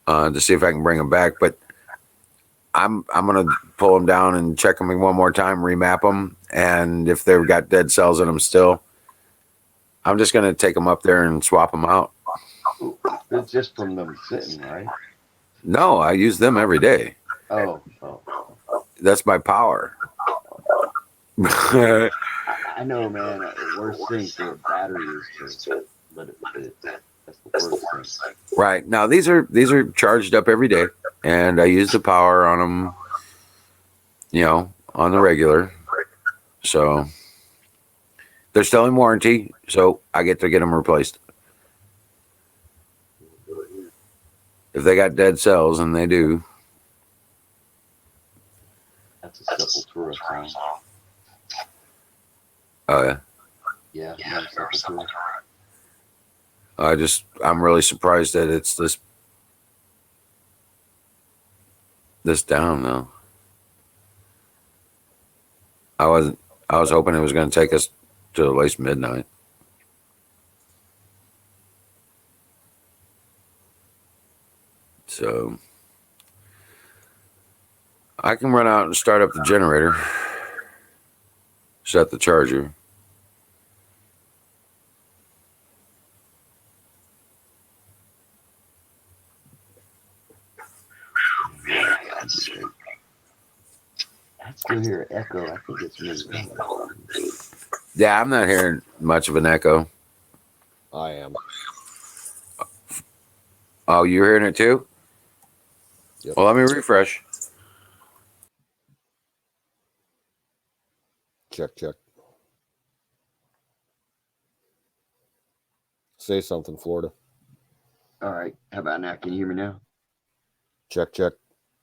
Speaker 1: to see if I can bring them back, but I'm gonna pull them down and check them one more time, remap them, and if they've got dead cells in them still, I'm just gonna take them up there and swap them out.
Speaker 3: It's just from them sitting, right?
Speaker 1: No, I use them every day.
Speaker 3: Oh.
Speaker 1: That's my power.
Speaker 3: I know, man. The worst thing for a battery is to let it sit. That's the worst thing.
Speaker 1: Right now, these are charged up every day, and I use the power on them. On the regular. So they're still in warranty, so I get to get them replaced. If they got dead cells, and they do.
Speaker 3: That's a Sepultura song.
Speaker 1: Oh yeah.
Speaker 3: Yeah, Sepultura.
Speaker 1: I'm really surprised that it's this down though. I was hoping it was going to take us to at least midnight. So I can run out and start up the generator, set the charger.
Speaker 3: I still hear an echo. I think it's me.
Speaker 1: Yeah, I'm not hearing much of an echo.
Speaker 5: I am.
Speaker 1: Oh, you're hearing it too?
Speaker 5: Yep.
Speaker 1: Well, let me refresh.
Speaker 5: Check. Say something, Florida.
Speaker 3: All right. How about now? Can you hear me now?
Speaker 5: Check, check.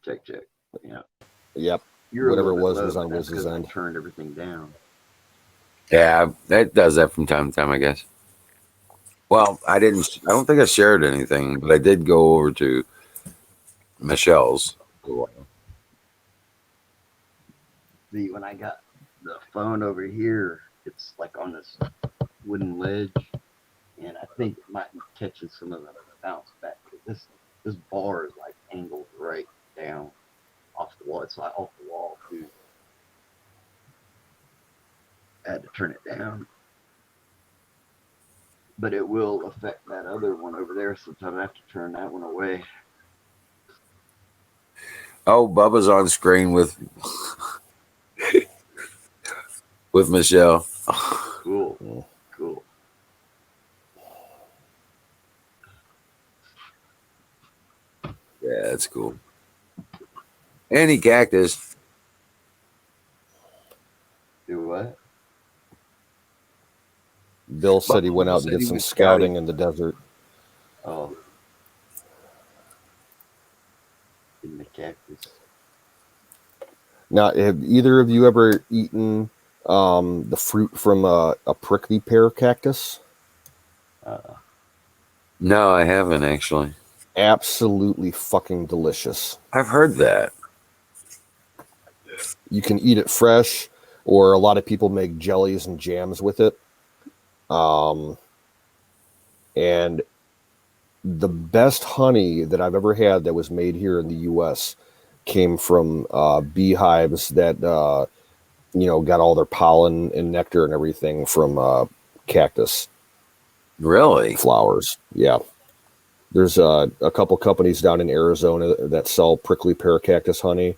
Speaker 3: Check, check. Yeah.
Speaker 5: Yep.
Speaker 3: You're
Speaker 5: Whatever
Speaker 3: a little
Speaker 5: it
Speaker 3: bit
Speaker 5: was
Speaker 3: low,
Speaker 5: on
Speaker 3: but that's
Speaker 5: Wiz's
Speaker 3: because I
Speaker 5: end.
Speaker 3: turned everything down.
Speaker 1: Yeah, that does that from time to time, I guess. Well, I didn't. I don't think I shared anything, but I did go over to Michelle's.
Speaker 3: See, when I got the phone over here, it's like on this wooden ledge, and I think it might be catching some of the bounce back. This bar is like angled right down off the wall. It's like off the wall too. I had to turn it down, but it will affect that other one over there. Sometimes I have to turn that one away.
Speaker 1: Oh, Bubba's on screen with Michelle.
Speaker 3: Cool, cool.
Speaker 1: Yeah, that's cool. Any cactus.
Speaker 3: Do what?
Speaker 5: Bill said he went
Speaker 1: Bubba
Speaker 5: out and
Speaker 1: said
Speaker 5: did
Speaker 1: he
Speaker 5: some
Speaker 1: went
Speaker 5: scouting in the desert.
Speaker 3: Oh, in the cactus.
Speaker 5: Now, have either of you ever eaten the fruit from a prickly pear cactus?
Speaker 1: No, I haven't actually.
Speaker 5: Absolutely fucking delicious.
Speaker 1: I've heard that.
Speaker 5: You can eat it fresh, or a lot of people make jellies and jams with it. And the best honey that I've ever had that was made here in the U.S. came from beehives that got all their pollen and nectar and everything from cactus
Speaker 1: Really?
Speaker 5: flowers. Yeah. There's a couple companies down in Arizona that sell prickly pear cactus honey.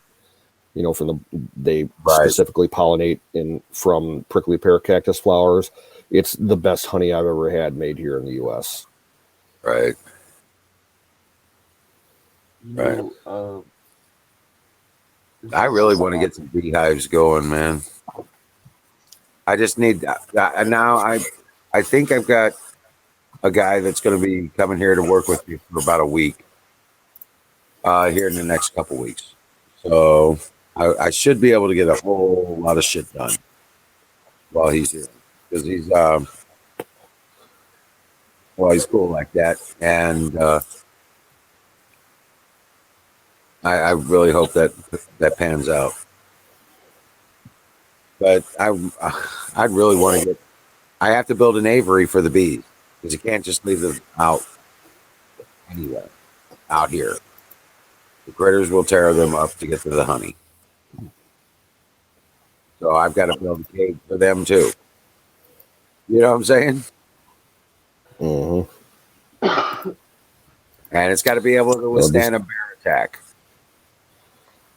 Speaker 5: They specifically pollinate from prickly pear cactus flowers. It's the best honey I've ever had made here in the U.S.
Speaker 1: Right.
Speaker 3: You
Speaker 1: Right.
Speaker 3: know,
Speaker 1: I really want to get some beehives going, man. I just need now. I think I've got a guy that's going to be coming here to work with me for about a week. Here in the next couple weeks, so I should be able to get a whole lot of shit done while he's here because he's cool like that, and I really hope that pans out. But I'd really want to get. I have to build an aviary for the bees because you can't just leave them out anywhere out here. The critters will tear them up to get to the honey. So I've got to build a cage for them too. You know what I'm saying?
Speaker 5: Mm-hmm.
Speaker 1: And it's got to be able to withstand a bear attack.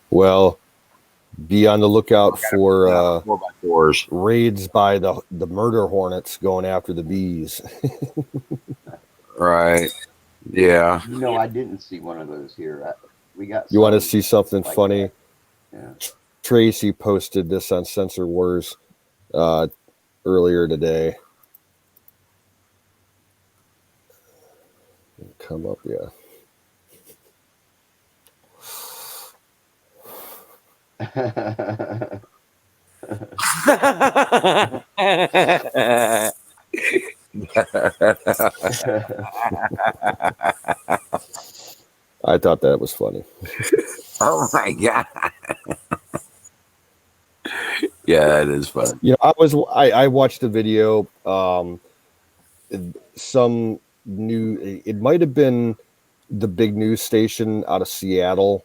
Speaker 5: Well, be on the lookout for
Speaker 1: 4x4s.
Speaker 5: raids by the murder hornets going after the bees.
Speaker 1: Right. Yeah.
Speaker 3: I didn't see one of those here. We got.
Speaker 5: You want to see something
Speaker 3: like
Speaker 5: funny?
Speaker 3: Yeah.
Speaker 5: Tracy posted this on Sensor Wars earlier today. Come up, yeah. I thought that was funny.
Speaker 1: Oh my god. Yeah, it is funny.
Speaker 5: I watched the video. Some new. It might have been the big news station out of Seattle.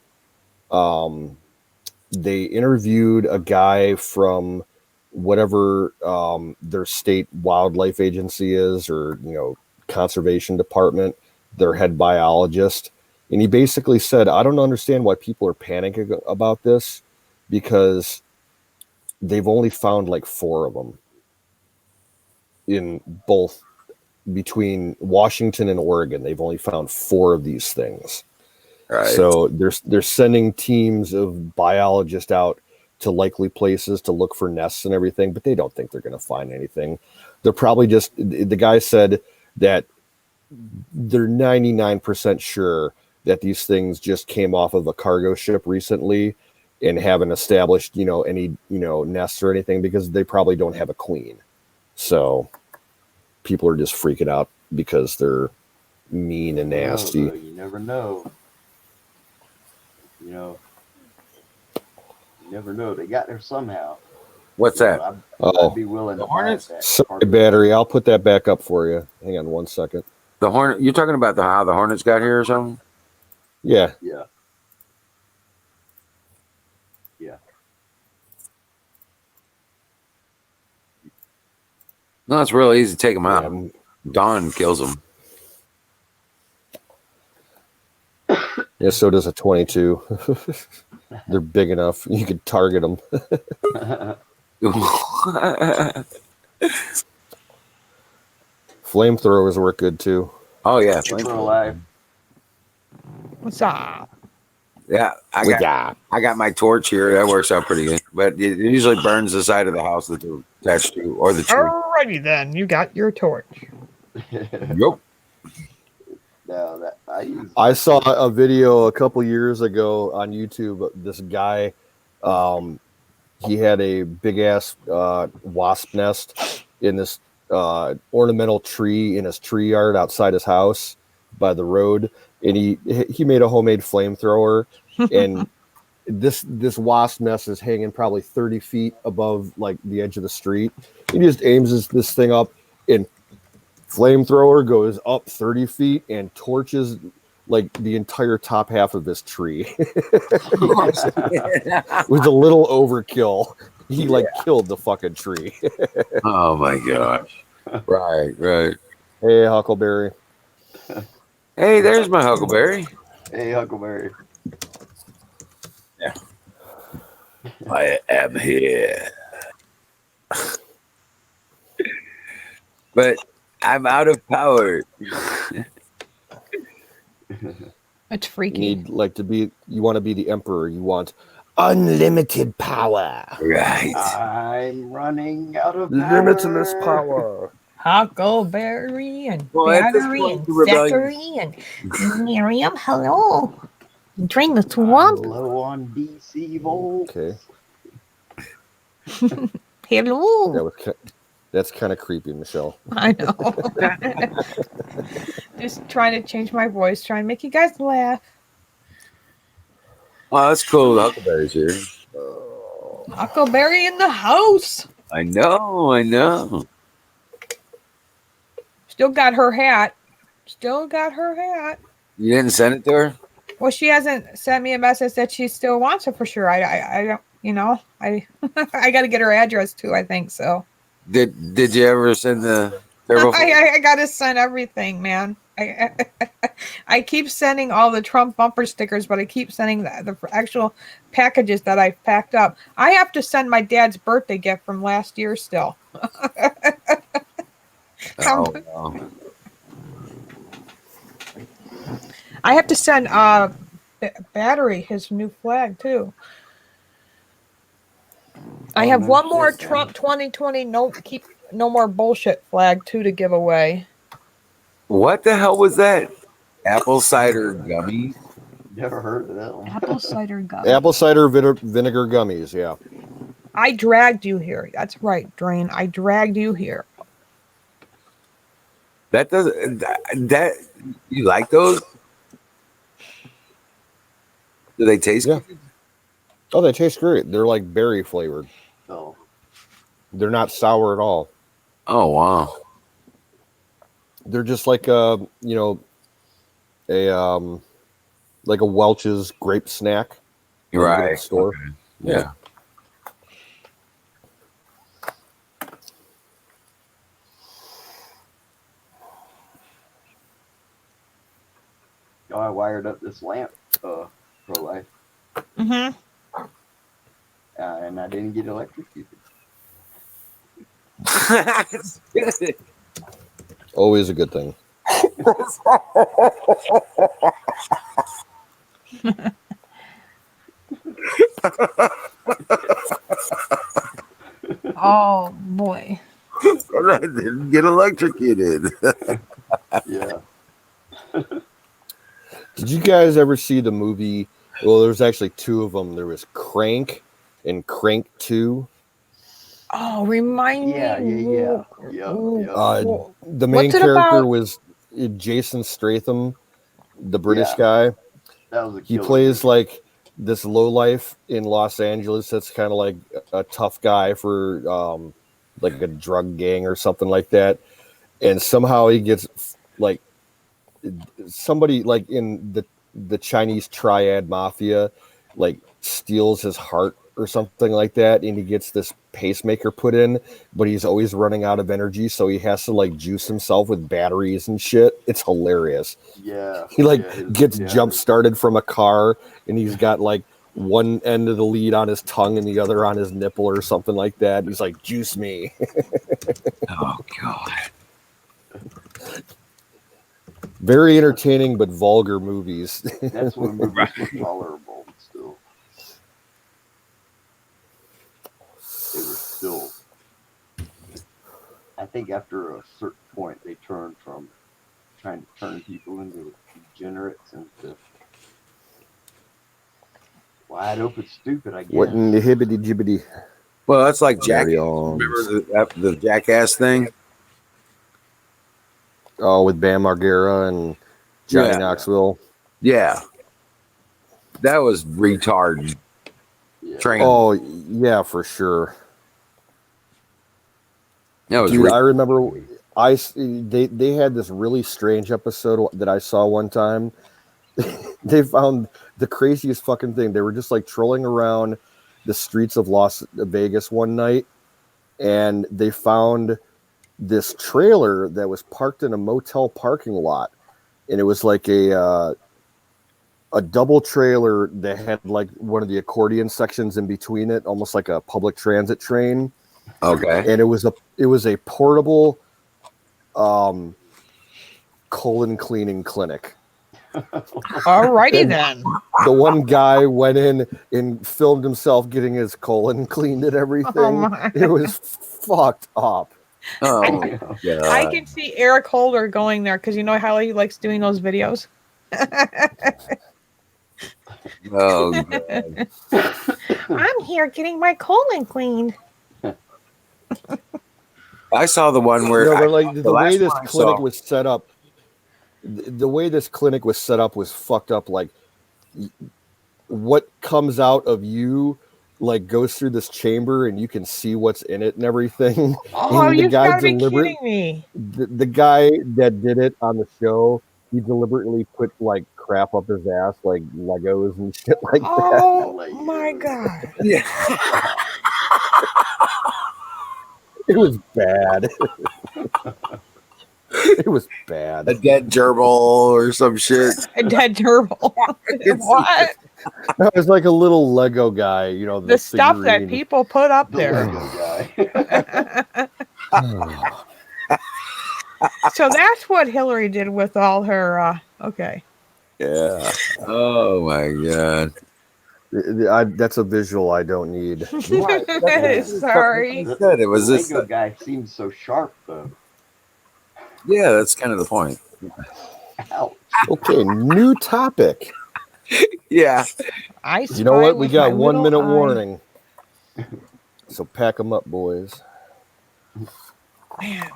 Speaker 5: They interviewed a guy from whatever their state wildlife agency is, or conservation department, their head biologist, and he basically said, "I don't understand why people are panicking about this, because they've only found like 4 of them in both between Washington and Oregon. They've only found 4 of these things."
Speaker 1: Right.
Speaker 5: So they're sending teams of biologists out to likely places to look for nests and everything, but they don't think they're going to find anything. They're probably just, the guy said that they're 99% sure that these things just came off of a cargo ship recently and haven't established, any, nests or anything, because they probably don't have a queen. So people are just freaking out because they're mean and nasty.
Speaker 3: You never know. You never know. They got there somehow.
Speaker 1: What's that?
Speaker 3: I'd be willing to
Speaker 1: The
Speaker 3: buy
Speaker 1: Hornets?
Speaker 3: that.
Speaker 5: Sorry, battery. I'll put that back up for you. Hang on 1 second.
Speaker 1: The Hornet? You're talking about how the Hornets got here or something?
Speaker 5: Yeah.
Speaker 3: Yeah. Yeah.
Speaker 1: No, it's real easy to take them out.
Speaker 5: Yeah.
Speaker 1: Dawn kills them.
Speaker 5: Yeah, so does a 22. They're big enough. You could target them. Flamethrowers work good too.
Speaker 1: Oh yeah,
Speaker 3: Keep her alive.
Speaker 6: What's up?
Speaker 1: yeah. I got my torch here. That works out pretty good. But it usually burns the side of the house that they're attached to, or the tree.
Speaker 6: Alrighty then, you got your torch.
Speaker 1: Yep.
Speaker 3: No, that
Speaker 5: I saw a video a couple years ago on YouTube. This guy, he had a big ass wasp nest in this ornamental tree in his tree yard outside his house by the road, and he made a homemade flamethrower, and this wasp nest is hanging probably 30 feet above like the edge of the street. He just aims this thing up, and flamethrower goes up 30 feet and torches like the entire top half of this tree. It was a little overkill. He killed the fucking tree.
Speaker 1: Oh my gosh. Right.
Speaker 5: Hey, Huckleberry.
Speaker 1: Hey, there's my Huckleberry.
Speaker 3: Hey, Huckleberry.
Speaker 1: Yeah. I am here. But I'm out of power.
Speaker 6: It's
Speaker 5: You
Speaker 6: freaky.
Speaker 5: need you want to be the emperor. You want unlimited power.
Speaker 1: Right.
Speaker 3: I'm running out of power.
Speaker 5: Limitless power.
Speaker 6: Huckleberry and
Speaker 1: Well, at this
Speaker 6: Battery
Speaker 1: point,
Speaker 6: and
Speaker 1: the rebellion-
Speaker 6: Zachary and Miriam. Hello. Drain the swamp.
Speaker 3: Low on DC volts.
Speaker 5: Okay,
Speaker 6: Hello.
Speaker 5: that's kind of creepy, Michelle.
Speaker 6: I know. Just trying to change my voice, trying to make you guys laugh.
Speaker 1: Oh, that's cool. The Huckleberry's here.
Speaker 6: Huckleberry in the house.
Speaker 1: I know.
Speaker 6: Still got her hat.
Speaker 1: You didn't send it to her?
Speaker 6: Well, she hasn't sent me a message that she still wants it for sure. I don't, I got to get her address too. I think so.
Speaker 1: Did you ever send the terrible?
Speaker 6: I got to send everything, man. I keep sending all the Trump bumper stickers, but I keep sending the actual packages that I've packed up. I have to send my dad's birthday gift from last year still.
Speaker 1: Oh, no.
Speaker 6: I have to send Battery his new flag too. I have one more Trump 2020 no more bullshit flag too to give away.
Speaker 1: What the hell was that? Apple cider gummy?
Speaker 3: Never heard of that one.
Speaker 6: Apple cider gum.
Speaker 5: Apple cider vinegar gummies. Yeah.
Speaker 6: I dragged you here. That's right, Drain. I dragged you here.
Speaker 1: That doesn't. That you like those? Do they taste
Speaker 5: Yeah.
Speaker 1: good?
Speaker 5: Oh, they taste great. They're like berry flavored.
Speaker 3: Oh,
Speaker 5: They're not sour at all.
Speaker 1: Oh wow.
Speaker 5: They're just like a Welch's grape snack.
Speaker 1: You're
Speaker 5: that you get at
Speaker 1: right.
Speaker 5: the store.
Speaker 1: Okay. Yeah.
Speaker 3: I wired up this lamp, Pro Life,
Speaker 6: Mm-hmm.
Speaker 3: and I didn't get electrocuted.
Speaker 5: Always a good thing.
Speaker 6: Oh boy.
Speaker 1: I didn't get electrocuted.
Speaker 3: Yeah.
Speaker 5: Did you guys ever see the movie? Well, there's actually two of them. There was Crank and Crank 2.
Speaker 6: Oh, remind
Speaker 3: Yeah,
Speaker 6: me.
Speaker 3: yeah, yeah, yeah.
Speaker 5: The main
Speaker 6: What's it
Speaker 5: character
Speaker 6: about?
Speaker 5: was Jason Statham, the British
Speaker 3: Yeah.
Speaker 5: guy.
Speaker 3: That was a
Speaker 5: He
Speaker 3: killer
Speaker 5: plays
Speaker 3: movie.
Speaker 5: like this lowlife in Los Angeles that's kind of like a tough guy for like a drug gang or something like that. And somehow he gets like somebody like in the Chinese triad mafia like steals his heart or something like that, and he gets this pacemaker put in, but he's always running out of energy, so he has to like juice himself with batteries and shit. It's hilarious.
Speaker 3: Yeah.
Speaker 5: He like
Speaker 3: yeah,
Speaker 5: gets jump started from a car, and he's got like one end of the lead on his tongue and the other on his nipple or something like that. He's like, juice me.
Speaker 1: Oh God.
Speaker 5: Very entertaining but vulgar movies.
Speaker 3: That's when movies were tolerable, but still. They were still. I think after a certain point, they turned from trying to turn people into degenerates into wide open stupid, I guess.
Speaker 5: What in the hibbity jibbity?
Speaker 1: Well, that's like
Speaker 5: Carry
Speaker 1: Jackass.
Speaker 5: on.
Speaker 1: Remember the Jackass thing?
Speaker 5: Oh, with Bam Margera and Johnny
Speaker 1: Yeah.
Speaker 5: Knoxville.
Speaker 1: Yeah. That was retard
Speaker 3: Yeah.
Speaker 1: training.
Speaker 5: Oh, yeah, for sure.
Speaker 1: That was
Speaker 5: Dude, I remember they had this really strange episode that I saw one time. They found the craziest fucking thing. They were just like trolling around the streets of Las Vegas one night, and they found this trailer that was parked in a motel parking lot, and it was like a double trailer that had like one of the accordion sections in between it, almost like a public transit train.
Speaker 1: okay.
Speaker 5: And it was a portable colon cleaning clinic.
Speaker 6: Alrighty then.
Speaker 5: The one guy went in and filmed himself getting his colon cleaned and everything.
Speaker 6: Oh my.
Speaker 5: It was fucked up.
Speaker 1: Oh,
Speaker 6: I can see Eric Holder going there because you know how he likes doing those videos.
Speaker 1: oh God.
Speaker 6: I'm here getting my colon cleaned.
Speaker 1: I saw the one where
Speaker 5: No,
Speaker 1: I-
Speaker 5: but like the way
Speaker 1: last
Speaker 5: this
Speaker 1: one I
Speaker 5: clinic
Speaker 1: saw-
Speaker 5: was set up, the way this clinic was set up was fucked up. Like what comes out of you like goes through this chamber and you can see what's in it and everything.
Speaker 6: Oh,
Speaker 5: And the
Speaker 6: you've
Speaker 5: guy
Speaker 6: got to be
Speaker 5: deliberate-
Speaker 6: kidding me.
Speaker 5: The guy that did it on the show, he deliberately put like crap up his ass, like Legos and shit like that.
Speaker 6: Oh my God.
Speaker 1: Yeah.
Speaker 5: It was bad. It was bad.
Speaker 1: A dead gerbil or some shit.
Speaker 6: A dead gerbil. What?
Speaker 5: That was like a little Lego guy, you know,
Speaker 6: The stuff that
Speaker 5: figurine.
Speaker 6: people put up
Speaker 3: The
Speaker 6: there.
Speaker 3: Lego guy.
Speaker 6: So that's what Hillary did with all her. Okay.
Speaker 1: Yeah. Oh my God.
Speaker 5: That's a visual I don't need.
Speaker 6: Sorry.
Speaker 3: The,
Speaker 1: Good. It was
Speaker 3: the
Speaker 1: this.
Speaker 3: Lego guy seems so sharp, though.
Speaker 1: Yeah, that's kind of the point.
Speaker 3: Ouch.
Speaker 5: Okay, new topic.
Speaker 1: Yeah.
Speaker 6: I
Speaker 5: You know what? We
Speaker 6: spy
Speaker 5: got
Speaker 6: with my
Speaker 5: 1 minute
Speaker 6: little eye.
Speaker 5: warning. So pack them up, boys.
Speaker 6: Man,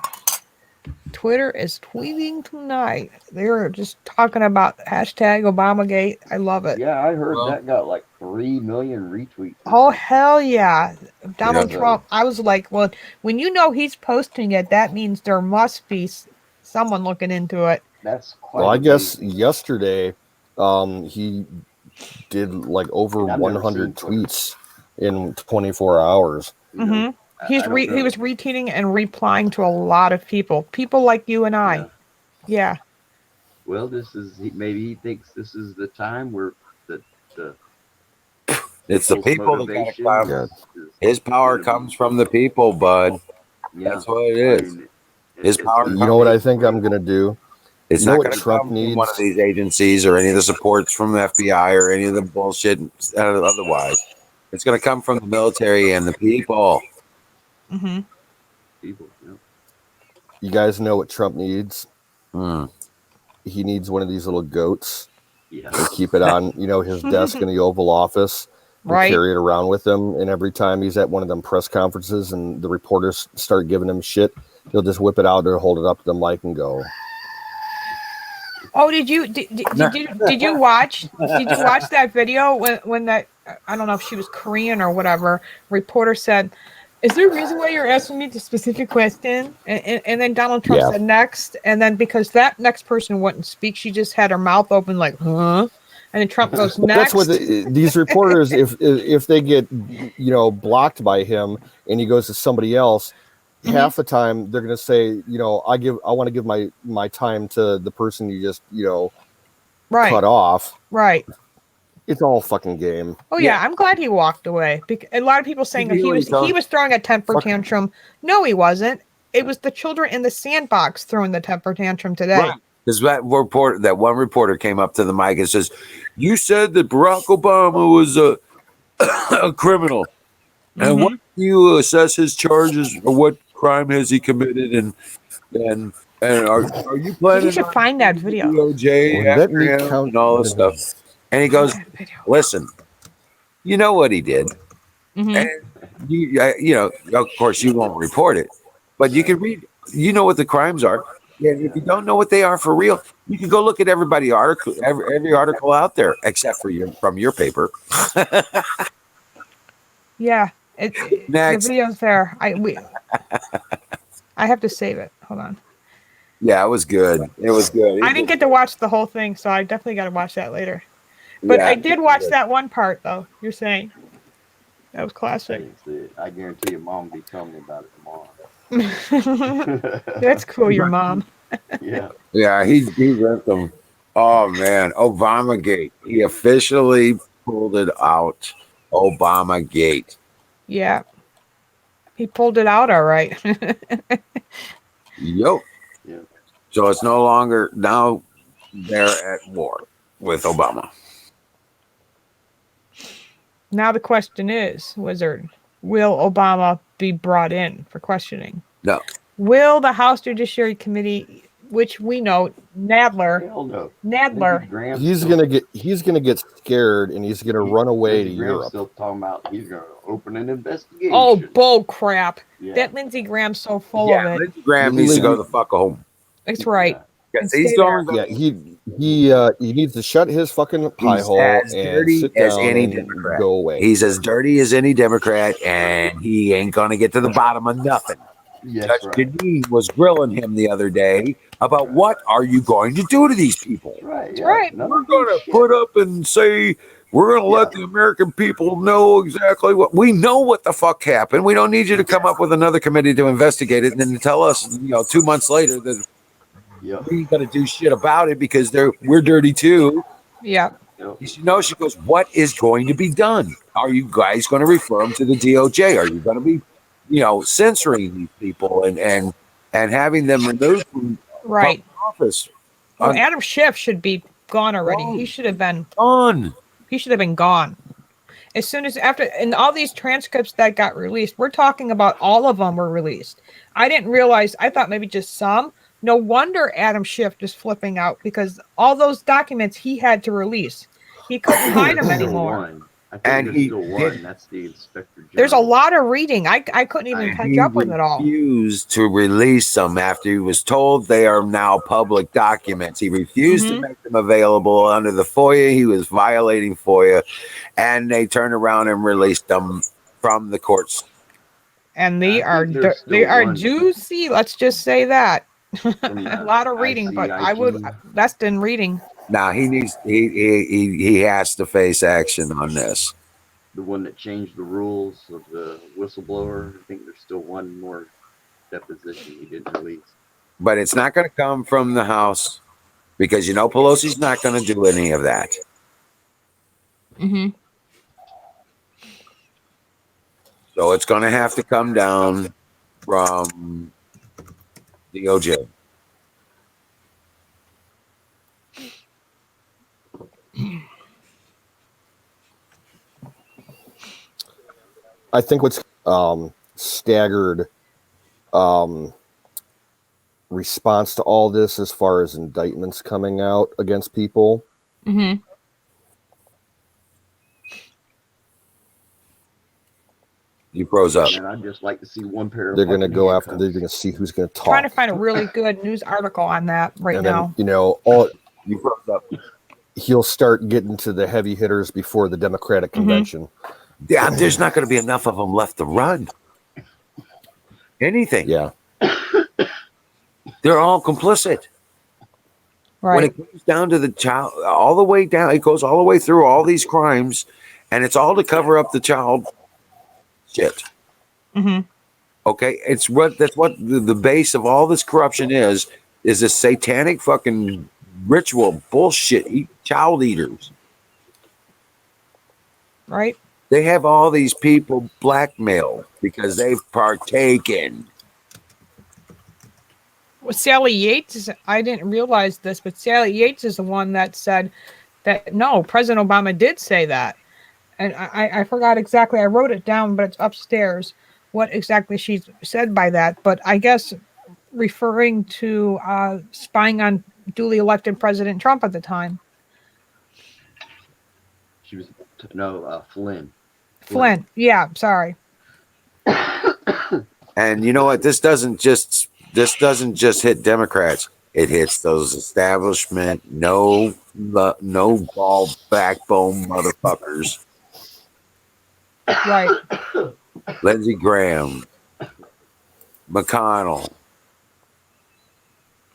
Speaker 6: Twitter is tweeting tonight. They're just talking about hashtag Obamagate. I love it.
Speaker 3: Yeah, I heard
Speaker 1: Well-
Speaker 3: that got like 3 million retweets.
Speaker 6: Oh, hell yeah. Donald
Speaker 1: Yeah.
Speaker 6: Trump. I was like, well, when you know he's posting it, that means there must be someone looking into it.
Speaker 3: That's quite
Speaker 5: Well, I guess
Speaker 3: amazing.
Speaker 5: yesterday he did like over
Speaker 3: And I've never
Speaker 5: 100
Speaker 3: seen Twitter.
Speaker 5: tweets in 24 hours.
Speaker 3: You know,
Speaker 6: Mhm.
Speaker 3: I
Speaker 6: He
Speaker 3: don't
Speaker 6: was
Speaker 3: know.
Speaker 6: retweeting and replying to a lot of people like you and I.
Speaker 3: Yeah.
Speaker 6: Yeah.
Speaker 3: Well, maybe he thinks this is the time where the
Speaker 1: It's the
Speaker 3: people's
Speaker 1: people that
Speaker 3: motivation
Speaker 1: gotta come.
Speaker 3: is-
Speaker 1: His power
Speaker 3: is-
Speaker 1: comes from the people, bud.
Speaker 3: Yeah,
Speaker 1: That's what it
Speaker 3: I
Speaker 1: is.
Speaker 3: mean,
Speaker 1: His power-
Speaker 5: You know what I think I'm gonna do?
Speaker 1: It's
Speaker 5: You know
Speaker 1: not
Speaker 5: what
Speaker 1: going to
Speaker 5: Trump
Speaker 1: come from
Speaker 5: needs?
Speaker 1: one of these agencies or any of the supports from the FBI or any of the bullshit otherwise. It's going to come from the military and the people.
Speaker 6: Mm-hmm.
Speaker 3: people, yeah.
Speaker 5: You guys know what Trump needs?
Speaker 1: Hmm.
Speaker 5: He needs one of these little goats
Speaker 3: Yeah.
Speaker 5: and keep it on, his desk in the Oval Office. And
Speaker 6: Right.
Speaker 5: carry it around with him, and every time he's at one of them press conferences and the reporters start giving him shit, he'll just whip it out or hold it up to the mic and go.
Speaker 6: Oh, did you watch that video when that, I don't know if she was Korean or whatever, reporter said, "Is there a reason why you're asking me the specific question?" And then Donald Trump said next, and then because that next person wouldn't speak, she just had her mouth open like, huh? And then Trump goes next.
Speaker 5: That's what these reporters, if they get blocked by him and he goes to somebody else, half the time they're going to say, I want to give my time to the person you just
Speaker 6: right.
Speaker 5: cut off.
Speaker 6: Right.
Speaker 5: It's all fucking game.
Speaker 6: Oh yeah, I'm glad he walked away. A lot of people saying that he was throwing a temper tantrum. No, he wasn't. It was the children in the sandbox throwing the temper tantrum today.
Speaker 1: Right. Because that one reporter came up to the mic and says, "You said that Barack Obama was a criminal, and what do you assess his charges, or what crime has he committed? And are you planning?
Speaker 6: You should find that video.
Speaker 1: DOJ after him and all this stuff." And he goes, "Listen, you know what he did, and of course, you won't report it, but you can read. You know what the crimes are." And if you don't know what they are for real, you can go look at every article out there, except for from your paper.
Speaker 6: Yeah, the video's there. I have to save it. Hold on.
Speaker 1: Yeah, it was good. It was good.
Speaker 6: I didn't get to watch the whole thing, so I definitely got to watch that later. But I did watch that one part, though. You're saying that was classic.
Speaker 3: I guarantee your mom will be telling me about it tomorrow.
Speaker 6: That's cool, your mom.
Speaker 3: Yeah,
Speaker 1: he rent them. Oh man, Obamagate. He officially pulled it out. Obamagate.
Speaker 6: Yeah, he pulled it out all right.
Speaker 1: Yep.
Speaker 3: Yeah.
Speaker 1: So it's no longer now they're at war with Obama.
Speaker 6: Now the question is, Wizard, will Obama be brought in for questioning?
Speaker 1: No.
Speaker 6: Will the House Judiciary Committee, which we know, Nadler,
Speaker 5: he's gonna get scared and he's gonna run away to Europe.
Speaker 3: Still talking about he's gonna open an investigation.
Speaker 6: Oh, bull crap!
Speaker 3: Yeah.
Speaker 6: That Lindsey Graham's so full of it.
Speaker 1: Lindsey Graham needs to go the fuck home.
Speaker 6: That's right.
Speaker 1: Because he's going.
Speaker 5: Yeah, he needs to shut his fucking pie hole and sit down and go away.
Speaker 1: He's as dirty as any Democrat, and he ain't gonna get to the bottom of nothing.
Speaker 3: Yes,
Speaker 1: Judge Janine was grilling him the other day about what are you going to do to these people?
Speaker 3: Right.
Speaker 6: Right.
Speaker 1: We're going to put up and say we're going to let the American people know exactly what we know. What the fuck happened? We don't need you to come up with another committee to investigate it and then tell us, 2 months later that we ain't going to do shit about it because we're dirty too.
Speaker 6: Yeah.
Speaker 1: She goes, what is going to be done? Are you guys going to refer them to the DOJ? Are you going to be censoring these people and having them removed from public office?
Speaker 6: Well, Adam Schiff should be gone already. He should have been
Speaker 1: gone.
Speaker 6: He should have been gone. As soon as and all these transcripts that got released, we're talking about all of them were released. I didn't realize, I thought maybe just some. No wonder Adam Schiff is flipping out because all those documents he had to release. He couldn't hide them anymore.
Speaker 3: And he still won. That's the Inspector General.
Speaker 6: There's a lot of reading. I couldn't even catch up with it all.
Speaker 1: He refused to release them after he was told they are now public documents. He refused to make them available under the FOIA. He was violating FOIA, and they turned around and released them from the courts.
Speaker 6: And they are juicy. Let's just say that. A lot of reading, but I would less than reading.
Speaker 1: Now he has to face action on this.
Speaker 3: The one that changed the rules of the whistleblower. I think there's still one more deposition he didn't release.
Speaker 1: But it's not going to come from the House because Pelosi's not going to do any of that. So it's going to have to come down from the OJ.
Speaker 5: I think what's staggered response to all this as far as indictments coming out against people
Speaker 6: Mm-hmm.
Speaker 1: You froze up.
Speaker 3: And I'd just like to see one pair of
Speaker 5: They're going to
Speaker 3: fucking
Speaker 5: go after.
Speaker 3: handcuffs.
Speaker 5: They're going to see who's going to talk.
Speaker 6: Trying to find a really good news article on that right
Speaker 5: and
Speaker 6: now.
Speaker 5: then all
Speaker 1: You froze up.
Speaker 5: he'll start getting to the heavy hitters before the Democratic convention.
Speaker 1: Yeah, there's not going to be enough of them left to run. Anything.
Speaker 5: Yeah.
Speaker 1: They're all complicit. When
Speaker 6: Right.
Speaker 1: it comes down to the child, all the way down, it goes all the way through all these crimes, and it's all to cover up the child shit.
Speaker 6: Mm-hmm.
Speaker 1: Okay, that's what the base of all this corruption is this satanic fucking ritual bullshit. Child eaters.
Speaker 6: Right.
Speaker 1: They have all these people blackmailed because they've partaken.
Speaker 6: Well, Sally Yates, I didn't realize this, but Sally Yates is the one that said that no, President Obama did say that. And I forgot exactly. I wrote it down, but it's upstairs. What exactly she said by that? But I guess referring to spying on duly elected President Trump at the time.
Speaker 3: She was Flynn.
Speaker 6: Flynn. Yeah, sorry.
Speaker 1: And you know what? This doesn't just hit Democrats. It hits those establishment, no ball backbone motherfuckers.
Speaker 6: Right.
Speaker 1: Lindsey Graham, McConnell.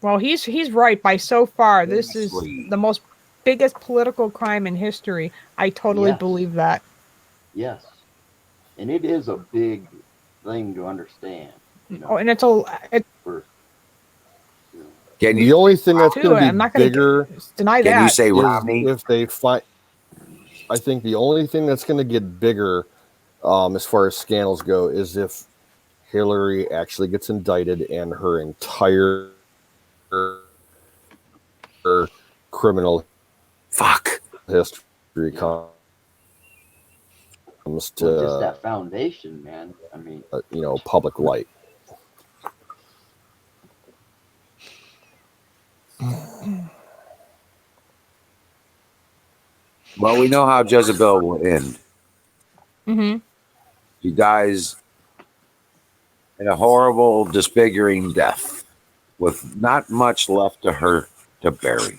Speaker 6: Well, he's right by so far. This is
Speaker 1: Sweet.
Speaker 6: the most biggest political crime in history. I totally
Speaker 3: Yes.
Speaker 6: believe that.
Speaker 3: Yes, and it is a big thing to understand. You know,
Speaker 6: Oh, and it's
Speaker 3: for, you know,
Speaker 1: Can
Speaker 5: The
Speaker 1: you
Speaker 5: only thing that's
Speaker 6: too.
Speaker 5: going to
Speaker 6: I'm
Speaker 5: be
Speaker 6: not going
Speaker 5: bigger
Speaker 6: to deny
Speaker 1: can
Speaker 6: that.
Speaker 1: you say
Speaker 5: is
Speaker 1: Romney?
Speaker 5: if they find. I think the only thing that's going to get bigger, as far as scandals go, is if Hillary actually gets indicted and her entire criminal
Speaker 1: Fuck.
Speaker 5: history
Speaker 3: Yeah.
Speaker 5: comes
Speaker 3: just
Speaker 5: to
Speaker 3: that foundation, man. I mean,
Speaker 5: public light.
Speaker 1: Well, we know how Jezebel will end.
Speaker 6: Mm-hmm.
Speaker 1: She dies in a horrible, disfiguring death with not much left to her to bury.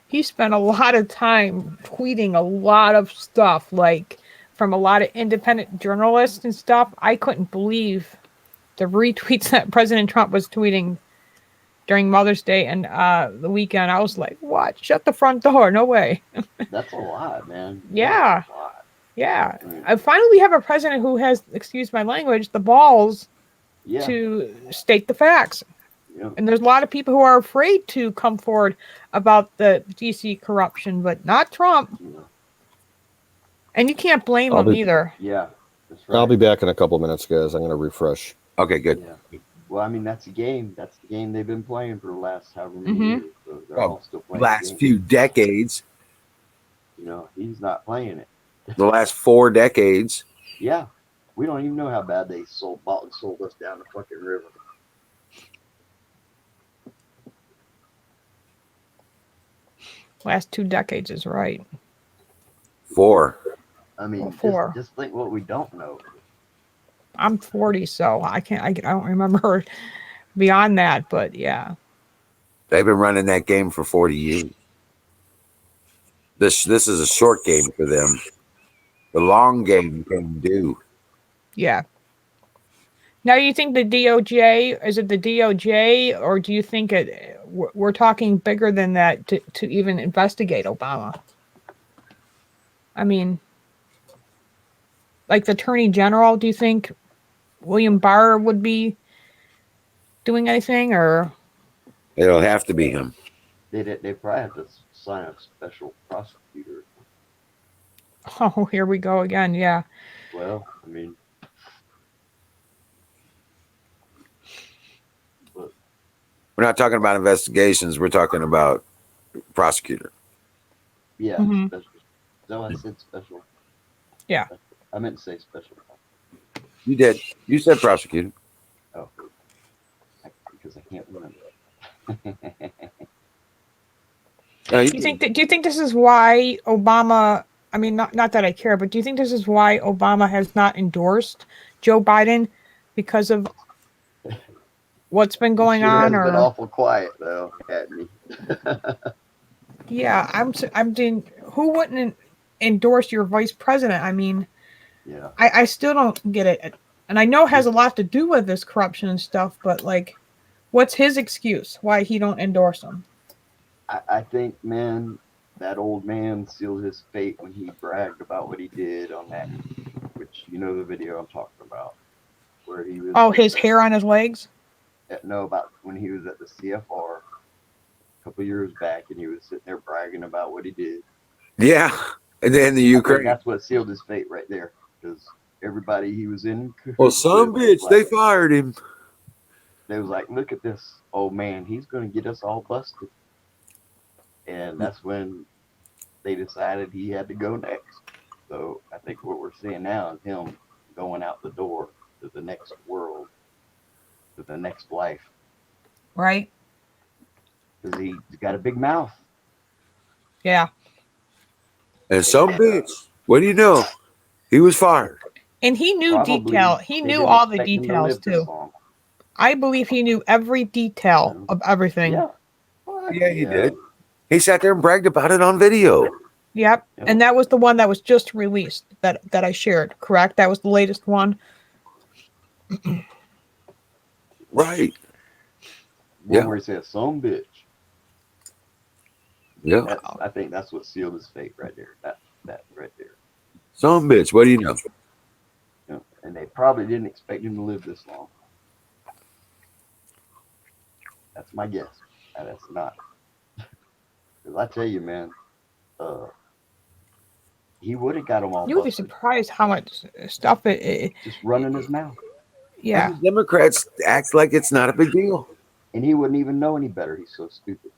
Speaker 6: He spent a lot of time tweeting a lot of stuff, like from a lot of independent journalists and stuff. I couldn't believe the retweets that President Trump was tweeting during Mother's Day and the weekend. I was like, what? Shut the front door. No way.
Speaker 3: that's a lot, man.
Speaker 6: Yeah.
Speaker 3: That's a lot.
Speaker 6: Yeah.
Speaker 3: I mean,
Speaker 6: Finally, we have a president who has, excuse my language, the balls
Speaker 3: yeah.
Speaker 6: to state the facts.
Speaker 3: Yeah.
Speaker 6: And there's a lot of people who are afraid to come forward about the DC corruption, but not Trump.
Speaker 3: Yeah.
Speaker 6: And you can't blame him either.
Speaker 3: Yeah. That's right.
Speaker 5: I'll be back in a couple minutes, guys. I'm going to refresh.
Speaker 1: Okay, good.
Speaker 3: Yeah. Well, I mean, that's the game. That's the game they've been playing for the last however many
Speaker 6: Mhm.
Speaker 3: years. So they're all still playing.
Speaker 1: Last
Speaker 3: the game.
Speaker 1: few decades,
Speaker 3: He's not playing it.
Speaker 1: the last 4 decades.
Speaker 3: Yeah. We don't even know how bad they bought and sold us down the fucking river.
Speaker 6: Last 2 decades is right.
Speaker 1: 4.
Speaker 3: I mean,
Speaker 6: Well, 4.
Speaker 3: just think what we don't know.
Speaker 6: I'm 40, so I don't remember beyond that, but yeah.
Speaker 1: They've been running that game for 40 years. This is a short game for them. The long game came due.
Speaker 6: Yeah. Now, you think the DOJ, is it the DOJ, or do you think we're talking bigger than that to even investigate Obama? I mean, like the Attorney General, do you think William Barr would be doing anything, or?
Speaker 1: It'll have to be him.
Speaker 3: They probably have to sign a special prosecutor.
Speaker 6: Oh, here we go again. Yeah.
Speaker 3: Well, I mean, but
Speaker 1: We're not talking about investigations. We're talking about prosecutor.
Speaker 3: yeah,
Speaker 6: Mhm.
Speaker 3: special. No, I said special.
Speaker 6: Yeah.
Speaker 3: I meant to say special.
Speaker 1: You did. You said prosecutor.
Speaker 3: Oh, because I can't remember.
Speaker 1: No,
Speaker 6: Do you think this is why Obama? I mean, not that I care, but do you think this is why Obama has not endorsed Joe Biden because of what's been
Speaker 3: He
Speaker 6: going
Speaker 3: sure
Speaker 6: on?
Speaker 3: has been
Speaker 6: Or
Speaker 3: awful quiet though, hadn't he?
Speaker 6: yeah, I'm doing. Who wouldn't endorse your vice president? I mean,
Speaker 3: Yeah.
Speaker 6: I still don't get it, and I know it has a lot to do with this corruption and stuff. But like, what's his excuse why he don't endorse him?
Speaker 3: I think, man, that old man sealed his fate when he bragged about what he did on that, which you know the video I'm talking about, where he was.
Speaker 6: Oh, his hair on his legs.
Speaker 3: No, about when he was at the CFR a couple years back, and he was sitting there bragging about what he did.
Speaker 1: yeah, and then the
Speaker 3: I think
Speaker 1: Ukraine.
Speaker 3: that's what sealed his fate right there, because everybody he was in
Speaker 1: Well,
Speaker 3: cahoots
Speaker 1: some
Speaker 3: with
Speaker 1: bitch,
Speaker 3: was
Speaker 1: they
Speaker 3: like,
Speaker 1: fired him.
Speaker 3: they was like, look at this old man, he's going to get us all busted, and that's when they decided he had to go next. So I think what we're seeing now is him going out the door to the next world, to the next life,
Speaker 6: Right.
Speaker 3: because he's got a big mouth.
Speaker 6: Yeah.
Speaker 1: And some
Speaker 3: And
Speaker 1: bitch, what do you know? He was fired.
Speaker 6: And he knew
Speaker 3: probably
Speaker 6: detail. He
Speaker 3: they
Speaker 6: knew
Speaker 3: didn't
Speaker 6: all the
Speaker 3: expect him to
Speaker 6: details
Speaker 3: live this
Speaker 6: too.
Speaker 3: long.
Speaker 6: I believe he knew every detail of everything.
Speaker 3: Yeah. Fuck
Speaker 1: Yeah, he did. He sat there and bragged about it on video.
Speaker 6: Yep.
Speaker 3: Yep.
Speaker 6: And that was the one that was just released that I shared, correct? That was the latest one.
Speaker 1: Right.
Speaker 3: One
Speaker 1: Yeah.
Speaker 3: where he said, "Some bitch."
Speaker 1: Yeah.
Speaker 3: I think that's what sealed his fate right there. That right there.
Speaker 1: Some bitch, what do you know?
Speaker 3: You know, and they probably didn't expect him to live this long. That's my guess. And that's not. Because I tell you, man, he would have got them all
Speaker 6: You would be
Speaker 3: busted
Speaker 6: surprised how much stuff it
Speaker 3: just running his mouth.
Speaker 6: yeah.
Speaker 1: And the Democrats act like it's not a big deal.
Speaker 3: And he wouldn't even know any better. He's so stupid.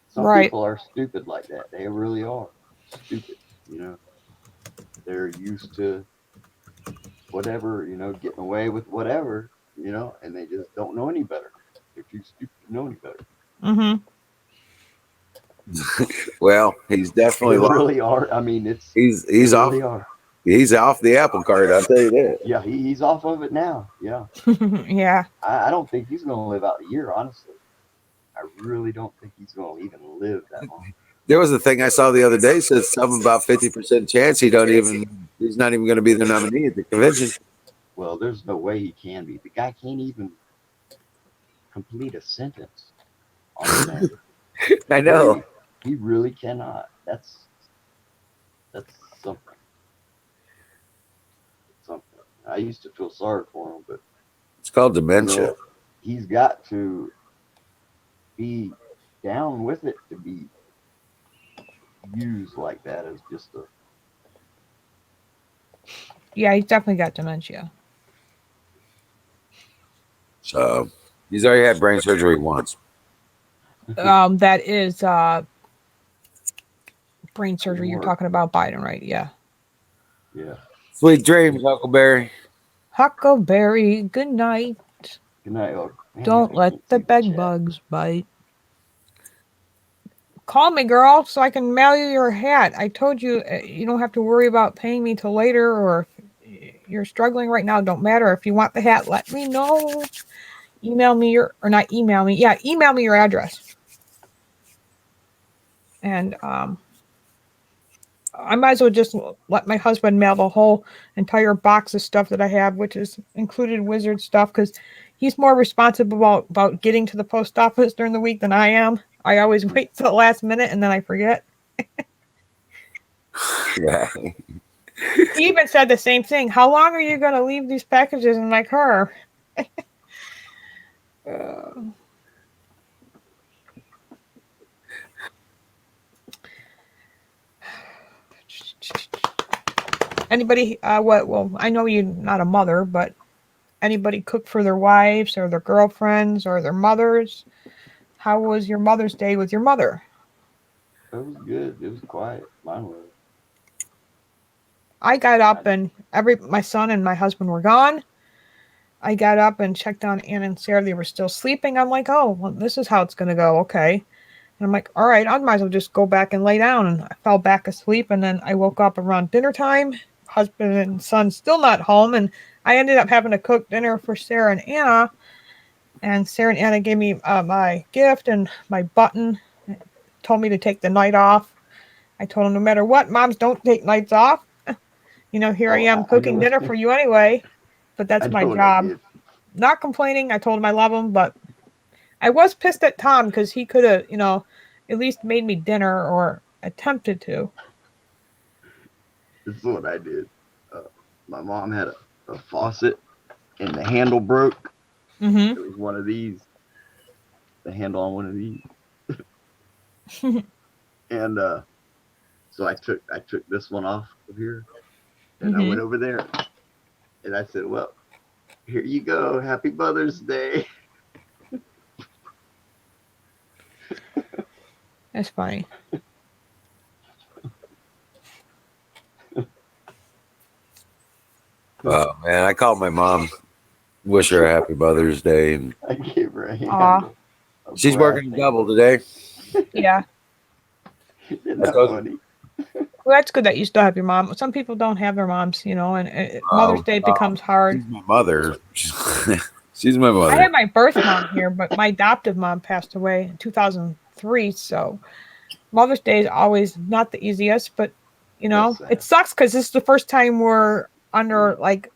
Speaker 3: Some
Speaker 6: Right.
Speaker 3: people are stupid like that. They really are stupid. You know, they're used to whatever, you know, getting away with whatever, you know, and they just don't know any better. They're too stupid to know any better.
Speaker 6: Mm-hmm.
Speaker 1: Well, he's definitely
Speaker 3: They
Speaker 1: lost.
Speaker 3: really are. I mean,
Speaker 1: He's
Speaker 3: they
Speaker 1: off.
Speaker 3: really are.
Speaker 1: He's off the apple cart. I'll tell you that.
Speaker 3: Yeah, he's off of it now. Yeah,
Speaker 6: Yeah.
Speaker 3: I don't think he's going to live out a year. Honestly, I really don't think he's going to even live that long.
Speaker 1: There was a thing I saw the other day said something about 50% chance he's not even going to be the nominee at the convention.
Speaker 3: Well, there's no way he can be. The guy can't even complete a sentence on his own.
Speaker 1: I know.
Speaker 3: He really cannot. That's something. Something. I used to feel sorry for him, but
Speaker 1: It's called dementia.
Speaker 3: you know, he's got to be down with it to be used like that as just a.
Speaker 6: Yeah, he's definitely got dementia.
Speaker 1: So he's already had brain surgery once.
Speaker 6: That is brain surgery. You're
Speaker 3: Work.
Speaker 6: talking about Biden, right? Yeah.
Speaker 3: Yeah.
Speaker 1: Sweet dreams, Huckleberry.
Speaker 6: Huckleberry, good night.
Speaker 3: Good night. Oh, man,
Speaker 6: Don't
Speaker 3: I
Speaker 6: let
Speaker 3: can't
Speaker 6: the
Speaker 3: see
Speaker 6: bed
Speaker 3: chat.
Speaker 6: bugs bite. Call me, girl, so I can mail you your hat. I told you you don't have to worry about paying me till later, or if you're struggling right now, don't matter. If you want the hat, let me know. Email me your, or not email me. Yeah, email me your address. And I might as well just let my husband mail the whole entire box of stuff that I have, which is included wizard stuff, because he's more responsible about getting to the post office during the week than I am. I always wait till the last minute and then I forget.
Speaker 1: Yeah.
Speaker 6: He even said the same thing. How long are you going to leave these packages in my car? Anybody, well, I know you're not a mother, but anybody cook for their wives or their girlfriends or their mothers? How was your Mother's Day with your mother?
Speaker 3: It was good. It was quiet. Mine was.
Speaker 6: I got up and my son and my husband were gone. I got up and checked on Anna and Sarah. They were still sleeping. I'm like, oh, well, this is how it's going to go. Okay. And I'm like, all right, I might as well just go back and lay down. And I fell back asleep. And then I woke up around dinner time. Husband and son still not home. And I ended up having to cook dinner for Sarah and Anna. And Sarah and Anna gave me my gift and my button. Told me to take the night off. I told them no matter what, moms don't take nights off. You know, here I
Speaker 3: Oh,
Speaker 6: am
Speaker 3: I
Speaker 6: cooking
Speaker 3: know.
Speaker 6: dinner for you anyway. But
Speaker 3: I
Speaker 6: that's my
Speaker 3: know what I
Speaker 6: job.
Speaker 3: did.
Speaker 6: Not complaining. I told him I love him, but I was pissed at Tom because he could have, you know, at least made me dinner or attempted to.
Speaker 3: This is what I did. My mom had a faucet and the handle broke.
Speaker 6: Mm-hmm.
Speaker 3: It was one of these. The handle on one of these. And so I took this one off of here, and I went over there, and I said, "Well, here you go. Happy Mother's Day."
Speaker 6: That's funny.
Speaker 1: Oh man, I called my mom, wish her a happy Mother's Day, and
Speaker 3: I gave her a
Speaker 6: Aw.
Speaker 3: handle. a
Speaker 1: she's
Speaker 3: brass
Speaker 1: working
Speaker 3: handle.
Speaker 1: double today.
Speaker 6: Yeah.
Speaker 3: Isn't
Speaker 1: I
Speaker 3: that
Speaker 1: told-
Speaker 3: funny?
Speaker 6: Well, that's good that you still have your mom. Some people don't have their moms, you know, and Mother's Day becomes hard.
Speaker 1: She's my mother. She's my
Speaker 6: I
Speaker 1: mother.
Speaker 6: had my birth mom here, but my adoptive mom passed away in 2003. So Mother's Day is always not the easiest, but you know,
Speaker 3: That's sad.
Speaker 6: it sucks because this is the first time we're under like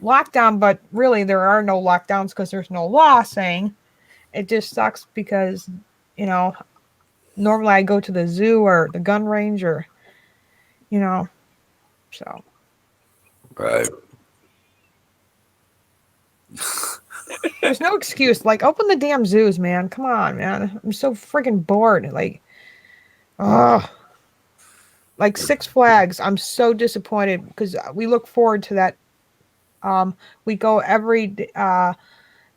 Speaker 6: lockdown, but really there are no lockdowns because there's no law saying. It just sucks because, you know, normally I go to the zoo or the gun range or, you know, so.
Speaker 1: Right.
Speaker 6: There's no excuse. Like, open the damn zoos, man. Come on, man. I'm so freaking bored. Like, ugh. Like Six Flags, I'm so disappointed because we look forward to that. We go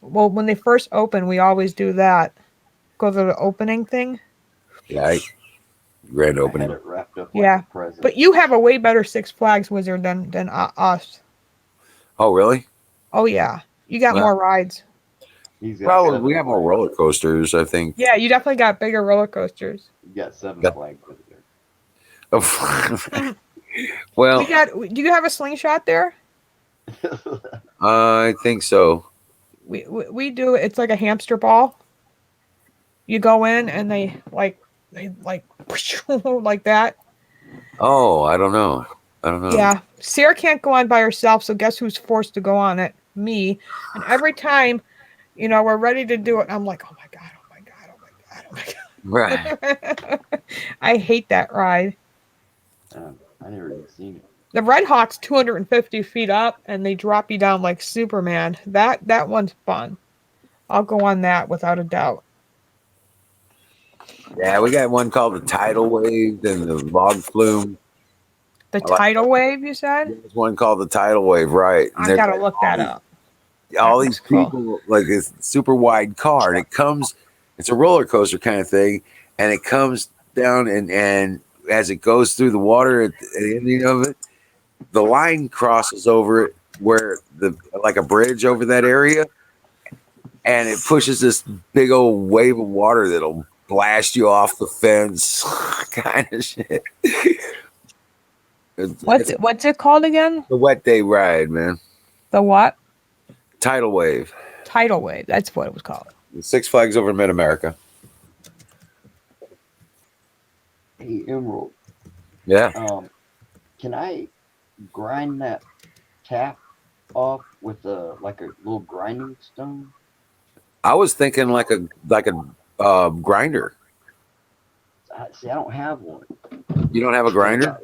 Speaker 6: well, when they first open, we always do that. Go to the opening thing.
Speaker 1: Yeah. Grand
Speaker 3: I had
Speaker 1: opening.
Speaker 3: it wrapped up
Speaker 6: Yeah.
Speaker 3: like a present.
Speaker 6: But you have a way better Six Flags wizard than us.
Speaker 1: Oh really?
Speaker 6: Oh, yeah. You got
Speaker 1: Well,
Speaker 6: more rides.
Speaker 3: He's got
Speaker 1: Well,
Speaker 3: seven
Speaker 1: we have more
Speaker 3: flags.
Speaker 1: roller coasters, I think.
Speaker 6: Yeah, you definitely got bigger roller coasters.
Speaker 3: You got 7
Speaker 1: Got-
Speaker 3: flags over there.
Speaker 1: Well,
Speaker 6: Do you have a slingshot there?
Speaker 1: I think so.
Speaker 6: We do. It's like a hamster ball. You go in and they like like that.
Speaker 1: Oh, I don't know.
Speaker 6: Yeah. Sarah can't go on by herself, so guess who's forced to go on it? Me. And every time, you know, we're ready to do it, I'm like, oh my god, oh my god, oh my god, oh my god.
Speaker 1: Right.
Speaker 6: I hate that ride.
Speaker 3: I never even seen it.
Speaker 6: The Red Hawk's 250 feet up, and they drop you down like Superman. That one's fun. I'll go on that without a doubt.
Speaker 1: Yeah, we got one called the Tidal Wave and the Log Flume.
Speaker 6: The
Speaker 1: I like
Speaker 6: tidal wave, you said?
Speaker 1: There's one called the Tidal Wave, right? And
Speaker 6: I
Speaker 1: there's
Speaker 6: gotta look that
Speaker 1: all
Speaker 6: up.
Speaker 1: all
Speaker 6: That
Speaker 1: these
Speaker 6: looks cool.
Speaker 1: people, like this super wide car, and it's a roller coaster kind of thing, and it comes down, and as it goes through the water at the ending of it, the line crosses over it where like a bridge over that area, and it pushes this big old wave of water that'll blast you off the fence, kind of shit. It's
Speaker 6: What's it called again?
Speaker 1: the wet day ride, man.
Speaker 6: The what?
Speaker 1: Tidal Wave.
Speaker 6: Tidal wave. That's what it was called.
Speaker 1: Six Flags over in Mid America.
Speaker 3: Hey, Emerald,
Speaker 1: Yeah.
Speaker 3: can I grind that tap off with a little grinding stone?
Speaker 1: I was thinking like a grinder.
Speaker 3: See, I don't have one.
Speaker 1: You don't have a grinder?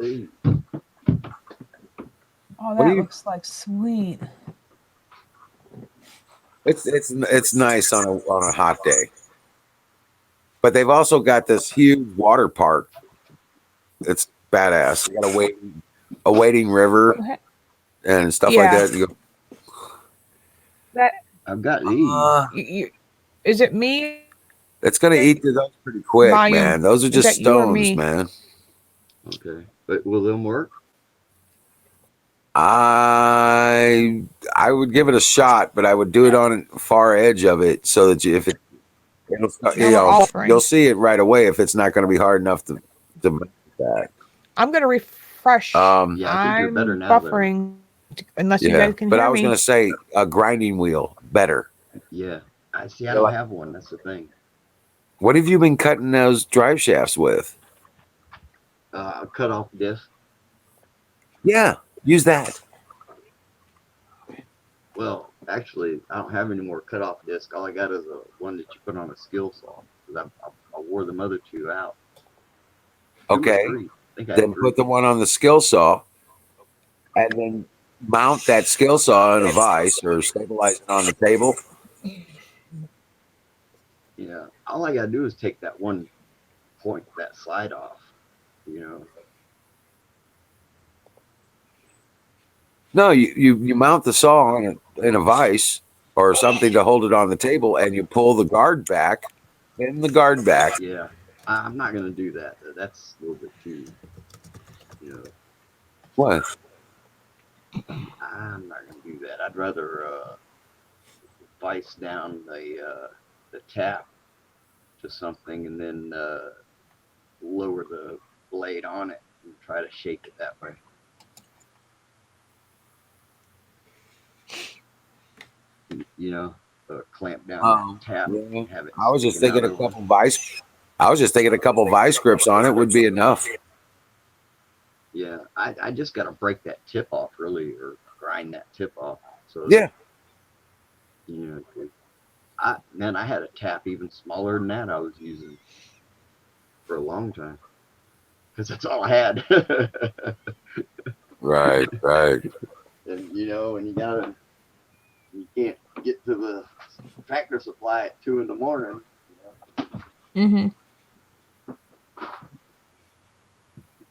Speaker 6: Oh,
Speaker 1: What do you-
Speaker 6: looks like sweet.
Speaker 1: It's nice on a hot day. But they've also got this huge water park. It's badass. You got a waiting river and stuff like
Speaker 6: Yeah.
Speaker 1: that. You go,
Speaker 3: I've got these.
Speaker 6: Is it me?
Speaker 1: it's gonna eat through those pretty quick,
Speaker 6: Volume.
Speaker 1: man. Those are
Speaker 6: Is
Speaker 1: just
Speaker 6: that you or
Speaker 1: stones,
Speaker 6: me?
Speaker 1: man.
Speaker 3: Okay, but will them work?
Speaker 1: I would give it a shot, but I would do it on the far edge of it so that if it'll start,
Speaker 6: Now we're offering.
Speaker 1: you'll see it right away if it's not going to be hard enough to make that.
Speaker 6: I'm gonna refresh.
Speaker 3: Yeah, I think you're
Speaker 6: I'm
Speaker 3: better now, though.
Speaker 6: buffering. Unless you
Speaker 1: Yeah,
Speaker 6: guys can
Speaker 1: but
Speaker 6: hear
Speaker 1: I was
Speaker 6: me.
Speaker 1: going to say a grinding wheel better.
Speaker 3: Yeah. I don't have one. That's the thing.
Speaker 1: What have you been cutting those drive shafts with?
Speaker 3: A cut off disc.
Speaker 1: Yeah, use that.
Speaker 3: Well, actually, I don't have any more cut off disc. All I got is a one that you put on a skill saw. Because I wore them other two out. Two or
Speaker 1: Okay,
Speaker 3: three. I think I had
Speaker 1: then
Speaker 3: three.
Speaker 1: put the one on the skill saw, and then mount that skill saw in a vise or stabilize it on the table.
Speaker 3: Yeah. All I gotta do is take that one point, that slide off. You know.
Speaker 1: No, you mount the saw in a vise or something to hold it on the table, and you pull the guard back, pin the guard back.
Speaker 3: Yeah. I'm not gonna do that. That's a little bit too. You know.
Speaker 1: What?
Speaker 3: I'm not gonna do that. I'd rather vice down the tap to something and then lower the blade on it and try to shake it that way. You know, clamp down that tap.
Speaker 1: Yeah.
Speaker 3: Have it
Speaker 1: I was just
Speaker 3: sticking
Speaker 1: thinking
Speaker 3: out
Speaker 1: a
Speaker 3: over.
Speaker 1: couple vice. I was just thinking a couple vice grips on it would be enough.
Speaker 3: Yeah, I just got to break that tip off really, or grind that tip off. So
Speaker 1: Yeah.
Speaker 3: you know, I had a tap even smaller than that I was using for a long time because that's all I had.
Speaker 1: Right.
Speaker 3: And you know, and you can't get to the tractor supply at 2 a.m. You know,
Speaker 6: Mm-hmm.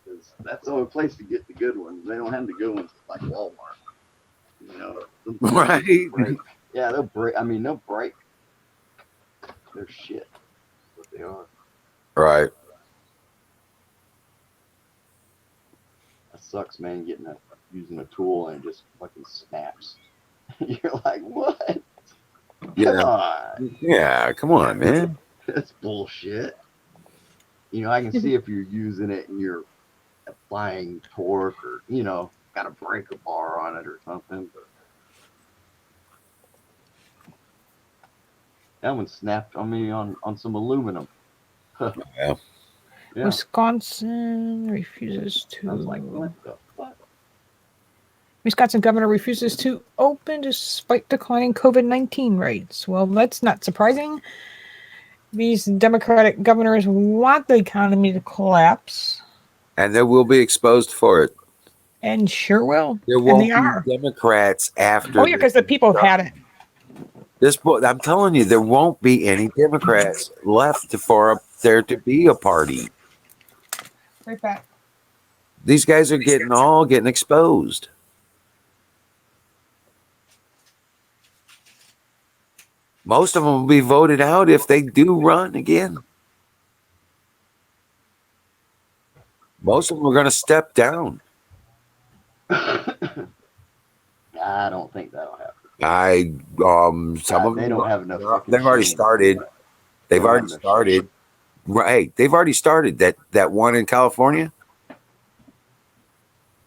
Speaker 3: because that's the only place to get the good ones. They don't have the good ones like Walmart. You know,
Speaker 1: Right.
Speaker 3: break. Yeah, they'll break. I mean, they'll break. They're shit. That's what they are.
Speaker 1: Right.
Speaker 3: That sucks, man. Using a tool and it just fucking snaps. You're like, what? Come
Speaker 1: Yeah.
Speaker 3: on.
Speaker 1: Yeah. Come on, man.
Speaker 3: That's bullshit. You know, I can see if you're using it and you're applying torque or, you know, got a breaker bar on it or something. But that one snapped on me on some aluminum.
Speaker 1: Yeah.
Speaker 3: Yeah.
Speaker 6: Wisconsin refuses to.
Speaker 3: I was like, what the fuck?
Speaker 6: Wisconsin governor refuses to open despite declining COVID-19 rates. Well, that's not surprising. These Democratic governors want the economy to collapse.
Speaker 1: And they will be exposed for it.
Speaker 6: And sure will.
Speaker 1: There
Speaker 6: And
Speaker 1: won't
Speaker 6: they are.
Speaker 1: be Democrats after.
Speaker 6: Oh, yeah, because the people have had it.
Speaker 1: This book, I'm telling you, there won't be any Democrats left for there to be a party.
Speaker 6: Right back.
Speaker 1: These guys are getting exposed. Most of them will be voted out if they do run again. Most of them are going to step down.
Speaker 3: I don't think that'll happen.
Speaker 1: Some of them
Speaker 3: They don't have enough. fucking
Speaker 1: they've already
Speaker 3: shame.
Speaker 1: started. They've
Speaker 3: Don't
Speaker 1: already
Speaker 3: have enough
Speaker 1: started. Right. They've already started that one in California.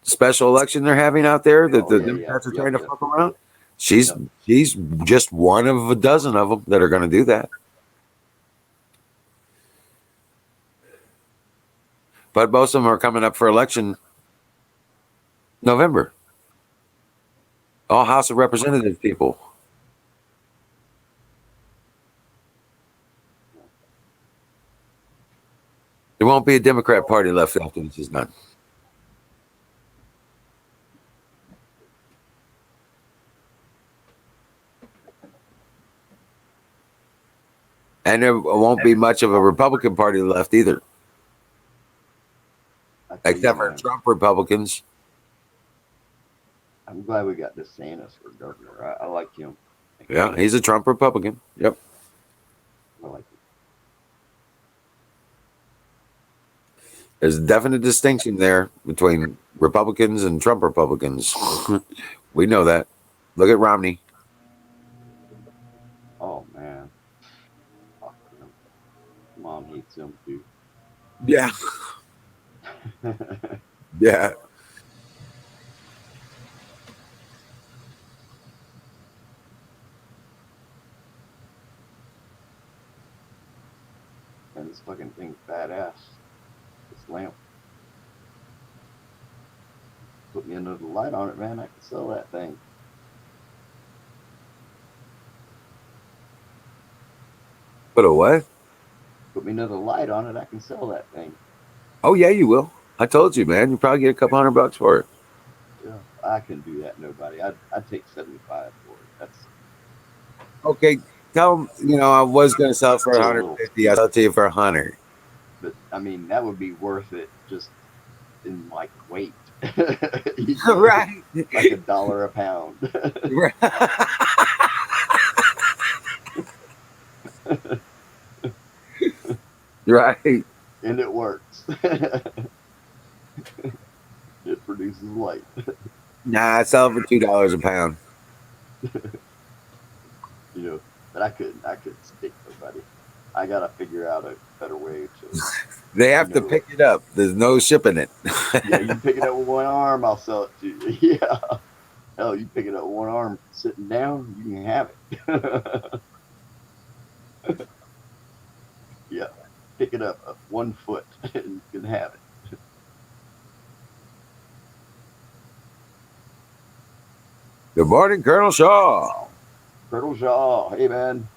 Speaker 1: Special election they're having out there that the Democrats are trying to fuck around. She's just one of a dozen of them that are going to do that. But most of them are coming up for election November. All House of Representatives people. There won't be a Democrat party left after this is done. And there won't be much of a Republican Party left either, except for Trump Republicans.
Speaker 3: I'm glad we got DeSantis for governor. I like him.
Speaker 1: Yeah, he's a Trump Republican. Yep.
Speaker 3: I like him.
Speaker 1: There's a definite distinction there between Republicans and Trump Republicans. We know that. Look at Romney.
Speaker 3: Oh man, fuck him. Mom hates him too.
Speaker 1: Yeah. Yeah.
Speaker 3: And this fucking thing's badass. This lamp. Put me another light on it, man. I can sell that thing.
Speaker 1: But a what?
Speaker 3: Put me another light on it. I can sell that thing.
Speaker 1: Oh yeah, you will. I told you, man. You probably get a couple $100 for it.
Speaker 3: Yeah, I can do that. Nobody. I'd take 75 for it. That's
Speaker 1: Okay. Tell them, I was gonna sell it for
Speaker 3: Still a little
Speaker 1: 150. I'll sell it to you for 100.
Speaker 3: but I mean that would be worth it just in like weight.
Speaker 1: Right.
Speaker 3: Like $1 a pound.
Speaker 1: Right.
Speaker 3: And it works. It produces light.
Speaker 1: Nah, I sell it for $2 a pound.
Speaker 3: But I couldn't stick nobody. I gotta figure out a better way to
Speaker 1: They have to pick it up. There's no shipping it.
Speaker 3: yeah, you pick it up with one arm, I'll sell it to you. Yeah. Hell, you pick it up with one arm sitting down, you can have it. Yeah. Pick it up 1 foot and you can have it.
Speaker 1: Good morning, Colonel Shaw.
Speaker 3: Colonel Shaw, hey man.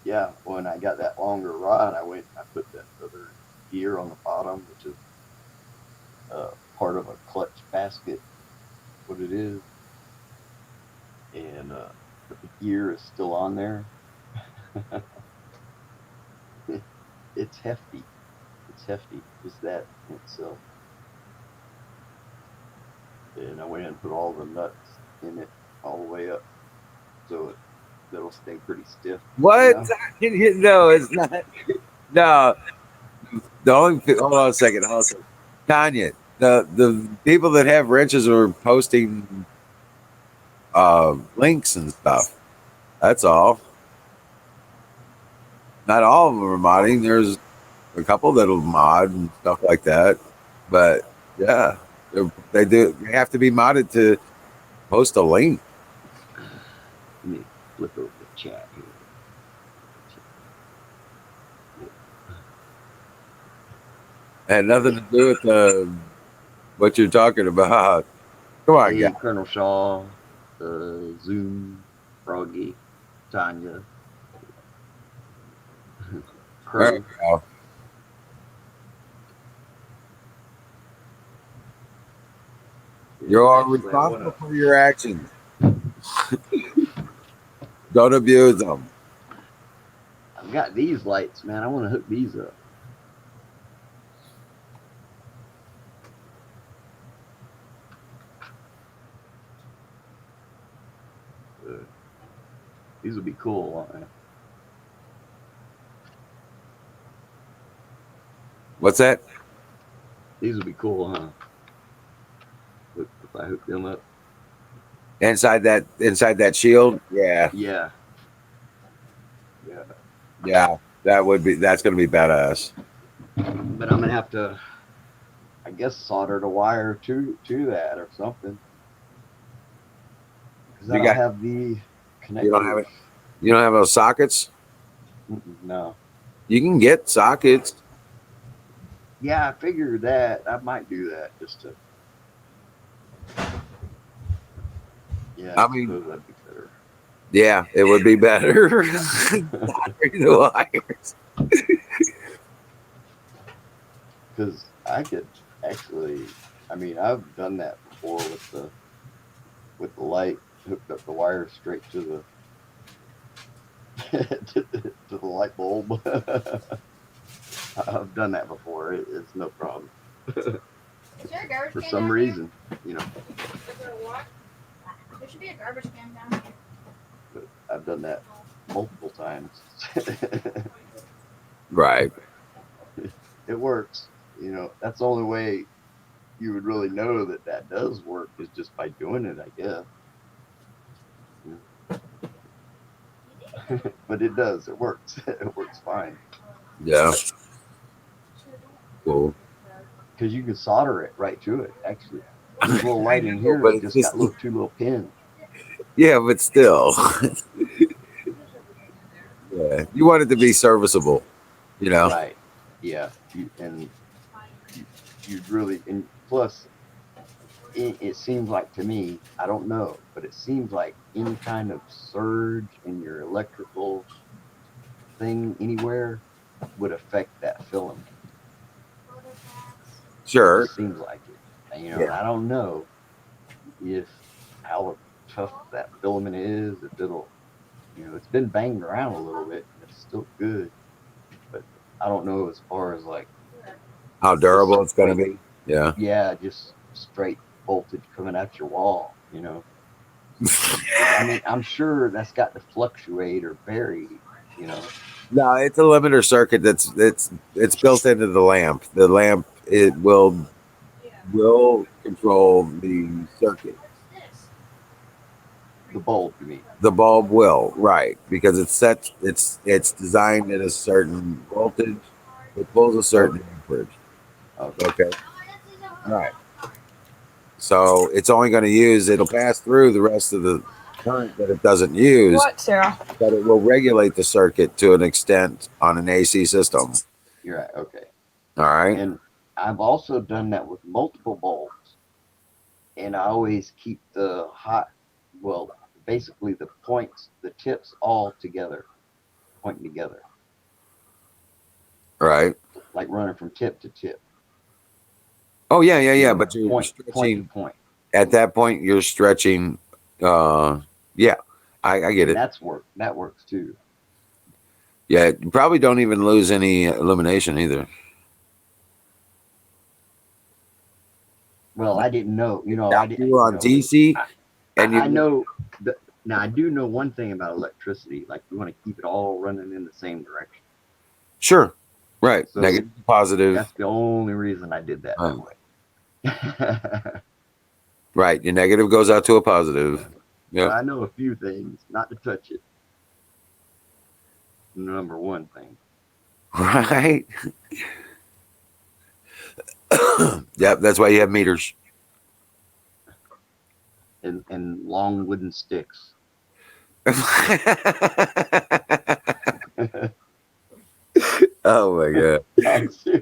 Speaker 3: Yeah, when I got that longer rod, I put that other gear on the bottom, which is part of a clutch basket, what it is. And but the gear is still on there. It's hefty. It's hefty. Just that in itself. And I went in and put all the nuts in it all the way up, so that'll stay pretty stiff.
Speaker 1: What?
Speaker 3: You
Speaker 1: No, it's not. No. The only hold on a second. Hold on a second. Tanya, the people that have wrenches are posting links and stuff. That's all. Not all of them are modding. There's a couple that'll mod and stuff like that. But yeah, they do. They have to be modded to post a link.
Speaker 3: Let me flip over the chat here.
Speaker 1: Had nothing to do with what you're talking about. Come on,
Speaker 3: Hey,
Speaker 1: guys.
Speaker 3: Colonel Shaw, Zoom, Froggy, Tanya,
Speaker 1: There
Speaker 3: Crow.
Speaker 1: you go. You are
Speaker 3: Actually,
Speaker 1: responsible for your actions. Don't abuse them.
Speaker 3: I've got these lights, man. I want to hook these up. These would be cool.
Speaker 1: What's that?
Speaker 3: These would be cool, huh? If I hook them up.
Speaker 1: Inside that shield? Yeah.
Speaker 3: Yeah.
Speaker 1: Yeah. That's gonna be badass.
Speaker 3: But I'm gonna have to, I guess, solder the wire to that or something. Because I don't have the connector.
Speaker 1: You don't have it? You don't have those sockets?
Speaker 3: No.
Speaker 1: You can get sockets.
Speaker 3: Yeah, I figured that. I might do that just to. Yeah,
Speaker 1: I mean,
Speaker 3: suppose that'd be better.
Speaker 1: Yeah, it would be better. The wires.
Speaker 3: Because I could actually, I mean, I've done that before with the light, hooked up the wire straight to the to the light bulb. I've done that before. It's no problem.
Speaker 7: Is there a garbage
Speaker 3: For
Speaker 7: can
Speaker 3: some
Speaker 7: down
Speaker 3: reason,
Speaker 7: Is there a what? There should be a garbage can down here.
Speaker 3: but I've done that multiple times.
Speaker 1: Right.
Speaker 3: It works. You know, that's the only way you would really know that that does work is just by doing it, I guess. But it does. It works. It works fine
Speaker 1: Yeah. Cool.
Speaker 3: because you can solder it right to it. Actually, this little light in here
Speaker 1: But
Speaker 3: has
Speaker 1: it's
Speaker 3: just got
Speaker 1: just
Speaker 3: little two little pins.
Speaker 1: yeah, but still, yeah. You want it to be serviceable, you know.
Speaker 3: Right. Yeah. You really and plus it seems like to me, I don't know, but it seems like any kind of surge in your electrical thing anywhere would affect that filament. It
Speaker 1: Sure.
Speaker 3: just seems like it. And, you know, and
Speaker 1: Yeah.
Speaker 3: I don't know if how tough that filament is, if it'll, you know, it's been banged around a little bit and it's still good, but I don't know as far as like
Speaker 1: How
Speaker 3: just
Speaker 1: durable it's going to
Speaker 3: straight,
Speaker 1: be. Yeah.
Speaker 3: yeah, just straight voltage coming out your wall, you know. 'Cause, I mean, I'm sure that's got to fluctuate or vary, you know.
Speaker 1: No, it's a limiter circuit it's built into the lamp. The lamp it will control the circuit.
Speaker 3: The bulb, you mean?
Speaker 1: The bulb will, right, because it's set it's designed at a certain voltage. It pulls a certain
Speaker 3: Okay.
Speaker 1: amperage.
Speaker 3: Okay.
Speaker 1: Okay. Right. So it's only going to use it'll pass through the rest of the current that it doesn't use,
Speaker 6: What, Sarah?
Speaker 1: but it will regulate the circuit to an extent on an AC system.
Speaker 3: You're right. Okay.
Speaker 1: All right.
Speaker 3: And I've also done that with multiple bulbs, and I always keep the hot, well, basically the points, the tips all together, pointing together,
Speaker 1: Right.
Speaker 3: like running from tip to tip.
Speaker 1: Oh yeah, yeah,
Speaker 3: You
Speaker 1: yeah.
Speaker 3: know,
Speaker 1: But you're
Speaker 3: point to
Speaker 1: stretching
Speaker 3: point,
Speaker 1: at that point. You're stretching. Yeah, I get
Speaker 3: and
Speaker 1: it.
Speaker 3: that works too.
Speaker 1: Yeah, you probably don't even lose any illumination either.
Speaker 3: Well, I didn't know. You know,
Speaker 1: Now,
Speaker 3: I
Speaker 1: if
Speaker 3: did.
Speaker 1: you were
Speaker 3: You
Speaker 1: on
Speaker 3: know,
Speaker 1: DC
Speaker 3: I,
Speaker 1: and
Speaker 3: I
Speaker 1: you
Speaker 3: know. Now I do know one thing about electricity. Like you want to keep it all running in the same direction.
Speaker 1: sure, right,
Speaker 3: So
Speaker 1: negative, positive,
Speaker 3: that's the only reason I did that
Speaker 1: right,
Speaker 3: that way.
Speaker 1: right. Your negative goes out to a positive.
Speaker 3: So
Speaker 1: Yep.
Speaker 3: I know a few things, not to touch it. Number one thing.
Speaker 1: Right. Yep. That's why you have meters.
Speaker 3: And long wooden sticks.
Speaker 1: Oh my god.
Speaker 3: I'm serious.